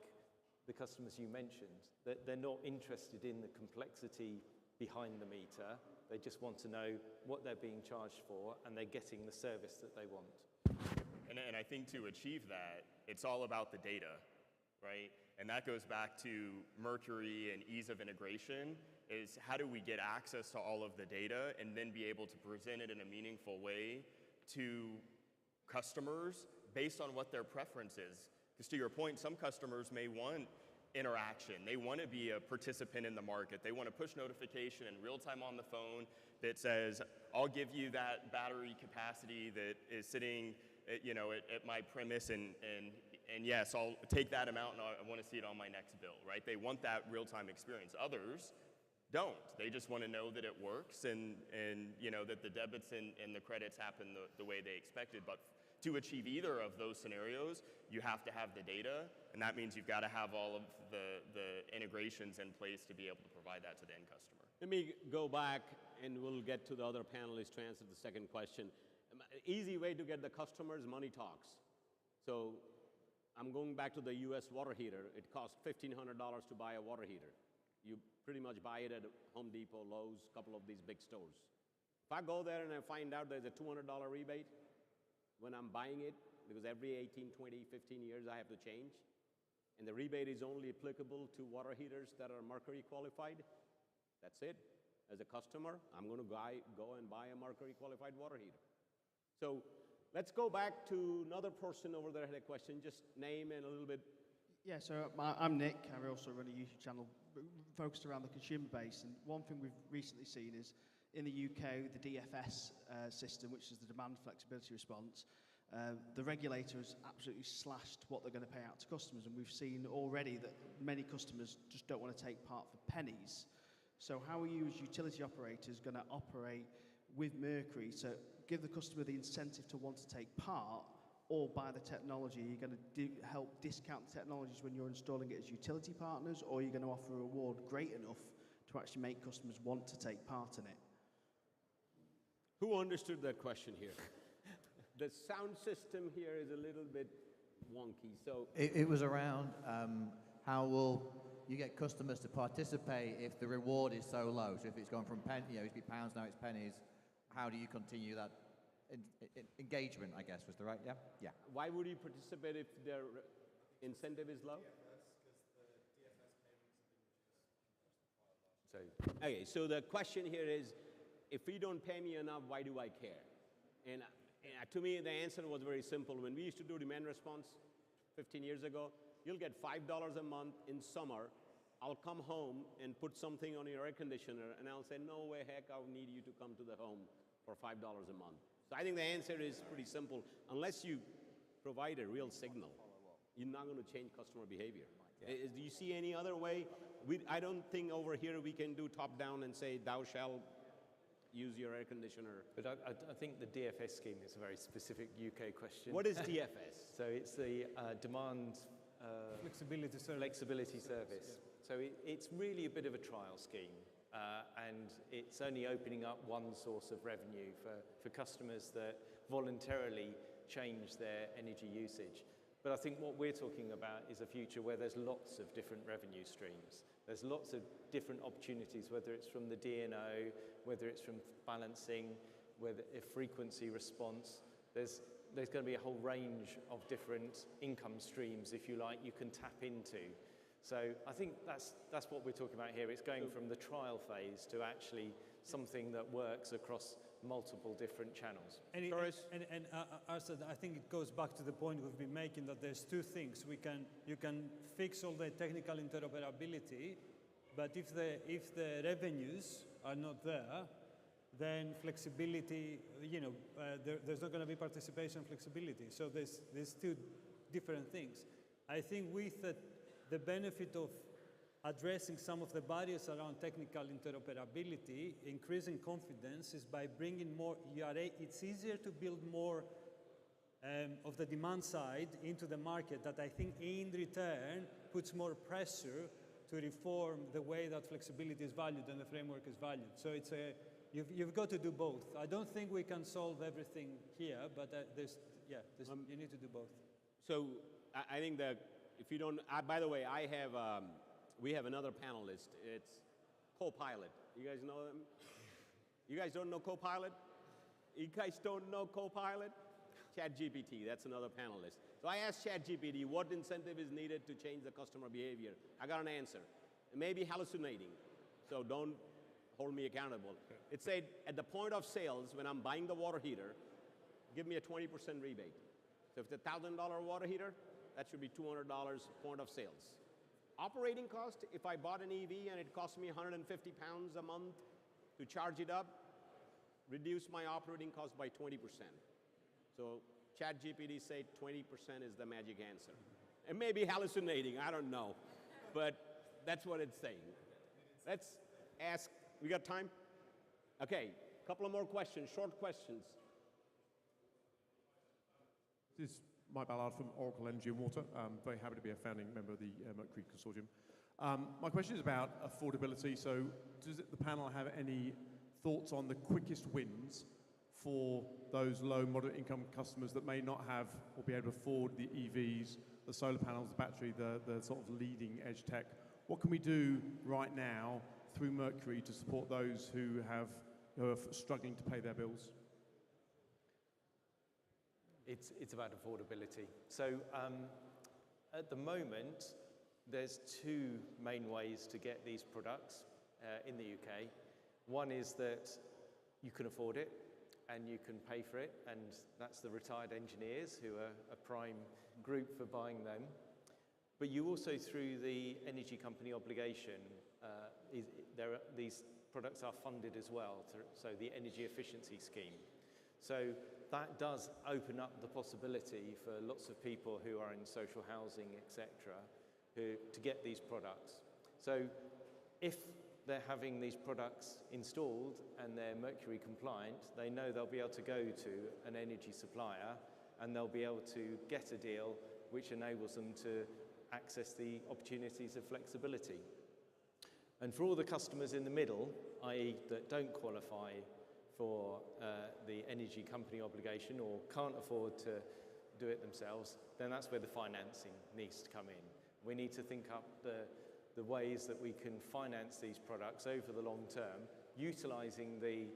Speaker 13: the customers you mentioned, that they're not interested in the complexity behind the meter. They just want to know what they're being charged for, and they're getting the service that they want.
Speaker 14: And I think to achieve that, it's all about the data, right? And that goes back to Mercury and ease of integration, is how do we get access to all of the data and then be able to present it in a meaningful way to customers based on what their preference is. Because to your point, some customers may want interaction. They want to be a participant in the market. They want a push notification in real time on the phone that says, I'll give you that battery capacity that is sitting at my premise, and yes, I'll take that amount and I want to see it on my next bill, right? They want that real-time experience. Others don't. They just want to know that it works and that the debits and the credits happen the way they expected. But to achieve either of those scenarios, you have to have the data, and that means you've got to have all of the integrations in place to be able to provide that to the end customer.
Speaker 11: Let me go back, and we'll get to the other panelists to answer the second question. Easy way to get the customers, money talks. So I'm going back to the US water heater. It costs $1,500 to buy a water heater. You pretty much buy it at Home Depot, Lowe's, a couple of these big stores. I go there and I find out there's a $200 rebate when I'm buying it, because every 18, 20, 15 years I have to change, and the rebate is only applicable to water heaters that are Mercury qualified, that's it. As a customer, I'm going to go and buy a Mercury qualified water heater. So let's go back to another person over there who had a question. Just name and a little bit.
Speaker 17: Yeah, so I'm Nick. I also run a YouTube channel focused around the consumer base. And one thing we've recently seen is in the UK, the DFS system, which is the demand flexibility response, the regulator has absolutely slashed what they're going to pay out to customers. And we've seen already that many customers just don't want to take part for pennies. So how are you as utility operators going to operate with Mercury to give the customer the incentive to want to take part or buy the technology? Are you going to help discount the technologies when you're installing it as utility partners, or are you going to offer a reward great enough to actually make customers want to take part in it?
Speaker 11: Who understood that question here? The sound system here is a little bit wonky, so...
Speaker 1: It was around how will you get customers to participate if the reward is so low? So if it's gone from it used to be pounds, now it's pennies, how do you continue that engagement, I guess, was the right, yeah? Yeah.
Speaker 11: Why would you participate if their incentive is low? Okay, so the question here is, if you don't pay me enough, why do I care? And to me, the answer was very simple. When we used to do demand response 15 years ago, you'll get $5 a month in summer. I'll come home and put something on your air conditioner, and I'll say, no way, heck, I'll need you to come to the home for $5 a month. So I think the answer is pretty simple. Unless you provide a real signal, you're not going to change customer behavior. Yeah. Do you see any other way? I don't think over here we can do top-down and say, thou shalt use your air conditioner.
Speaker 13: But I think the DFS scheme is a very specific UK question.
Speaker 11: What is DFS?
Speaker 13: So it's the demand flexibility service. So it's really a bit of a trial scheme, and it's only opening up one source of revenue for customers that voluntarily change their energy usage. But I think what we're talking about is a future where there's lots of different revenue streams. There's lots of different opportunities, whether it's from the DNO, whether it's from balancing, whether a frequency response. There's going to be a whole range of different income streams, if you like, you can tap into. So I think that's what we're talking about here. It's going from the trial phase to actually something that works across multiple different channels.
Speaker 15: Arsad, I think it goes back to the point we've been making, that there's two things. You can fix all the technical interoperability, but if the revenues are not there, then flexibility, there's not going to be participation flexibility. So there's two different things. I think with the benefit of addressing some of the barriers around technical interoperability, increasing confidence is by bringing more, it's easier to build more of the demand side into the market, that I think in return puts more pressure to reform the way that flexibility is valued and the framework is valued. So you've got to do both. I don't think we can solve everything here, but you need to do both.
Speaker 11: So I think that if you don't, by the way, we have another panelist. It's Copilot. You guys know them? You guys don't know Copilot? You guys don't know Copilot? ChatGPT, that's another panelist. So I asked ChatGPT what incentive is needed to change the customer behavior. I got an answer. It may be hallucinating, so don't hold me accountable. It said, at the point of sales, when I'm buying the water heater, give me a 20% rebate. So if it's a $1,000 water heater, that should be $200 point of sales. Operating cost, if I bought an EV and it cost me 150 pounds a month to charge it up, reduce my operating cost by 20%. So ChatGPT said 20% is the magic answer. It may be hallucinating, I don't know, but that's what it's saying. Let's ask, we got time? Okay, a couple of more questions, short questions.
Speaker 18: This is Mike Ballard from Oracle Energy and Water. I'm very happy to be a founding member of the Mercury Consortium. My question is about affordability. So does the panel have any thoughts on the quickest wins for those low, moderate income customers that may not have or be able to afford the EVs, the solar panels, the battery, the sort of leading edge tech? What can we do right now through Mercury to support those who have who are struggling to pay their bills?
Speaker 13: It's about affordability. So at the moment, there's two main ways to get these products in the UK. One is that you can afford it and you can pay for it, and that's the retired engineers who are a prime group for buying them. But you also, through the energy company obligation, these products are funded as well, so the energy efficiency scheme. So that does open up the possibility for lots of people who are in social housing, etc., to get these products. So if they're having these products installed and they're Mercury compliant, they know they'll be able to go to an energy supplier and they'll be able to get a deal which enables them to access the opportunities of flexibility. And for all the customers in the middle, i.e. that don't qualify for the energy company obligation or can't afford to do it themselves, then that's where the financing needs to come in. We need to think up the ways that we can finance these products over the long term, utilising the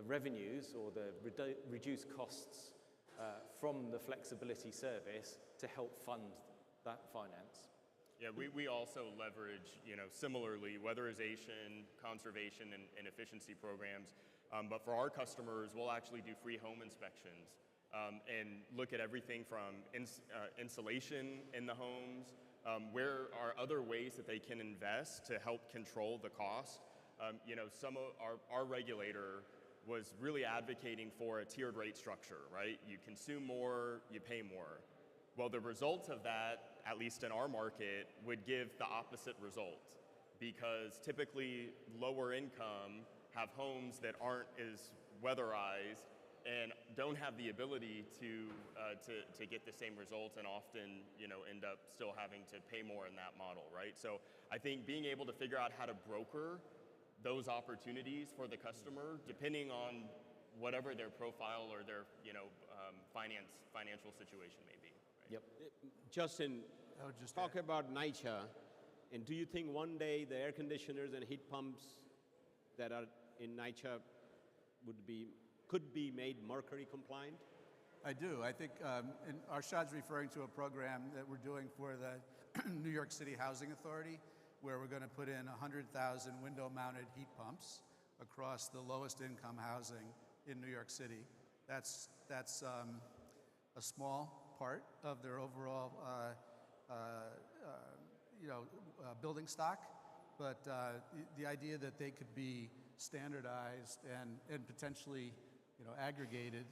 Speaker 13: revenues or the reduced costs from the flexibility service to help fund that finance.
Speaker 14: Yeah, we also leverage, similarly, weatherization, conservation, and efficiency programs. But for our customers, we'll actually do free home inspections and look at everything from insulation in the homes, where are other ways that they can invest to help control the cost. Some of our regulator was really advocating for a tiered rate structure, right? You consume more, you pay more. Well, the result of that, at least in our market, would give the opposite result, because typically lower income have homes that aren't as weatherized and don't have the ability to get the same results, and often end up still having to pay more in that model, right? So I think being able to figure out how to broker those opportunities for the customer, depending on whatever their profile or their financial situation may be. Right?
Speaker 11: Yep. Justin, talk about NYCHA, and do you think one day the air conditioners and heat pumps that are in NYCHA could be made Mercury compliant?
Speaker 12: I do. I think Arshad's referring to a program that we're doing for the New York City Housing Authority, where we're going to put in 100,000 window-mounted heat pumps across the lowest income housing in New York City. That's a small part of their overall building stock, but the idea that they could be standardized and potentially aggregated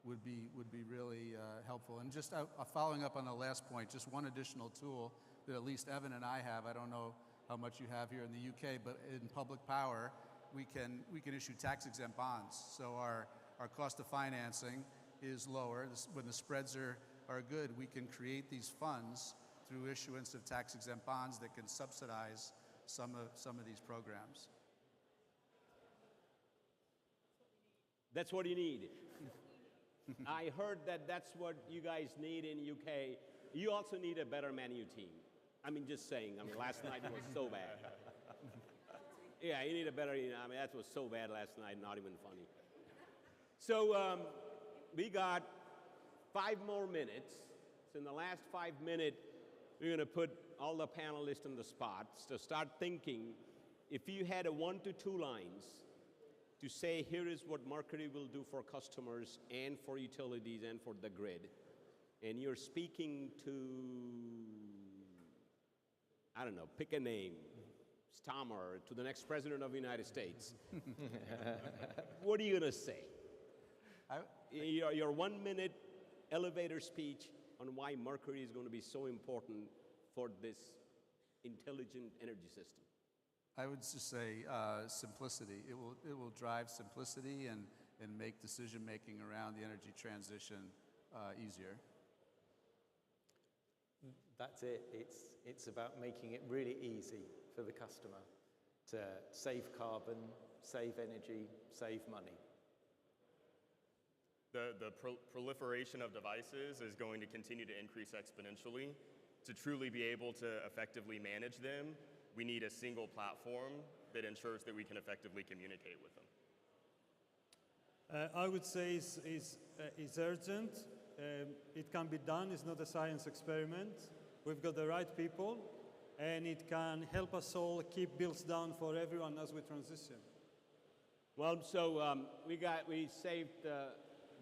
Speaker 12: would be really helpful. And just following up on the last point, just one additional tool that at least Evan and I have. I don't know how much you have here in the UK, but in public power, we can issue tax-exempt bonds. So our cost of financing is lower. When the spreads are good, we can create these funds through issuance of tax-exempt bonds that can subsidize some of these programs.
Speaker 11: That's what you need. I heard that's what you guys need in UK. You also need a better menu team. Just saying. Last night was so bad. Yeah, you need a better, that was so bad last night, not even funny. So we got 5 more minutes. So in the last 5 minutes, we're going to put all the panelists on the spot. So start thinking, if you had 1 to 2 lines to say, here is what Mercury will do for customers and for utilities and for the grid, and you're speaking to, I don't know, pick a name, Stammer, to the next president of the United States, what are you going to say? Your 1-minute elevator speech on why Mercury is going to be so important for this intelligent energy system.
Speaker 12: I would just say simplicity. It will drive simplicity and make decision-making around the energy transition easier.
Speaker 13: That's it. It's about making it really easy for the customer to save carbon, save energy, save money.
Speaker 14: The proliferation of devices is going to continue to increase exponentially. To truly be able to effectively manage them, we need a single platform that ensures that we can effectively communicate with them.
Speaker 15: I would say it's urgent. It can be done. It's not a science experiment. We've got the right people, and it can help us all keep bills down for everyone as we transition.
Speaker 11: Well, so we saved the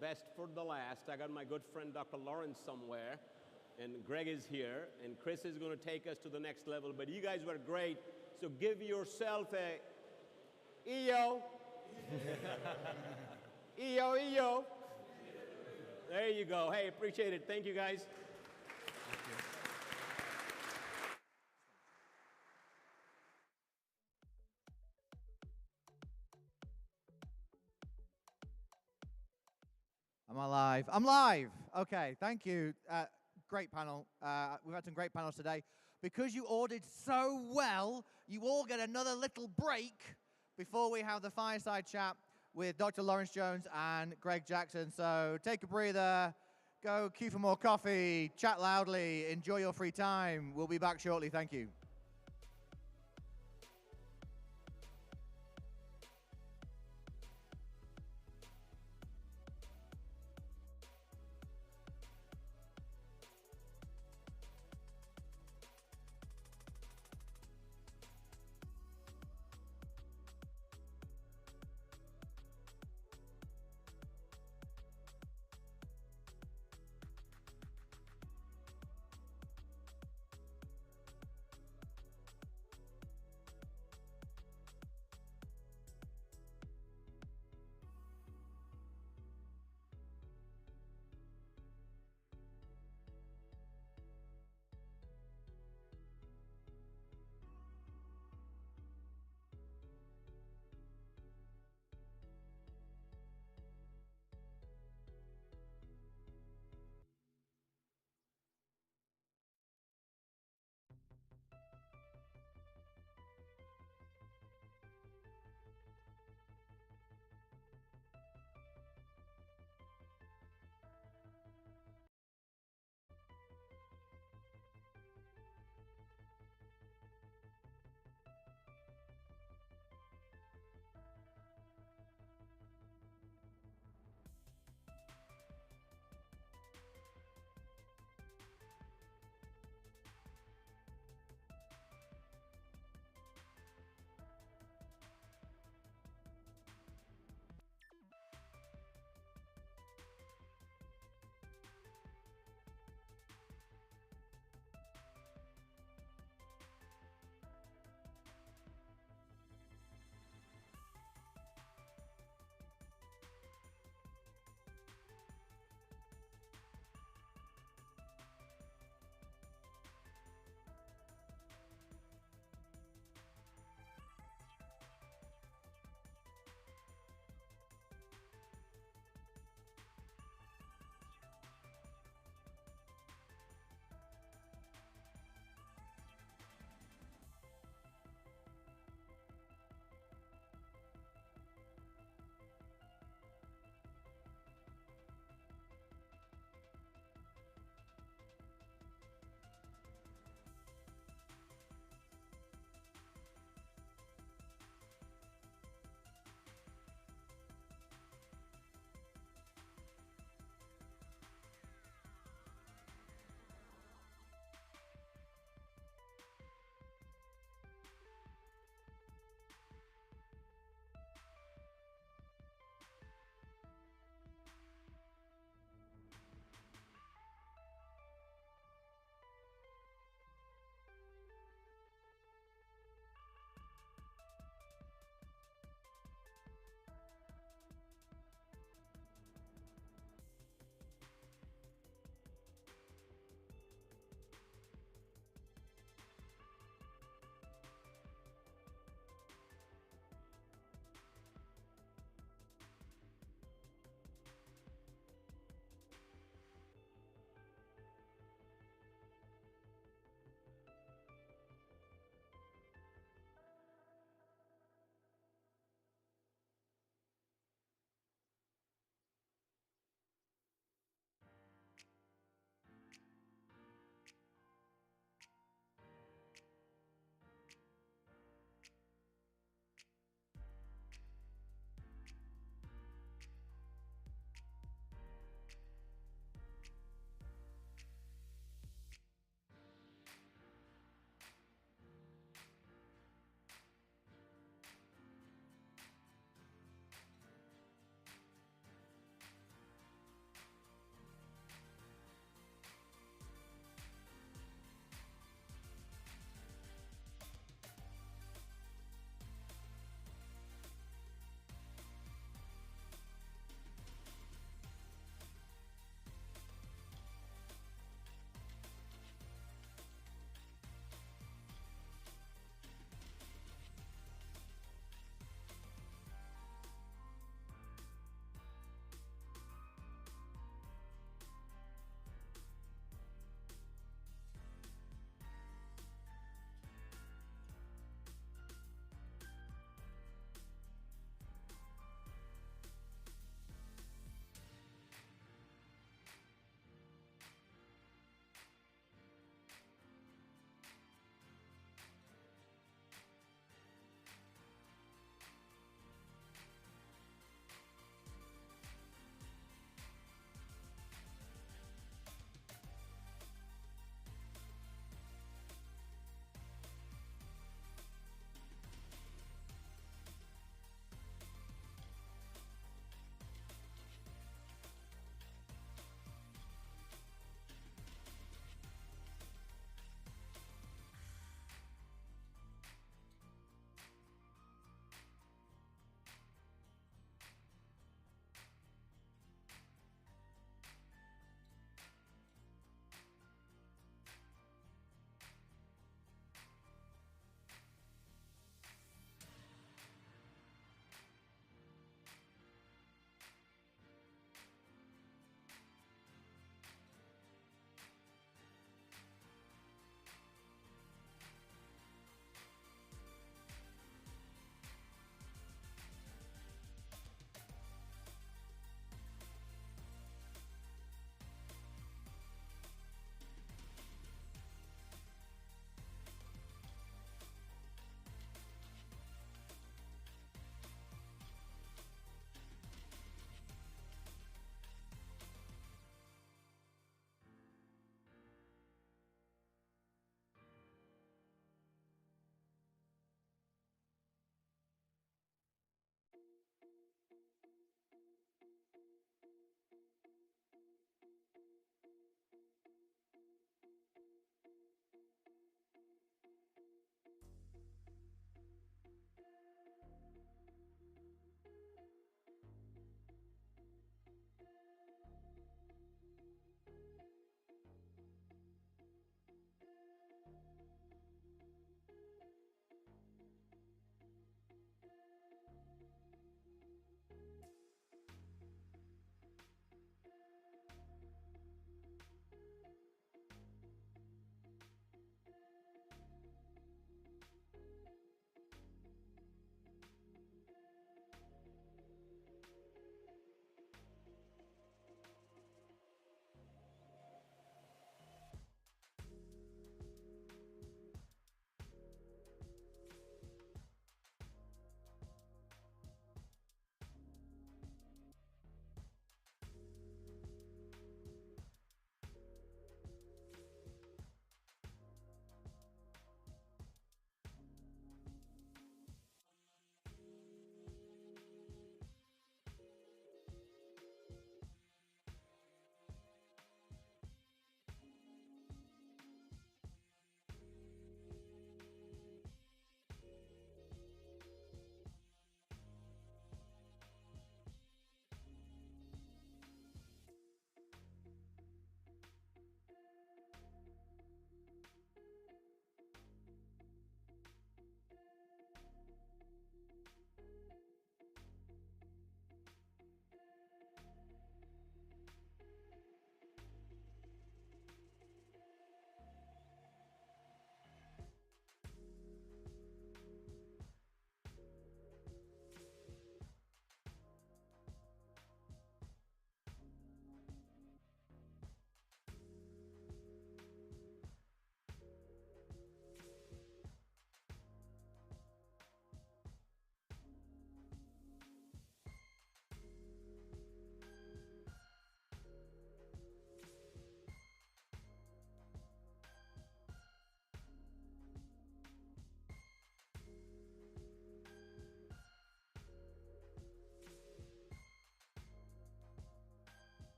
Speaker 11: best for the last. I got my good friend Dr. Lawrence somewhere, and Greg is here, and Chris is going to take us to the next level. But you guys were great, so give yourself a EO. EO, EO. There you go. Hey, appreciate it. Thank you, guys.
Speaker 1: Am I live? I'm live. Okay, thank you. Great panel. We've had some great panels today. Because you ordered so well, you all get another little break before we have the fireside chat with Dr. Lawrence Jones and Greg Jackson. So take a breather, go queue for more coffee, chat loudly, enjoy your free time. We'll be back shortly. Thank you.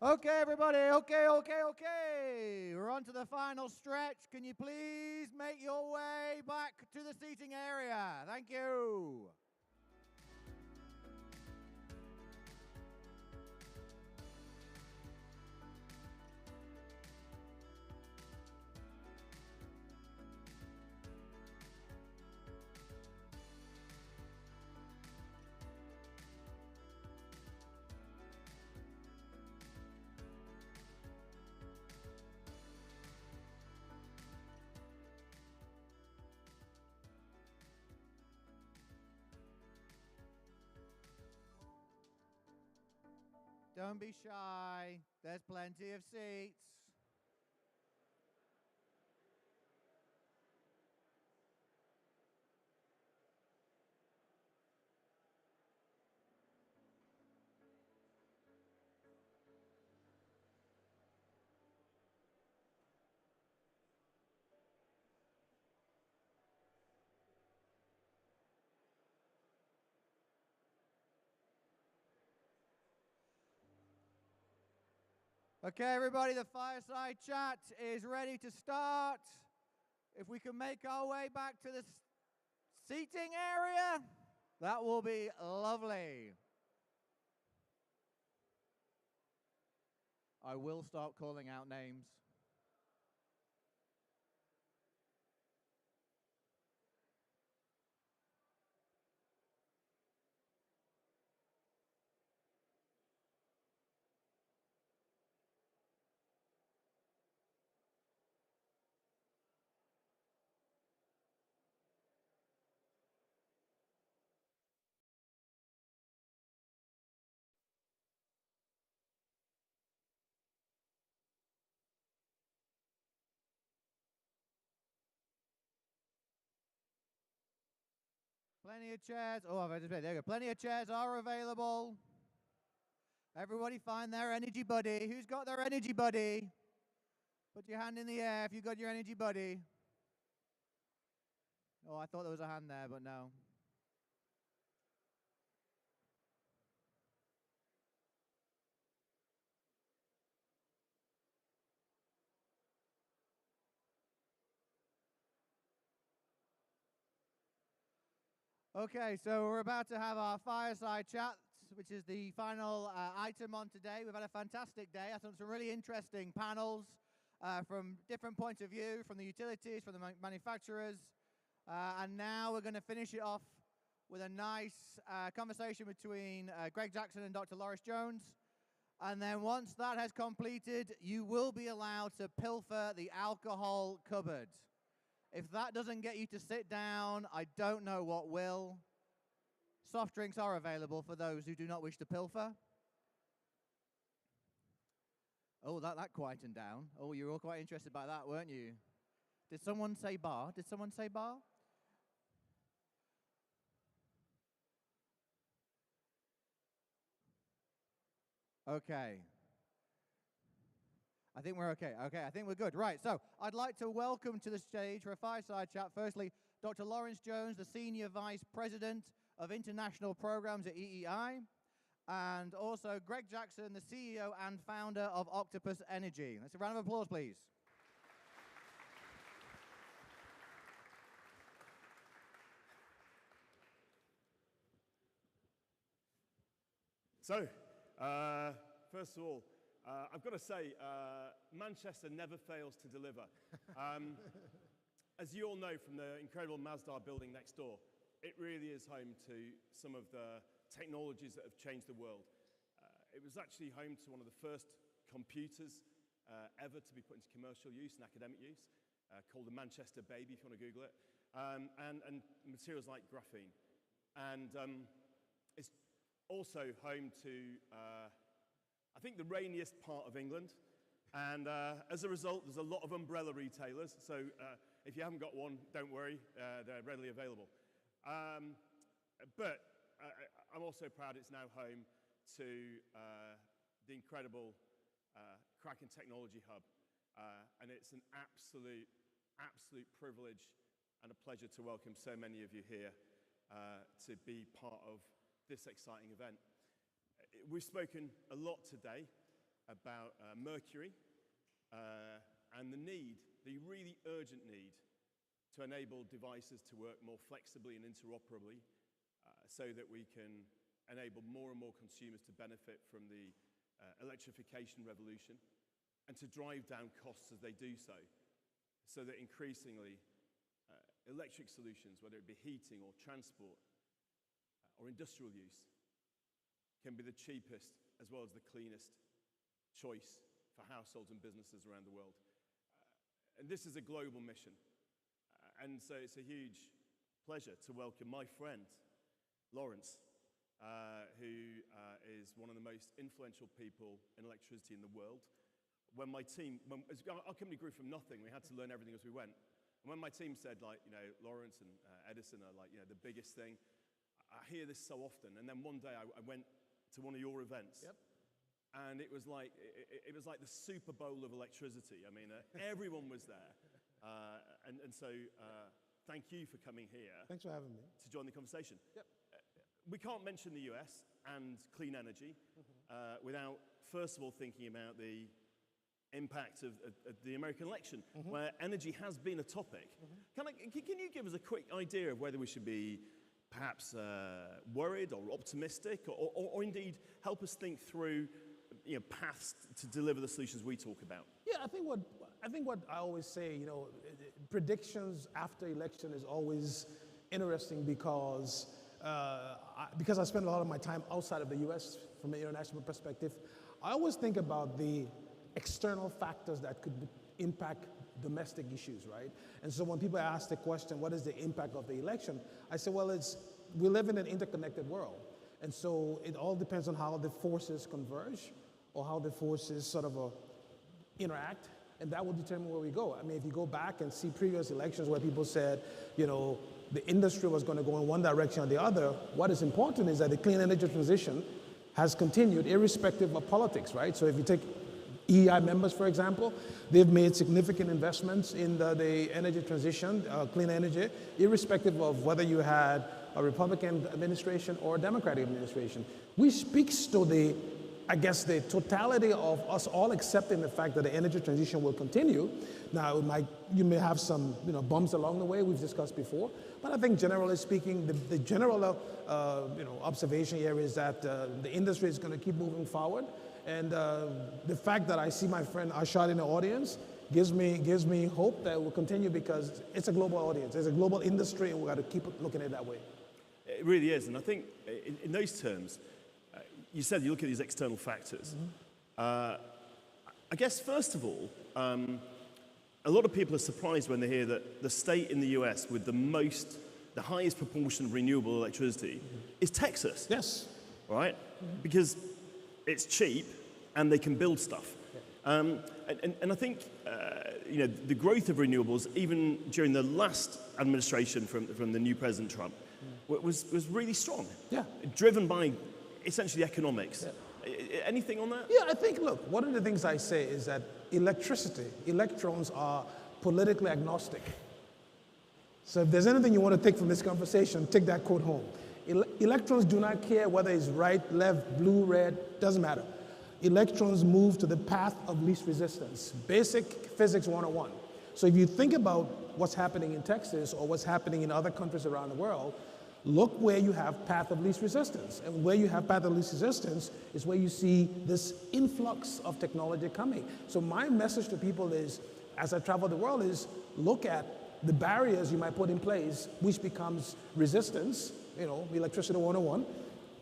Speaker 1: Okay, everybody, okay. We're on to the final stretch. Can you please make your way back to the seating area? Thank you. Don't be shy. There's plenty of seats. Okay, everybody, the fireside chat is ready to start. If we can make our way back to the seating area, that will be lovely. I will start calling out names. Plenty of chairs. Oh, there you go. Plenty of chairs are available. Everybody find their energy buddy. Who's got their energy buddy? Put your hand in the air if you got your energy buddy. Oh, I thought there was a hand there, but no. Okay, so we're about to have our fireside chat, which is the final item on today. We've had a fantastic day. I thought some really interesting panels from different points of view, from the utilities, from the manufacturers. And now we're going to finish it off with a nice conversation between Greg Jackson and Dr. Loris Jones. And then once that has completed, you will be allowed to pilfer the alcohol cupboard. If that doesn't get you to sit down, I don't know what will. Soft drinks are available for those who do not wish to pilfer. Oh, that quietened down. Oh, you were all quite interested by that, weren't you? Did someone say bar? Did someone say bar? Okay. I think we're okay. Okay, I think we're good. Right, so I'd like to welcome to the stage for a fireside chat, firstly, Dr. Loris Jones, the Senior Vice President of International Programs at EEI, and also Greg Jackson, the CEO and founder of Octopus Energy. Let's have a round of applause, please.
Speaker 19: So, first of all, I've got to say, Manchester never fails to deliver. As you all know from the incredible Masdar building next door, it really is home to some of the technologies that have changed the world. It was actually home to one of the first computers ever to be put into commercial use and academic use, called the Manchester Baby, if you want to Google it, and materials like graphene. And it's also home to I think the rainiest part of England, and as a result, there's a lot of umbrella retailers, so if you haven't got one, don't worry, they're readily available. But I'm also proud it's now home to the incredible Kraken Technology Hub, and it's an absolute privilege and a pleasure to welcome so many of you here to be part of this exciting event. We've spoken a lot today about Mercury and the need, the really urgent need, to enable devices to work more flexibly and interoperably so that we can enable more and more consumers to benefit from the electrification revolution and to drive down costs as they do so, so that increasingly electric solutions, whether it be heating or transport or industrial use, can be the cheapest as well as the cleanest choice for households and businesses around the world. And this is a global mission. And so it's a huge pleasure to welcome my friend, Lawrence,
Speaker 14: who is one of the most influential people in electricity in the world. When my team, our company grew from nothing, we had to learn everything as we went. And when my team said, like, you know, Lawrence and Edison are like, you know, the biggest thing, I hear this so often. And then one day I went to one of your events.
Speaker 20: Yep.
Speaker 14: And it was like the Super Bowl of electricity. I mean, everyone was there. And so thank you for coming here.
Speaker 20: Thanks for having me.
Speaker 14: To join the conversation.
Speaker 20: Yep.
Speaker 14: We can't mention the US and clean energy without, first of all, thinking about the impact of the American election, where energy has been a topic. Can you give us a quick idea of whether we should be perhaps worried or optimistic, or indeed help us think through, you know, paths to deliver the solutions we talk about?
Speaker 20: Yeah, I think what I always say, you know, predictions after election is always interesting because I spend a lot of my time outside of the U.S. from an international perspective. I always think about the external factors that could impact domestic issues, right? And so when people ask the question, what is the impact of the election? I say, well, we live in an interconnected world. And so it all depends on how the forces converge or how the forces sort of interact, and that will determine where we go. I mean, if you go back and see previous elections where people said, you know, the industry was going to go in one direction or the other, what is important is that the clean energy transition has continued irrespective of politics, right? So if you take EI members, for example, they've made significant investments in the energy transition, clean energy, irrespective of whether you had a Republican administration or a Democratic administration. Which speaks to the totality of us all accepting the fact that the energy transition will continue. Now, you may have some, you know, bumps along the way, we've discussed before, but I think generally speaking, the general observation here is that the industry is going to keep moving forward. And the fact that I see my friend Arshad in the audience gives me hope that it will continue, because it's a global audience, it's a global industry, and we've got to keep looking at it that way.
Speaker 14: It really is, and I think in those terms, you said you look at these external factors. I guess, first of all, a lot of people are surprised when they hear that the state in the US with the highest proportion of renewable electricity is Texas.
Speaker 20: Yes.
Speaker 14: Right? Because it's cheap and they can build stuff. And I think you know, the growth of renewables, even during the last administration from the new President Trump, was really strong.
Speaker 20: Yeah.
Speaker 14: Driven by essentially economics.
Speaker 20: Yeah.
Speaker 14: Anything on that?
Speaker 20: Yeah, I think, look, one of the things I say is that electrons are politically agnostic. So if there's anything you want to take from this conversation, take that quote home. Electrons do not care whether it's right, left, blue, red, doesn't matter. Electrons move to the path of least resistance. Basic physics 101. So if you think about what's happening in Texas or what's happening in other countries around the world, look where you have path of least resistance. And where you have path of least resistance is where you see this influx of technology coming. So my message to people is, as I travel the world, is look at the barriers you might put in place, which becomes resistance, you know, electricity 101.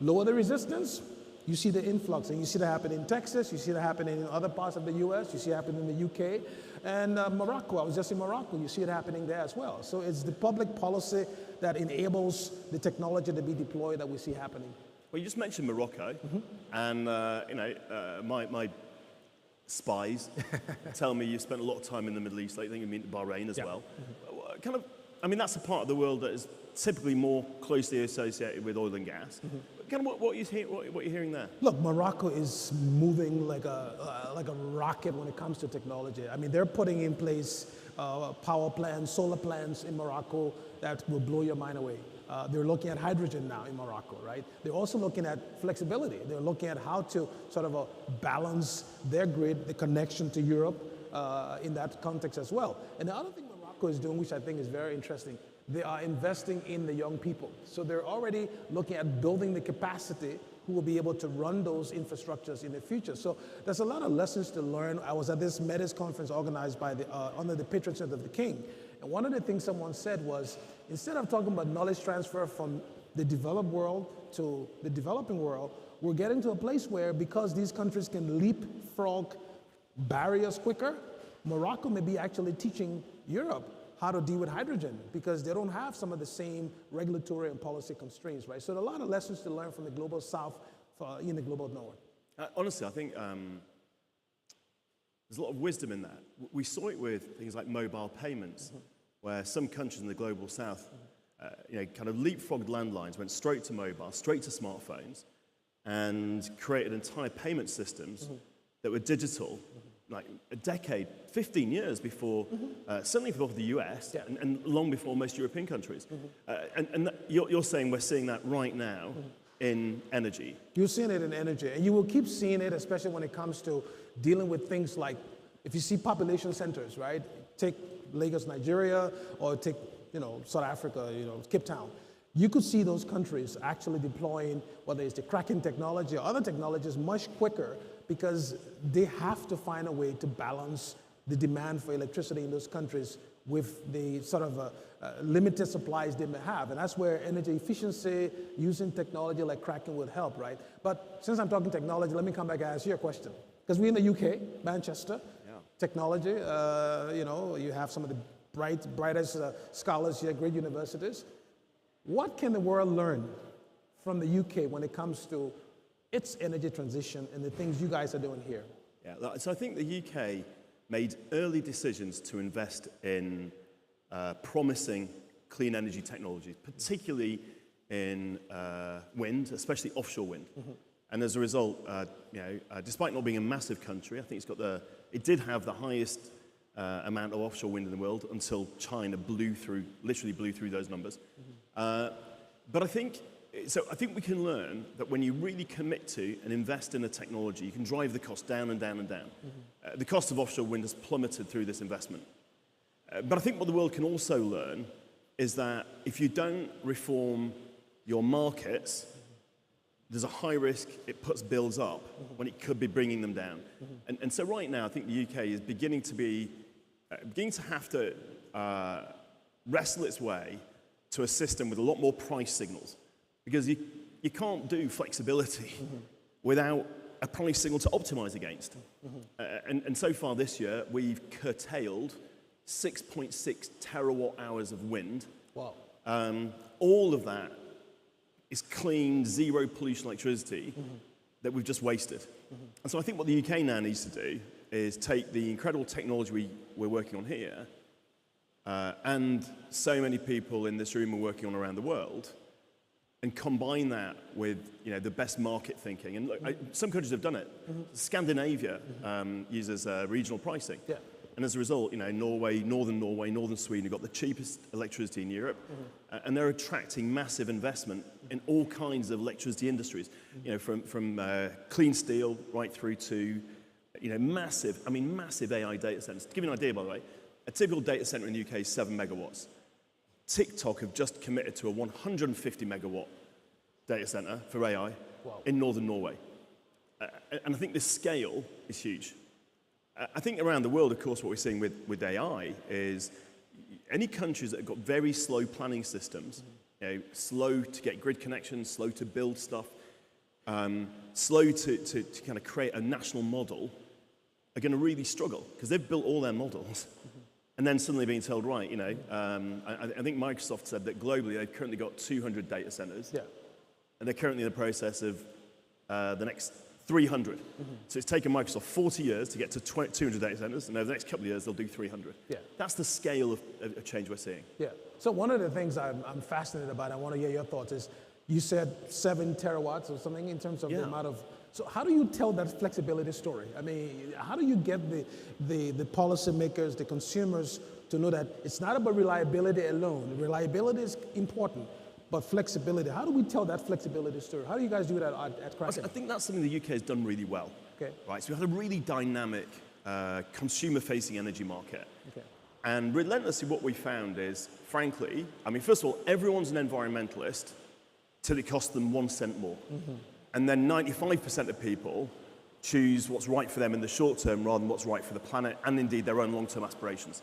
Speaker 20: Lower the resistance, you see the influx. And you see that happen in Texas, you see that happening in other parts of the US, you see it happening in the UK, and Morocco. I was just in Morocco, you see it happening there as well. So it's the public policy that enables the technology to be deployed that we see happening.
Speaker 14: Well, you just mentioned Morocco, and you know, my spies tell me you spent a lot of time in the Middle East lately. You mean Bahrain as well. Kind of, I mean, that's a part of the world that is typically more closely associated with oil and gas. Kind of what you're hearing there?
Speaker 20: Look, Morocco is moving like a rocket when it comes to technology. I mean, they're putting in place power plants, solar plants in Morocco that will blow your mind away. They're looking at hydrogen now in Morocco, right? They're also looking at flexibility. They're looking at how to sort of balance their grid, the connection to Europe in that context as well. And the other thing Morocco is doing, which I think is very interesting, they are investing in the young people. So they're already looking at building the capacity who will be able to run those infrastructures in the future. So there's a lot of lessons to learn. I was at this MEDIS conference organized by under the patronage of the King. And one of the things someone said was, instead of talking about knowledge transfer from the developed world to the developing world, we're getting to a place where, because these countries can leapfrog barriers quicker, Morocco may be actually teaching Europe how to deal with hydrogen because they don't have some of the same regulatory and policy constraints, right? So there are a lot of lessons to learn from the global south in the global north.
Speaker 21: Honestly, I think there's a lot of wisdom in that. We saw it with things like mobile payments, where some countries in the global south kind of leapfrogged landlines, went straight to mobile, straight to smartphones, and created entire payment systems that were digital, like a decade, 15 years before, certainly before the US, and long before most European countries. You're saying we're seeing that right now in energy.
Speaker 20: You're seeing it in energy, and you will keep seeing it, especially when it comes to dealing with things like, if you see population centers, right? Take Lagos, Nigeria, or take, South Africa, Cape Town. You could see those countries actually deploying, whether it's the Kraken technology or other technologies, much quicker because they have to find a way to balance the demand for electricity in those countries with the sort of limited supplies they may have. And that's where energy efficiency using technology like Kraken would help, right? But since I'm talking technology, let me come back and ask you a question. Because we're in the UK, Manchester, technology, you have some of the brightest scholars here, great universities. What can the world learn from the UK when it comes to its energy transition and the things you guys are doing here?
Speaker 21: Yeah, so I think the UK made early decisions to invest in promising clean energy technologies, particularly in wind, especially offshore wind. And as a result, despite not being a massive country, I think it did have the highest amount of offshore wind in the world until China literally blew through those numbers. But I think we can learn that when you really commit to and invest in a technology, you can drive the cost down and down and down. The cost of offshore wind has plummeted through this investment. But I think what the world can also learn is that if you don't reform your markets, there's a high risk it puts bills up when it could be bringing them down. And so right now, I think the UK is beginning to have to wrestle its way to a system with a lot more price signals. Because you can't do flexibility without a price signal to optimize against. And so far this year, we've curtailed 6.6 terawatt hours of wind.
Speaker 20: Wow.
Speaker 21: All of that is clean, zero pollution electricity that we've just wasted. And so I think what the UK now needs to do is take the incredible technology we're working on here, and so many people in this room are working on around the world, and combine that with the best market thinking. And look, some countries have done it. Scandinavia uses regional pricing. And as a result, Norway, northern Sweden have got the cheapest electricity in Europe, and they're attracting massive investment in all kinds of electricity industries, from clean steel right through to massive AI data centers. To give you an idea, by the way, a typical data center in the UK is 7 megawatts. TikTok have just committed to a 150 megawatt data center for AI in northern Norway. And I think the scale is huge. I think around the world, of course, what we're seeing with AI is any countries that have got very slow planning systems, slow to get grid connections, slow to build stuff, slow to kind of create a national model, are going to really struggle because they've built all their models. And then suddenly being told, right, I think Microsoft said that globally they've currently got 200 data centers. And they're currently in the process of the next 300. So it's taken Microsoft 40 years to get to 200 data centers, and over the next couple of years they'll do 300. That's the scale of change we're seeing.
Speaker 20: So one of the things I'm fascinated about, I want to hear your thoughts, is you said 7 terawatts or something in terms of the amount of. So how do you tell that flexibility story? I mean, how do you get the policymakers, the consumers to know that it's not about reliability alone? Reliability is important, but flexibility. How do we tell that flexibility story? How do you guys do that at Kraken?
Speaker 21: I think that's something the UK has done really well. Right, so we had a really dynamic consumer-facing energy market. And relentlessly what we found is, frankly, first of all, everyone's an environmentalist till it costs them 1 cent more. And then 95% of people choose what's right for them in the short term rather than what's right for the planet and indeed their own long-term aspirations.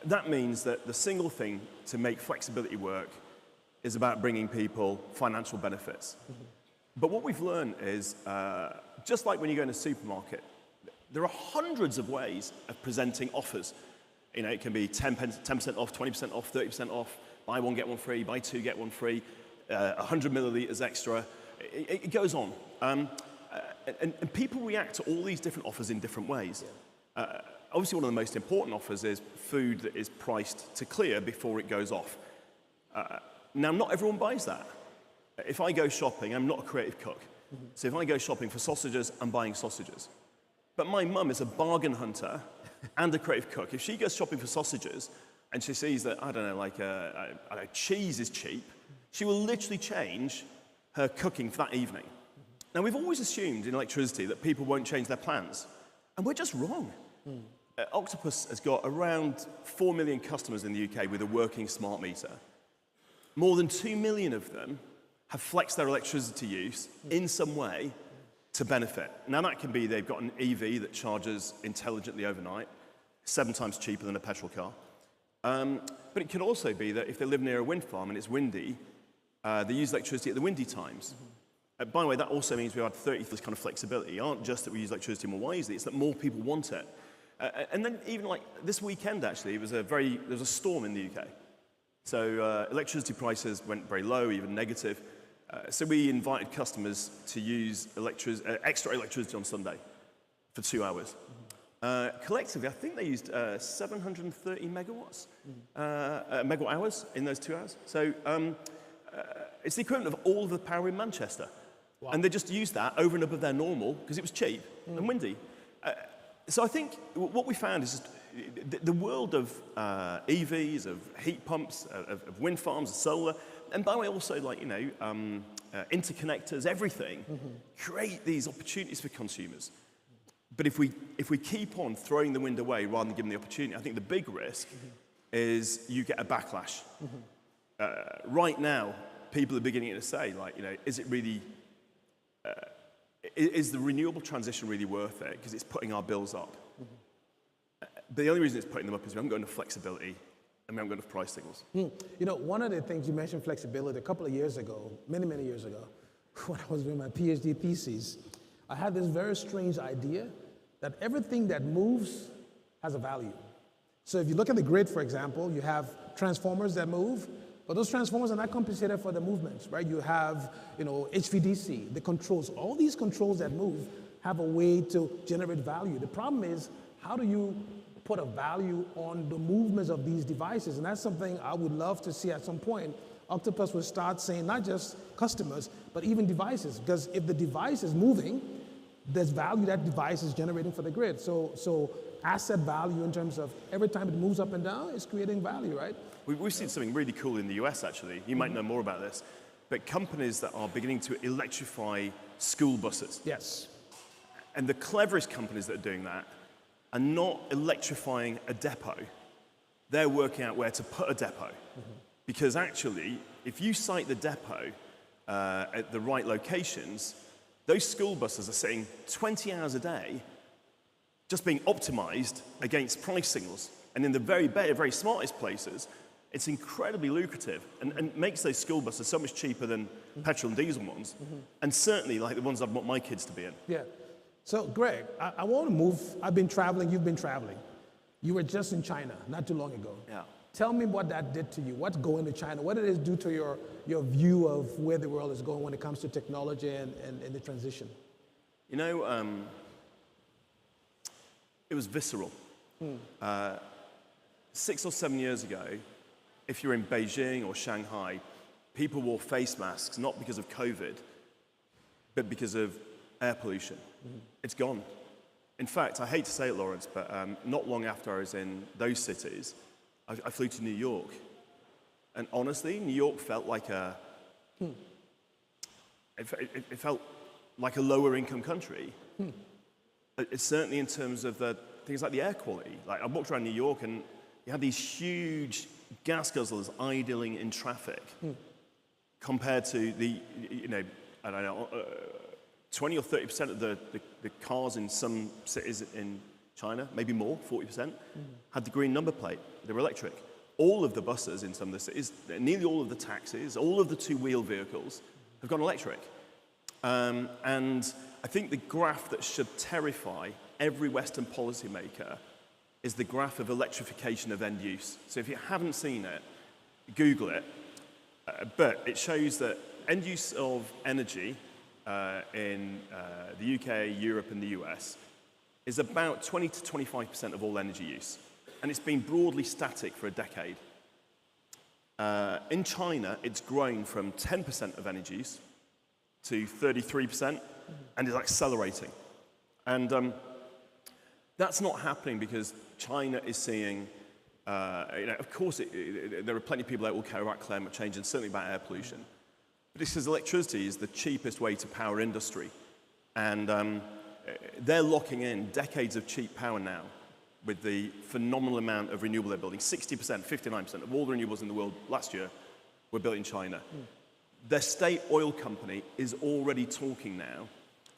Speaker 21: That means that the single thing to make flexibility work is about bringing people financial benefits. But what we've learned is, just like when you go in a supermarket, there are hundreds of ways of presenting offers. You know, it can be 10% off, 20% off, 30% off, buy one, get one free, buy two, get one free, 100 milliliters extra. It goes on. And people react to all these different offers in different ways. Obviously, one of the most important offers is food that is priced to clear before it goes off. Now, not everyone buys that. If I go shopping, I'm not a creative cook. So if I go shopping for sausages, I'm buying sausages. But my mum is a bargain hunter and a creative cook. If she goes shopping for sausages and she sees that, I don't know, like cheese is cheap, she will literally change her cooking for that evening. Now, we've always assumed in electricity that people won't change their plans. And we're just wrong. Octopus has got around 4 million customers in the UK with a working smart meter. More than 2 million of them have flexed their electricity use in some way to benefit. Now, that can be they've got an EV that charges intelligently overnight, 7 times cheaper than a petrol car. But it can also be that if they live near a wind farm and it's windy, they use electricity at the windy times. By the way, that also means we had 30 this kind of flexibility. It aren't just that we use electricity more wisely, it's that more people want it. And then even like this weekend, actually, there was a storm in the UK. So electricity prices went very low, even negative. So we invited customers to use extra electricity on Sunday for 2 hours. Collectively, I think they used 730 megawatts, megawatt hours in those 2 hours. So it's the equivalent of all of the power in Manchester. Wow. And they just used that over and above their normal because it was cheap and windy. So I think what we found is just the world of EVs, of heat pumps, of wind farms, of solar, and by the way, also like, you know, interconnectors, everything, create these opportunities for consumers. But if we keep on throwing the wind away rather than giving the opportunity, I think the big risk is you get a backlash. Right now, people are beginning to say, like, you know, is it really, is the renewable transition really worth it? Because it's putting our bills up. But the only reason it's putting them up is we haven't got enough flexibility and we haven't got enough price signals.
Speaker 20: You know, one of the things you mentioned flexibility a couple of years ago, many, many years ago, when I was doing my PhD thesis, I had this very strange idea that everything that moves has a value. So if you look at the grid, for example, you have transformers that move, but those transformers are not compensated for the movements, right? You have, you know, HVDC, the controls. All these controls that move have a way to generate value. The problem is, how do you put a value on the movements of these devices? And that's something I would love to see at some point. Octopus will start saying not just customers, but even devices. Because if the device is moving, there's value that device is generating for the grid. So asset value in terms of every time it moves up and down, it's creating value, right?
Speaker 21: We've seen something really cool in the US, actually. You might know more about this. But companies that are beginning to electrify school buses.
Speaker 20: Yes.
Speaker 21: And the cleverest companies that are doing that are not electrifying a depot. They're working out where to put a depot. Because actually, if you site the depot at the right locations, those school buses are sitting 20 hours a day just being optimized against price signals. And in the very smartest places, it's incredibly lucrative and makes those school buses so much cheaper than petrol and diesel ones. And certainly like the ones I'd want my kids to be in.
Speaker 20: Yeah. So Greg, I want to move. I've been traveling, you've been traveling. You were just in China not too long ago.
Speaker 21: Yeah.
Speaker 20: Tell me what that did to you. What's going to China? What did it do to your view of where the world is going when it comes to technology and the transition?
Speaker 21: You know, it was visceral. 6 or 7 years ago, if you're in Beijing or Shanghai, people wore face masks, not because of COVID, but because of air pollution. It's gone. In fact, I hate to say it, Lawrence, but not long after I was in those cities, I flew to New York. And honestly, New York felt like it felt like a lower income country. It's certainly in terms of the things like the air quality. Like I walked around New York and you had these huge gas guzzlers idling in traffic compared to the, you know, I don't know, 20 or 30% of the cars in some cities in China, maybe more, 40%, had the green number plate. They were electric. All of the buses in some of the cities, nearly all of the taxis, all of the two-wheel vehicles have gone electric. And I think the graph that should terrify every Western policymaker is the graph of electrification of end use. So if you haven't seen it, Google it. But it shows that end use of energy in the UK, Europe, and the US is about 20 to 25% of all energy use. And it's been broadly static for a decade. In China, it's grown from 10% of energy use to 33%, and is accelerating. And that's not happening because China is seeing, of course, there are plenty of people that will care about climate change and certainly about air pollution. But it's because electricity is the cheapest way to power industry. And they're locking in decades of cheap power now with the phenomenal amount of renewable they're building. 60%, 59% of all the renewables in the world last year were built in China. Their state oil company is already talking now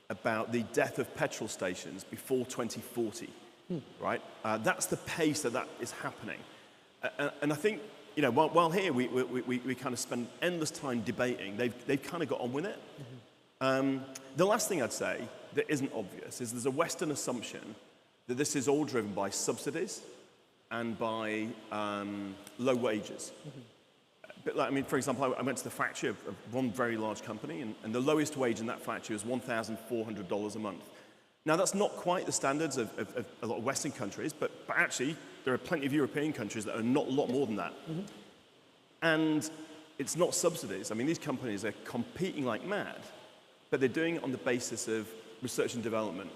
Speaker 21: about the death of petrol stations before 2040, right? That's the pace that is happening. And I think, while here we kind of spend endless time debating, they've kind of got on with it. The last thing I'd say that isn't obvious is there's a Western assumption that this is all driven by subsidies and by low wages. But for example, I went to the factory of one very large company, and the lowest wage in that factory was $1,400 a month. Now, that's not quite the standards of a lot of Western countries, but actually, there are plenty of European countries that are not a lot more than that. And it's not subsidies. These companies are competing like mad, but they're doing it on the basis of research and development.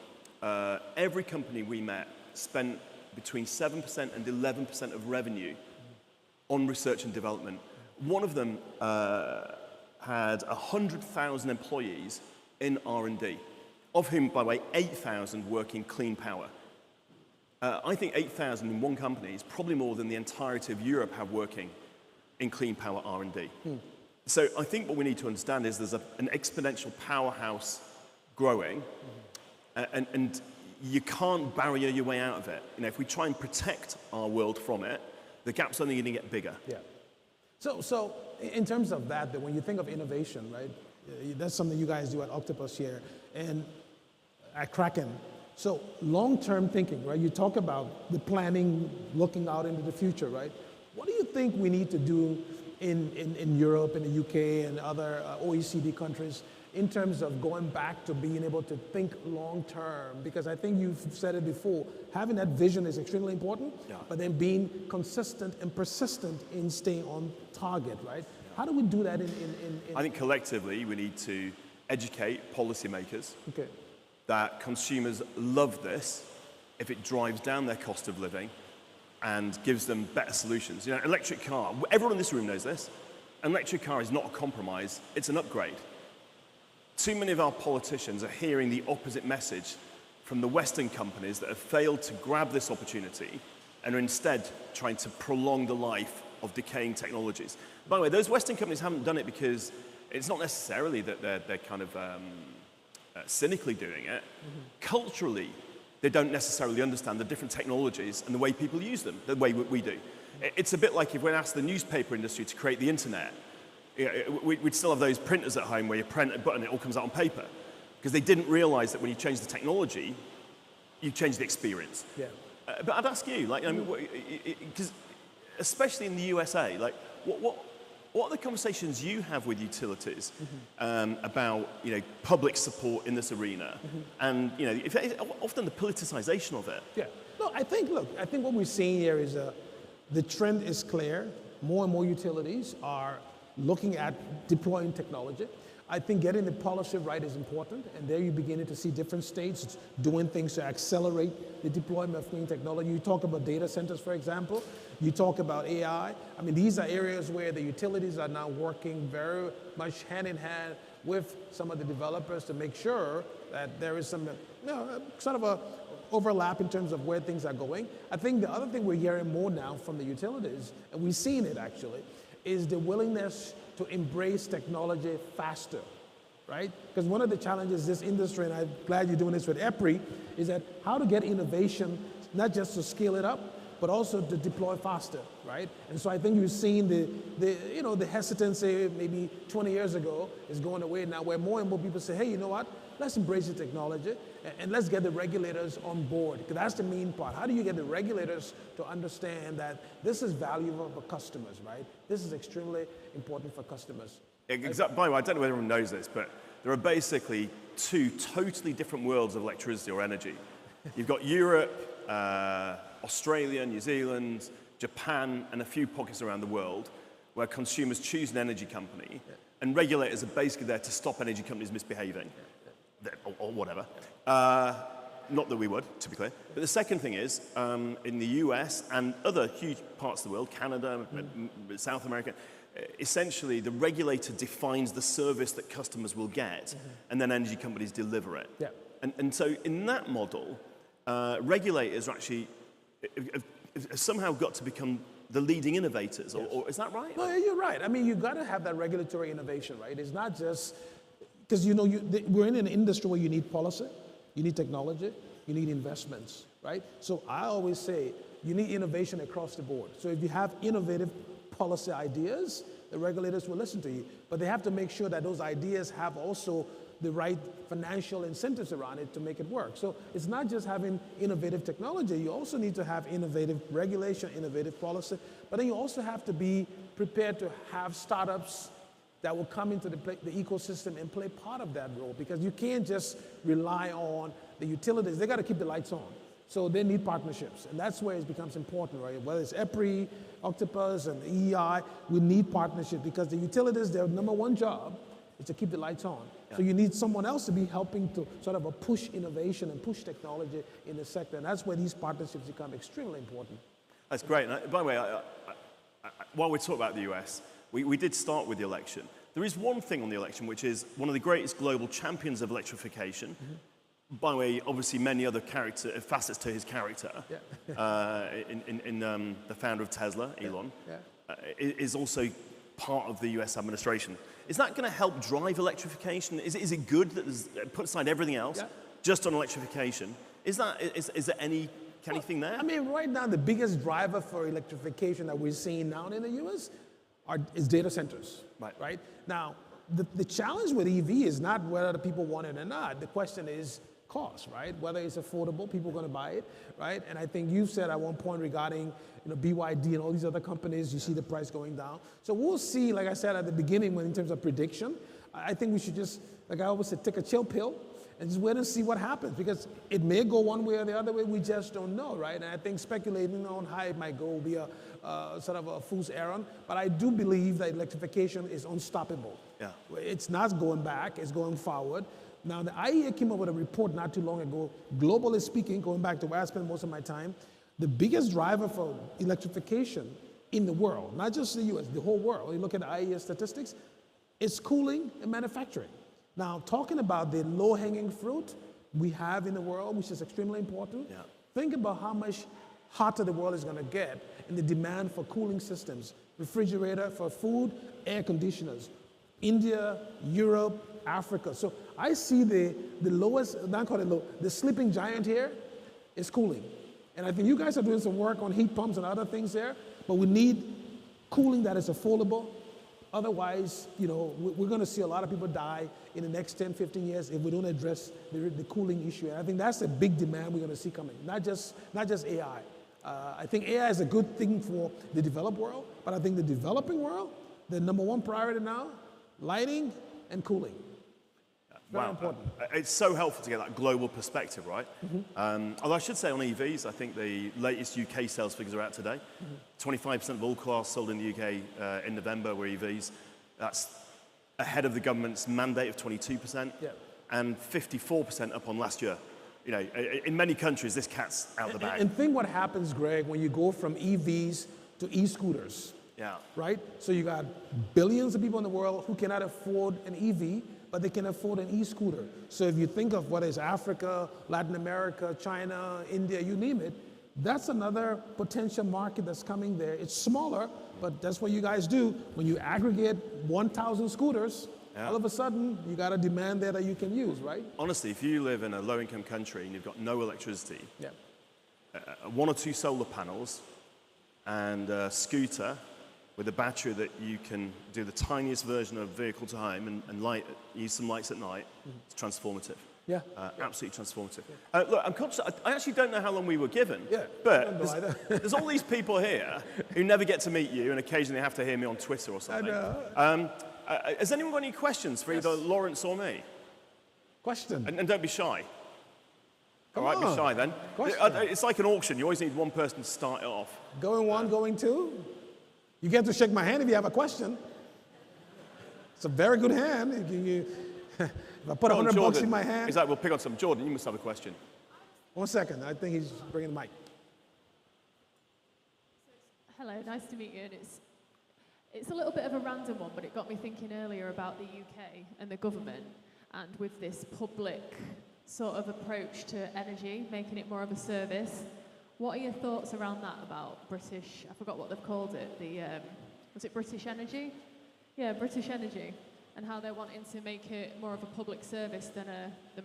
Speaker 21: Every company we met spent between 7% and 11% of revenue on research and development. One of them had 100,000 employees in R&D, of whom, by the way, 8,000 work in clean power. I think 8,000 in one company is probably more than the entirety of Europe have working in clean power R&D. So I think what we need to understand is there's an exponential powerhouse growing, and you can't barrier your way out of it. If we try and protect our world from it, the gap's only going to get bigger.
Speaker 20: Yeah. So in terms of that, when you think of innovation, right, that's something you guys do at Octopus here and at Kraken. So long-term thinking, right? You talk about the planning, looking out into the future, right? What do you think we need to do in Europe, in the UK, and other OECD countries in terms of going back to being able to think long-term? Because I think you've said it before, having that vision is extremely important, but then being consistent and persistent in staying on target, right? How do we do that in
Speaker 21: I think collectively we need to educate policymakers that consumers love this if it drives down their cost of living and gives them better solutions. Electric car, everyone in this room knows this. An electric car is not a compromise, it's an upgrade. Too many of our politicians are hearing the opposite message from the Western companies that have failed to grab this opportunity and are instead trying to prolong the life of decaying technologies. By the way, those Western companies haven't done it because it's not necessarily that they're kind of cynically doing it. Culturally, they don't necessarily understand the different technologies and the way people use them, the way we do. It's a bit like if we asked the newspaper industry to create the internet, we'd still have those printers at home where you print a button, it all comes out on paper. Because they didn't realize that when you change the technology, you change the experience. But I'd ask you, because especially in the USA, what are the conversations you have with utilities about public support in this arena, and often the politicization of it?
Speaker 20: No, I think what we're seeing here is the trend is clear. More and more utilities are looking at deploying technology. I think getting the policy right is important, and there you're beginning to see different states doing things to accelerate the deployment of clean technology. You talk about data centers, for example. You talk about AI. These are areas where the utilities are now working very much hand in hand with some of the developers to make sure that there is some sort of a overlap in terms of where things are going. I think the other thing we're hearing more now from the utilities, and we've seen it actually, is the willingness to embrace technology faster, right? Because one of the challenges this industry, and I'm glad you're doing this with EPRI, is that how to get innovation, not just to scale it up, but also to deploy faster, right? And so I think you've seen the hesitancy maybe 20 years ago is going away now, where more and more people say, hey, you know what? Let's embrace the technology and let's get the regulators on board, because that's the main part. How do you get the regulators to understand that this is valuable for customers, right? This is extremely important for customers.
Speaker 21: Exactly. By the way, I don't know whether everyone knows this, but there are basically two totally different worlds of electricity or energy. You've got Europe, Australia, New Zealand, Japan, and a few pockets around the world where consumers choose an energy company, and regulators are basically there to stop energy companies misbehaving. Or whatever. Not that we would, to be clear. But the second thing is, in the US and other huge parts of the world, Canada, South America, essentially the regulator defines the service that customers will get, and then energy companies deliver it.
Speaker 20: Yeah.
Speaker 21: And so in that model, regulators are actually have somehow got to become the leading innovators, or is that right?
Speaker 20: No, you're right. I mean, you've got to have that regulatory innovation, right? It's not just... Because we're in an industry where you need policy, you need technology, you need investments, right? So I always say you need innovation across the board. So if you have innovative policy ideas, the regulators will listen to you. But they have to make sure that those ideas have also the right financial incentives around it to make it work. So it's not just having innovative technology, you also need to have innovative regulation, innovative policy, but then you also have to be prepared to have startups that will come into the ecosystem and play part of that role, because you can't just rely on the utilities. They got to keep the lights on. So they need partnerships, and that's where it becomes important, right? Whether it's EPRI, Octopus, and EEI, we need partnership, because the utilities, their number one job is to keep the lights on. Yeah. So you need someone else to be helping to sort of push innovation and push technology in the sector, and that's where these partnerships become extremely important.
Speaker 21: That's great. And by the way, while we talk about the US, we did start with the election. There is one thing on the election, which is one of the greatest global champions of electrification. By the way, obviously many other facets to his character. Yeah. in the founder of Tesla, Elon, is also part of the US administration. Is that going to help drive electrification? Is it good that there's put aside everything else, just on electrification? Is there anything there?
Speaker 20: I mean, right now the biggest driver for electrification that we're seeing now in the US is data centers, right? Now, the challenge with EV is not whether the people want it or not. The question is cost, right? Whether it's affordable, people are going to buy it, right? And I think you said at one point regarding BYD and all these other companies, you see the price going down. So we'll see, like I said at the beginning, in terms of prediction, I think we should just, like I always said, take a chill pill and just wait and see what happens, because it may go one way or the other way, we just don't know, right? And I think speculating on how it might go will be a sort of a fool's errand, but I do believe that electrification is unstoppable.
Speaker 21: Yeah.
Speaker 20: It's not going back, it's going forward. Now, the IEA came up with a report not too long ago, globally speaking, going back to where I spend most of my time, the biggest driver for electrification in the world, not just the US, the whole world, you look at the IEA statistics, is cooling and manufacturing. Now, talking about the low-hanging fruit we have in the world, which is extremely important, think about how much hotter the world is going to get and the demand for cooling systems, refrigerator for food, air conditioners, India, Europe, Africa. So I see the lowest, not call it low, the sleeping giant here is cooling. And I think you guys are doing some work on heat pumps and other things there, but we need cooling that is affordable. Otherwise, we're going to see a lot of people die in the next 10, 15 years if we don't address the cooling issue. And I think that's a big demand we're going to see coming, not just AI. I think AI is a good thing for the developed world, but I think the developing world, the number one priority now, lighting and cooling. Very important.
Speaker 21: It's so helpful to get that global perspective, right? Although I should say on EVs, I think the latest UK sales figures are out today. 25% of all cars sold in the UK in November were EVs. That's ahead of the government's mandate of 22%, and 54% up on last year. In many countries, this cat's out of the bag.
Speaker 20: And think what happens, Greg, when you go from EVs to e-scooters.
Speaker 21: Yeah.
Speaker 20: Right? So you got billions of people in the world who cannot afford an EV, but they can afford an e-scooter. So if you think of what is Africa, Latin America, China, India, you name it, that's another potential market that's coming there. It's smaller, but that's what you guys do. When you aggregate 1,000 scooters, all of a sudden, you got a demand there that you can use, right?
Speaker 21: Honestly, if you live in a low-income country and you've got no electricity, 1 or 2 solar panels and a scooter with a battery that you can do the tiniest version of vehicle to home and use some lights at night. It's transformative.
Speaker 20: Yeah.
Speaker 21: Absolutely transformative. Look, I'm conscious, I actually don't know how long we were given, but there's all these people here who never get to meet you and occasionally have to hear me on Twitter or something.
Speaker 20: I know.
Speaker 21: Has anyone got any questions for either Lawrence or me?
Speaker 20: Question.
Speaker 21: And don't be shy.
Speaker 20: Come
Speaker 21: all right,
Speaker 20: on.
Speaker 21: be shy then.
Speaker 20: Question.
Speaker 21: It's like an auction. You always need one person to start it off.
Speaker 20: Going one, going two. You get to shake my hand if you have a question. It's a very good hand. If I put $100 in my hand.
Speaker 21: Exactly, we'll pick on some. Jordan, you must have a question.
Speaker 20: 1 second. I think he's bringing the mic.
Speaker 8: Hello, nice to meet you. And it's a little bit of a random one, but it got me thinking earlier about the UK and the government, and with this public sort of approach to energy, making it more of a service. What are your thoughts around that about British, I forgot what they've called it, was it British Energy? Yeah, British Energy, and how they're wanting to make it more of a public service than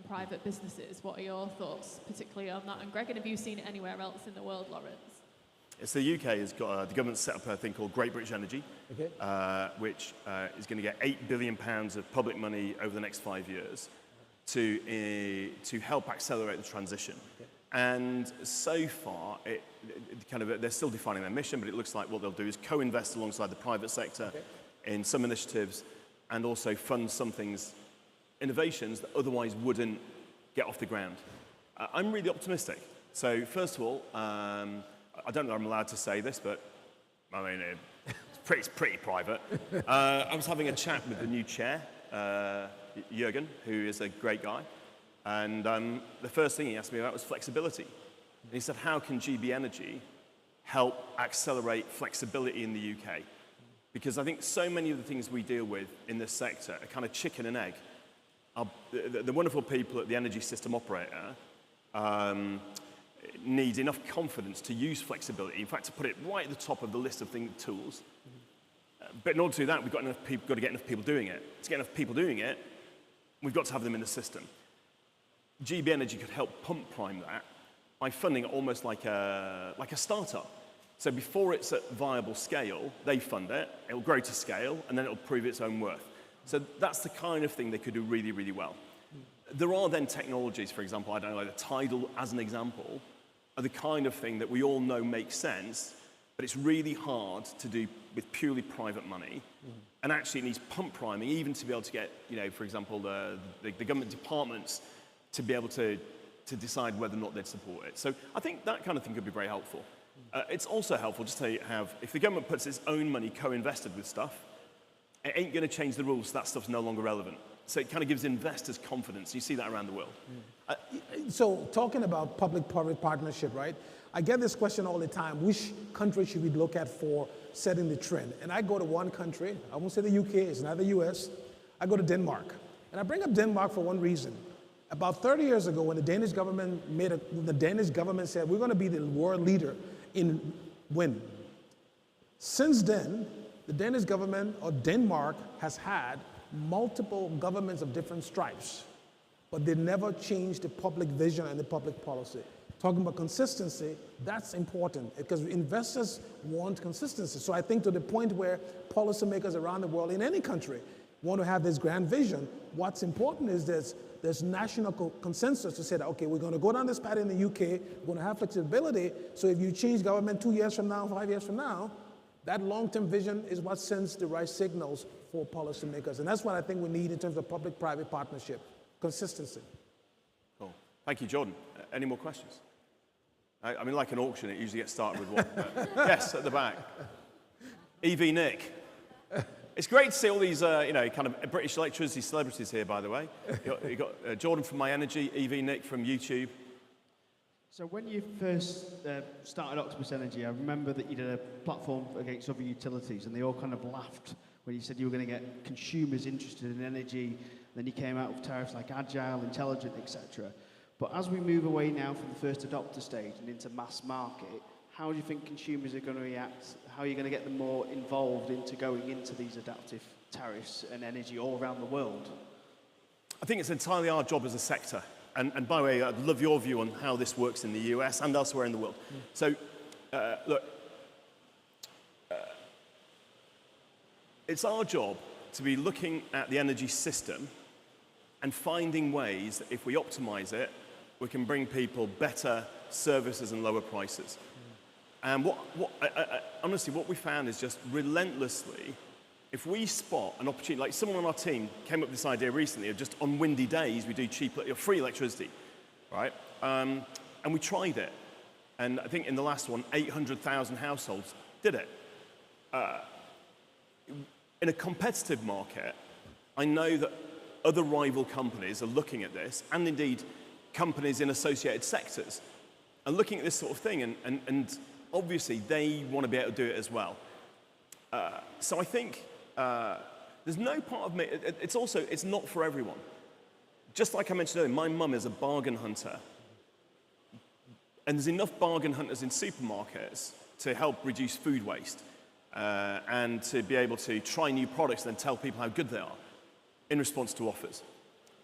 Speaker 8: private businesses. What are your thoughts, particularly on that? And Greg, have you seen it anywhere else in the world, Lawrence?
Speaker 21: So the UK has got, the government set up a thing called Great British Energy, which is going to get £8 billion of public money over the next 5 years to help accelerate the transition. And so far, they're still defining their mission, but it looks like what they'll do is co-invest alongside the private sector in some initiatives and also fund some things, innovations that otherwise wouldn't get off the ground. I'm really optimistic. So first of all, I don't know if I'm allowed to say this, but I mean, it's pretty private. I was having a chat with the new chair, Jürgen, who is a great guy. And the first thing he asked me about was flexibility. And he said, how can GB Energy help accelerate flexibility in the UK? Because I think so many of the things we deal with in this sector are kind of chicken and egg. The wonderful people at the energy system operator need enough confidence to use flexibility, in fact, to put it right at the top of the list of tools. But in order to do that, we've got to get enough people doing it. To get enough people doing it, we've got to have them in the system. GB Energy could help pump prime that by funding it almost like a startup. So before it's at viable scale, they fund it, it'll grow to scale, and then it'll prove its own worth. So that's the kind of thing they could do really, really well. There are then technologies, for example, I don't know, like the tidal as an example, are the kind of thing that we all know makes sense, but it's really hard to do with purely private money. And actually it needs pump priming, even to be able to get, for example, the government departments to be able to decide whether or not they'd support it. So I think that kind of thing could be very helpful. It's also helpful just to have, if the government puts its own money co-invested with stuff, it ain't going to change the rules, so that stuff's no longer relevant. So it kind of gives investors confidence. You see that around the world.
Speaker 20: So talking about public-private partnership, right? I get this question all the time. Which country should we look at for setting the trend? And I go to one country. I won't say the UK. It's not the US. I go to Denmark. And I bring up Denmark for one reason. About 30 years ago, when the Danish government said, we're going to be the world leader in wind. Since then, the Danish government, or Denmark, has had multiple governments of different stripes, but they never changed the public vision and the public policy. Talking about consistency, that's important because investors want consistency. So I think to the point where policymakers around the world in any country want to have this grand vision, what's important is there's national consensus to say that, okay, we're going to go down this path in the UK, we're going to have flexibility, so if you change government 2 years from now, 5 years from now, that long-term vision is what sends the right signals for policymakers. And that's what I think we need in terms of public-private partnership, consistency.
Speaker 21: Cool. Thank you, Jordan. Any more questions? I mean, like an auction, it usually gets started with what? Yes, at the back. EV Nick. It's great to see all these, kind of British electricity celebrities here, by the way. You got Jordan from My Energy, EV Nick from YouTube.
Speaker 17: So when you first started Octopus Energy, I remember that you did a platform against other utilities, and they all kind of laughed when you said you were going to get consumers interested in energy. Then you came out with tariffs like agile, intelligent, etc. But as we move away now from the first adopter stage and into mass market, how do you think consumers are going to react? How are you going to get them more involved into going into these adaptive tariffs and energy all around the world?
Speaker 21: I think it's entirely our job as a sector and by the way, I'd love your view on how this works in the US and elsewhere in the world. So, look, it's our job to be looking at the energy system and finding ways that if we optimize it, we can bring people better services and lower prices. And honestly, what we found is just relentlessly, if we spot an opportunity, like someone on our team came up with this idea recently of just on windy days, we do free electricity, right? And we tried it. And I think in the last one, 800,000 households did it. In a competitive market, I know that other rival companies are looking at this, and indeed companies in associated sectors are looking at this sort of thing, and obviously they want to be able to do it as well. So I think there's no part of me, it's not for everyone. Just like I mentioned earlier, my mum is a bargain hunter, and there's enough bargain hunters in supermarkets to help reduce food waste. And to be able to try new products and then tell people how good they are in response to offers.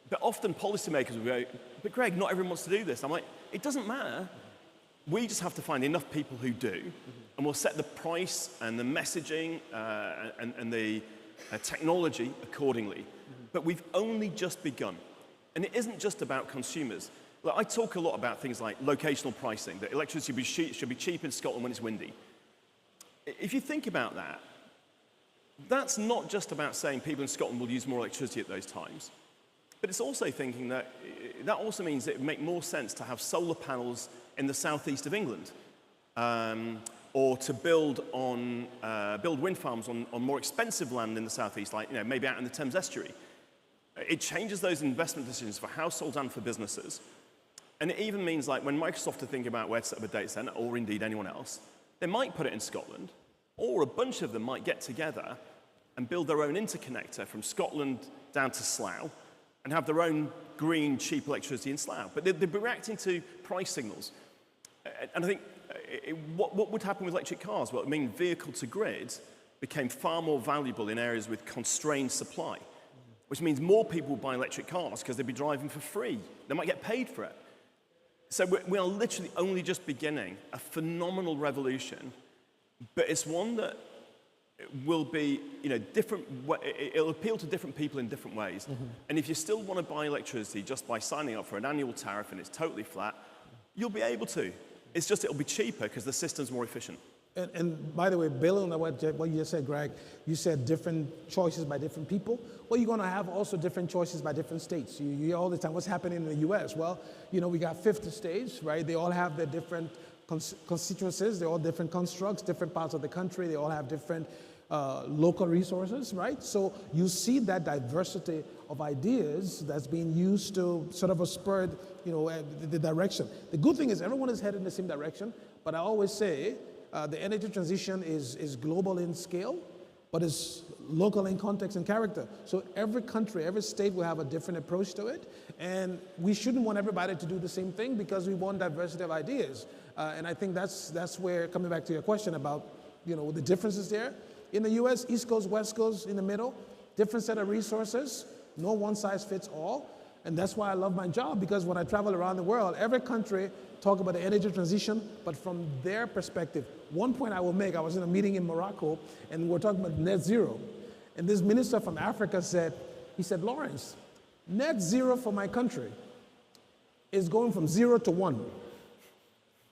Speaker 21: But often policymakers will go, but Greg, not everyone wants to do this. I'm like, it doesn't matter. We just have to find enough people who do, and we'll set the price and the messaging and the technology accordingly. But we've only just begun. And it isn't just about consumers. Look, I talk a lot about things like locational pricing, that electricity should be cheap in Scotland when it's windy. If you think about that, that's not just about saying people in Scotland will use more electricity at those times, but it's also thinking that that also means it would make more sense to have solar panels in the southeast of England, or to build wind farms on more expensive land in the southeast, like maybe out in the Thames estuary. It changes those investment decisions for households and for businesses, and it even means like when Microsoft are thinking about where to set up a data center, or indeed anyone else, they might put it in Scotland, or a bunch of them might get together and build their own interconnector from Scotland down to Slough and have their own green, cheap electricity in Slough. But they'd be reacting to price signals. And I think what would happen with electric cars? Well, it means vehicle to grid became far more valuable in areas with constrained supply, which means more people would buy electric cars because they'd be driving for free. They might get paid for it. So we are literally only just beginning a phenomenal revolution, but it's one that will be, different. It'll appeal to different people in different ways. And if you still want to buy electricity just by signing up for an annual tariff and it's totally flat, you'll be able to. It's just it'll be cheaper because the system's more efficient.
Speaker 20: And by the way, building on what you just said, Greg, you said different choices by different people. Well, you're going to have also different choices by different states. You hear all the time, what's happening in the U.S.? Well, we got 50 states, right? They all have their different constituencies. They're all different constructs, different parts of the country. They all have different local resources, right? So you see that diversity of ideas that's being used to sort of spur, the direction. The good thing is everyone is headed in the same direction, but I always say, the energy transition is global in scale, but it's local in context and character. So every country, every state will have a different approach to it, and we shouldn't want everybody to do the same thing because we want diversity of ideas. And I think that's where, coming back to your question about the differences there. In the US, East Coast, West Coast, in the middle, different set of resources, no one size fits all. And that's why I love my job, because when I travel around the world, every country talk about the energy transition, but from their perspective. One point I will make, I was in a meeting in Morocco, and we were talking about net zero. And this minister from Africa said, Lawrence, net zero for my country is going from 0 to 1,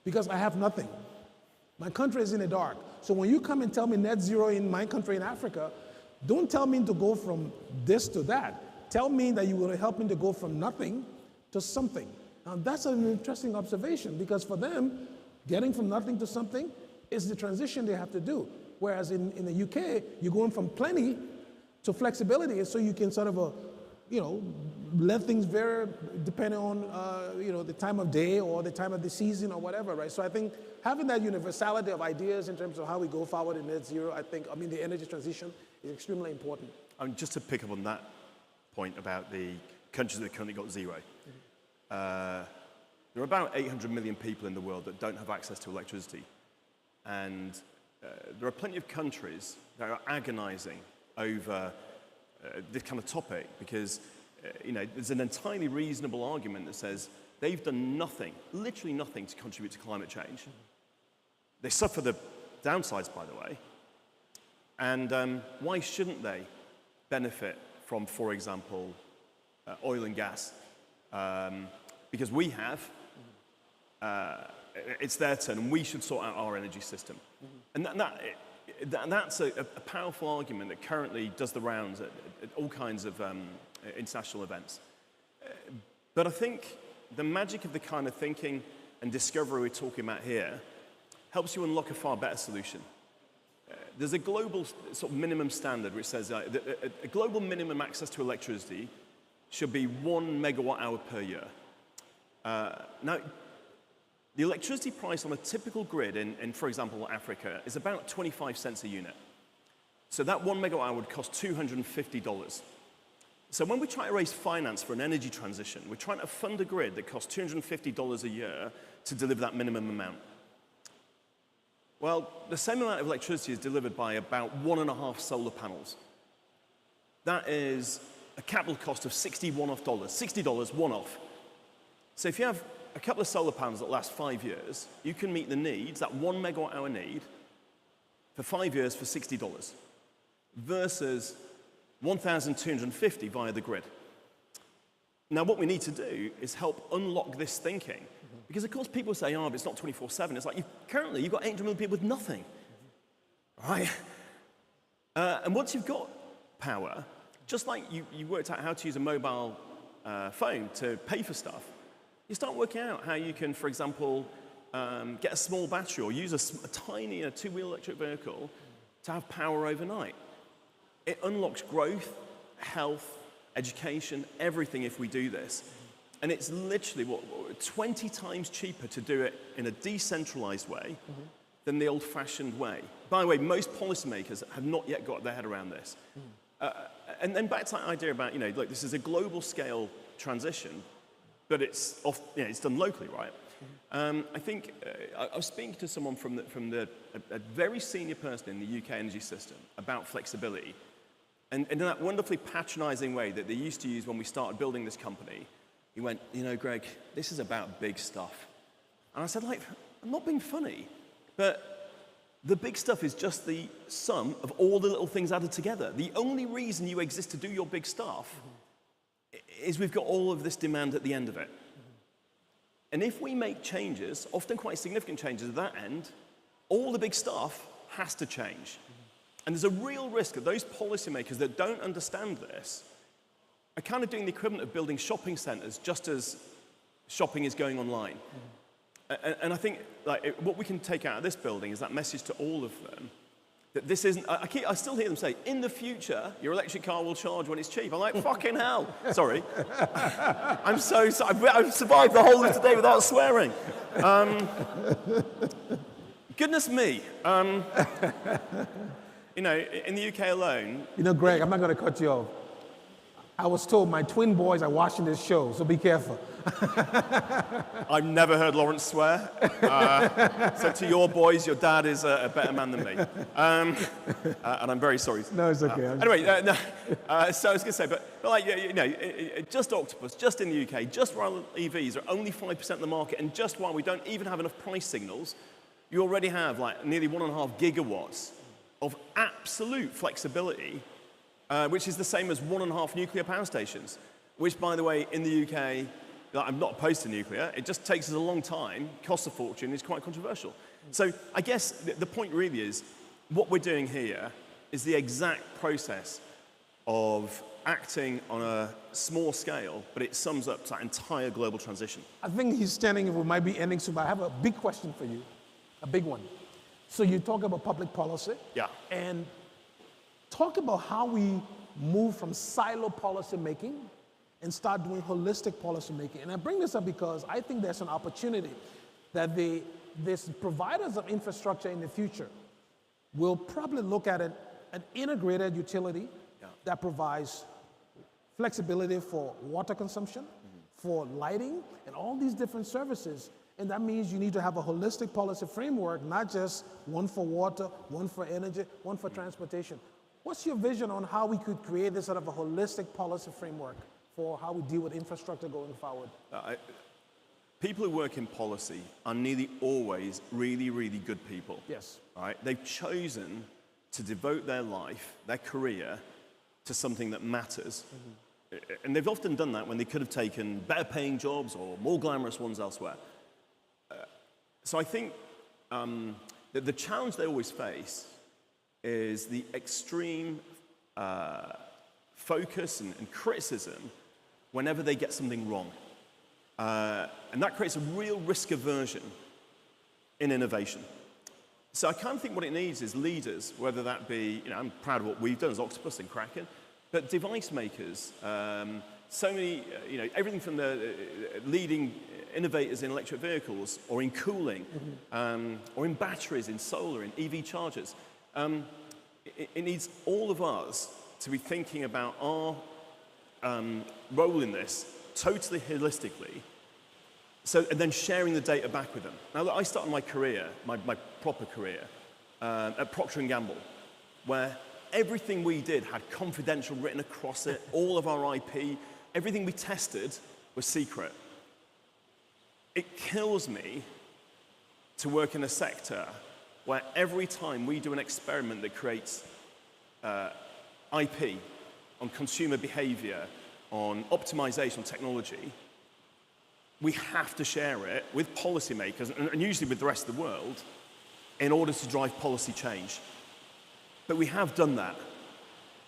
Speaker 20: because I have nothing. My country is in the dark. So when you come and tell me net zero in my country in Africa, don't tell me to go from this to that. Tell me that you will help me to go from nothing to something. Now that's an interesting observation, because for them, getting from nothing to something is the transition they have to do. Whereas in the UK, you're going from plenty to flexibility, so you can sort of, let things vary depending on, the time of day or the time of the season or whatever, right? So I think having that universality of ideas in terms of how we go forward in net zero, the energy transition is extremely important.
Speaker 21: Just to pick up on that point about the countries that have currently got zero. There are about 800 million people in the world that don't have access to electricity. And there are plenty of countries that are agonizing over this kind of topic, because there's an entirely reasonable argument that says they've done nothing, literally nothing, to contribute to climate change. They suffer the downsides, by the way. And why shouldn't they benefit from, for example, oil and gas? Because we have, it's their turn, and we should sort out our energy system. And that's a powerful argument that currently does the rounds at all kinds of international events. But I think the magic of the kind of thinking and discovery we're talking about here helps you unlock a far better solution. There's a global sort of minimum standard which says that a global minimum access to electricity should be 1 megawatt hour per year. Now, the electricity price on a typical grid in, for example, Africa is about 25 cents a unit. So that 1 megawatt hour would cost $250. So when we try to raise finance for an energy transition, we're trying to fund a grid that costs $250 a year to deliver that minimum amount. Well, the same amount of electricity is delivered by about 1.5 solar panels. That is a capital cost of $60 one-off. So if you have a couple of solar panels that last 5 years, you can meet the needs, that 1 megawatt hour need, for 5 years for $60 versus $1,250 via the grid. Now, what we need to do is help unlock this thinking. Because, of course, people say, oh, but it's not 24/7. It's like, currently, you've got 800 million people with nothing. Right? And once you've got power, just like you worked out how to use a mobile phone to pay for stuff, you start working out how you can, for example, get a small battery or use a tiny two-wheel electric vehicle to have power overnight. It unlocks growth, health, education, everything if we do this. And it's literally 20 times cheaper to do it in a decentralized way than the old-fashioned way. By the way, most policymakers have not yet got their head around this. And then back to that idea about, look, this is a global scale transition, but it's done locally, right? I think I was speaking to someone from a very senior person in the UK energy system about flexibility. And in that wonderfully patronizing way that they used to use when we started building this company, he went, Greg, this is about big stuff. And I said, I'm not being funny, but the big stuff is just the sum of all the little things added together. The only reason you exist to do your big stuff is we've got all of this demand at the end of it. And if we make changes, often quite significant changes at that end, all the big stuff has to change. And there's a real risk that those policymakers that don't understand this are kind of doing the equivalent of building shopping centers just as shopping is going online. And I think what we can take out of this building is that message to all of them that this isn't, I still hear them say, in the future, your electric car will charge when it's cheap. I'm like, fucking hell. Sorry. I'm so sorry. I've survived the whole of today without swearing. Goodness me. In the UK alone.
Speaker 20: Greg, I'm not going to cut you off. I was told my twin boys are watching this show, so be careful.
Speaker 21: I've never heard Lawrence swear. So to your boys, your dad is a better man than me. And I'm very sorry.
Speaker 20: No, it's okay.
Speaker 21: Anyway, so I was going to say, just Octopus, just in the UK, just while EVs are only 5% of the market, and just while we don't even have enough price signals, you already have nearly 1.5 gigawatts of absolute flexibility, which is the same as 1.5 nuclear power stations, which, by the way, in the UK, I'm not opposed to nuclear. It just takes us a long time, costs a fortune, is quite controversial. So I guess the point really is, what we're doing here is the exact process of acting on a small scale, but it sums up to that entire global transition.
Speaker 20: I think he's standing, we might be ending soon, but I have a big question for you, a big one. So you talk about public policy.
Speaker 21: Yeah.
Speaker 20: And talk about how we move from silo policy making and start doing holistic policy making. And I bring this up because I think there's an opportunity that these providers of infrastructure in the future will probably look at an integrated utility that provides flexibility for water consumption, for lighting, and all these different services. And that means you need to have a holistic policy framework, not just one for water, one for energy, one for transportation. What's your vision on how we could create this sort of a holistic policy framework for how we deal with infrastructure going forward?
Speaker 21: People who work in policy are nearly always really, really good people.
Speaker 20: Yes.
Speaker 21: Right? They've chosen to devote their life, their career, to something that matters. And they've often done that when they could have taken better paying jobs or more glamorous ones elsewhere. So I think that the challenge they always face is the extreme focus and criticism whenever they get something wrong. And that creates a real risk aversion in innovation. So I kind of think what it needs is leaders, whether that be, I'm proud of what we've done as Octopus and Kraken, but device makers, so many, everything from the leading innovators in electric vehicles or in cooling, or in batteries, in solar, in EV chargers. It needs all of us to be thinking about our role in this totally holistically, and then sharing the data back with them. Now, look, I started my career, my proper career, at Procter & Gamble, where everything we did had confidential written across it, all of our IP, everything we tested was secret. It kills me to work in a sector where every time we do an experiment that creates IP on consumer behavior, on optimization technology, we have to share it with policymakers, and usually with the rest of the world, in order to drive policy change. But we have done that.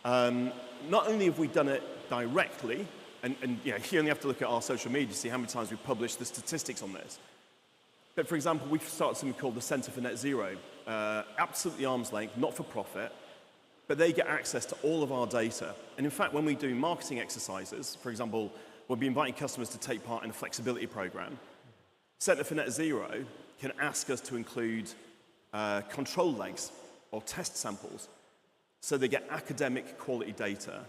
Speaker 21: Not only have we done it directly, and you only have to look at our social media to see how many times we've published the statistics on this. But for example, we've started something called the Centre for Net Zero, absolutely arm's length, not for profit, but they get access to all of our data. And in fact, when we do marketing exercises, for example, we'll be inviting customers to take part in a flexibility program. Centre for Net Zero can ask us to include control legs or test samples, so they get academic quality data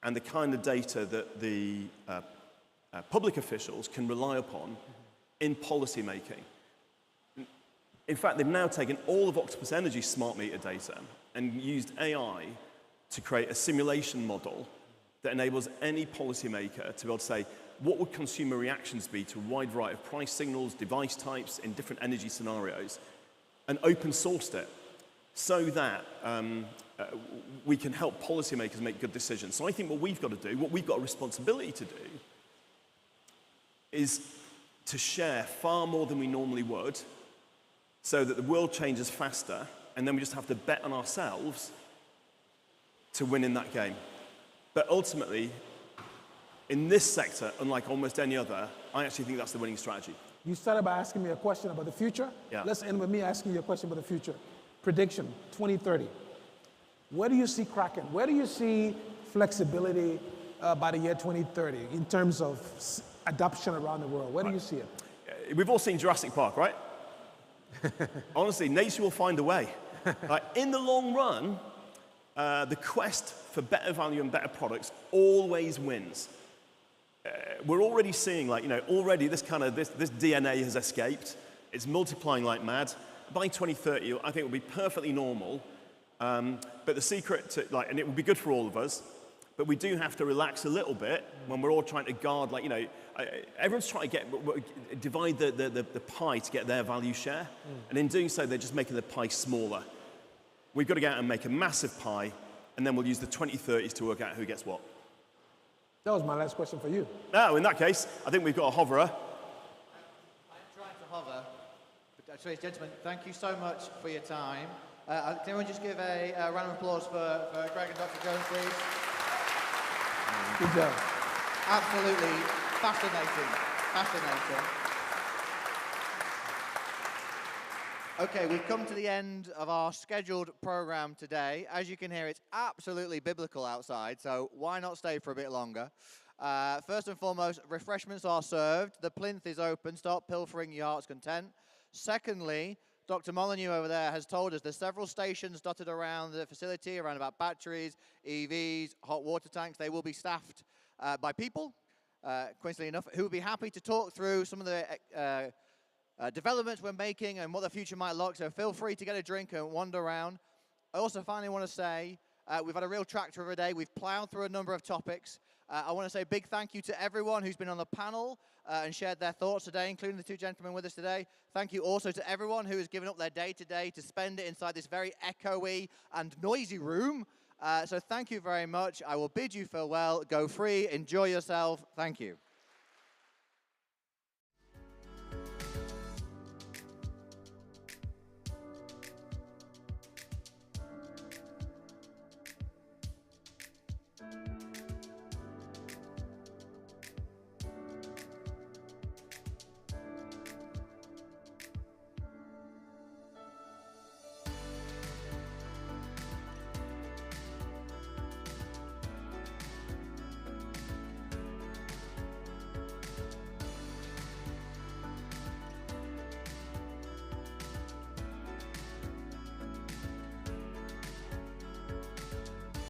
Speaker 21: and the kind of data that the public officials can rely upon in policy making. In fact, they've now taken all of Octopus Energy's smart meter data and used AI to create a simulation model that enables any policymaker to be able to say, what would consumer reactions be to a wide variety of price signals, device types in different energy scenarios, and open sourced it so that we can help policymakers make good decisions. So I think what we've got to do, what we've got a responsibility to do, is to share far more than we normally would, so that the world changes faster, and then we just have to bet on ourselves to win in that game. But ultimately, in this sector, unlike almost any other, I actually think that's the winning strategy.
Speaker 20: You started by asking me a question about the future.
Speaker 21: Yeah.
Speaker 20: Let's end with me asking you a question about the future. Prediction, 2030. Where do you see Kraken? Where do you see flexibility by the year 2030 in terms of adoption around the world? Where do you see it?
Speaker 21: We've all seen Jurassic Park, right? Honestly, nature will find a way. In the long run, the quest for better value and better products always wins. We're already seeing, already this DNA has escaped. It's multiplying like mad. By 2030, I think it will be perfectly normal. But the secret to, and it will be good for all of us, but we do have to relax a little bit when we're all trying to guard, everyone's trying to divide the pie to get their value share. And in doing so, they're just making the pie smaller. We've got to go out and make a massive pie, and then we'll use the 2030s to work out who gets what.
Speaker 20: That was my last question for you.
Speaker 21: Now, in that case, I think we've got a hoverer.
Speaker 1: I'm trying to hover. But, gentlemen, thank you so much for your time. Can everyone just give a round of applause for Greg and Dr. Jones, please?
Speaker 20: Good job.
Speaker 1: Absolutely fascinating. Fascinating. Okay, we've come to the end of our scheduled program today. As you can hear, it's absolutely biblical outside, so why not stay for a bit longer? First and foremost, refreshments are served. The plinth is open. Start pilfering your heart's content. Secondly, Dr. Molyneux over there has told us there's several stations dotted around the facility, around about batteries, EVs, hot water tanks. They will be staffed by people, coincidentally enough, who will be happy to talk through some of the developments we're making and what the future might look. So feel free to get a drink and wander around. I also finally want to say we've had a real tractor of a day. We've plowed through a number of topics. I want to say a big thank you to everyone who's been on the panel and shared their thoughts today, including the two gentlemen with us today. Thank you also to everyone who has given up their day today to spend it inside this very echoey and noisy room. So thank you very much. I will bid you farewell. Go free. Enjoy yourself. Thank you.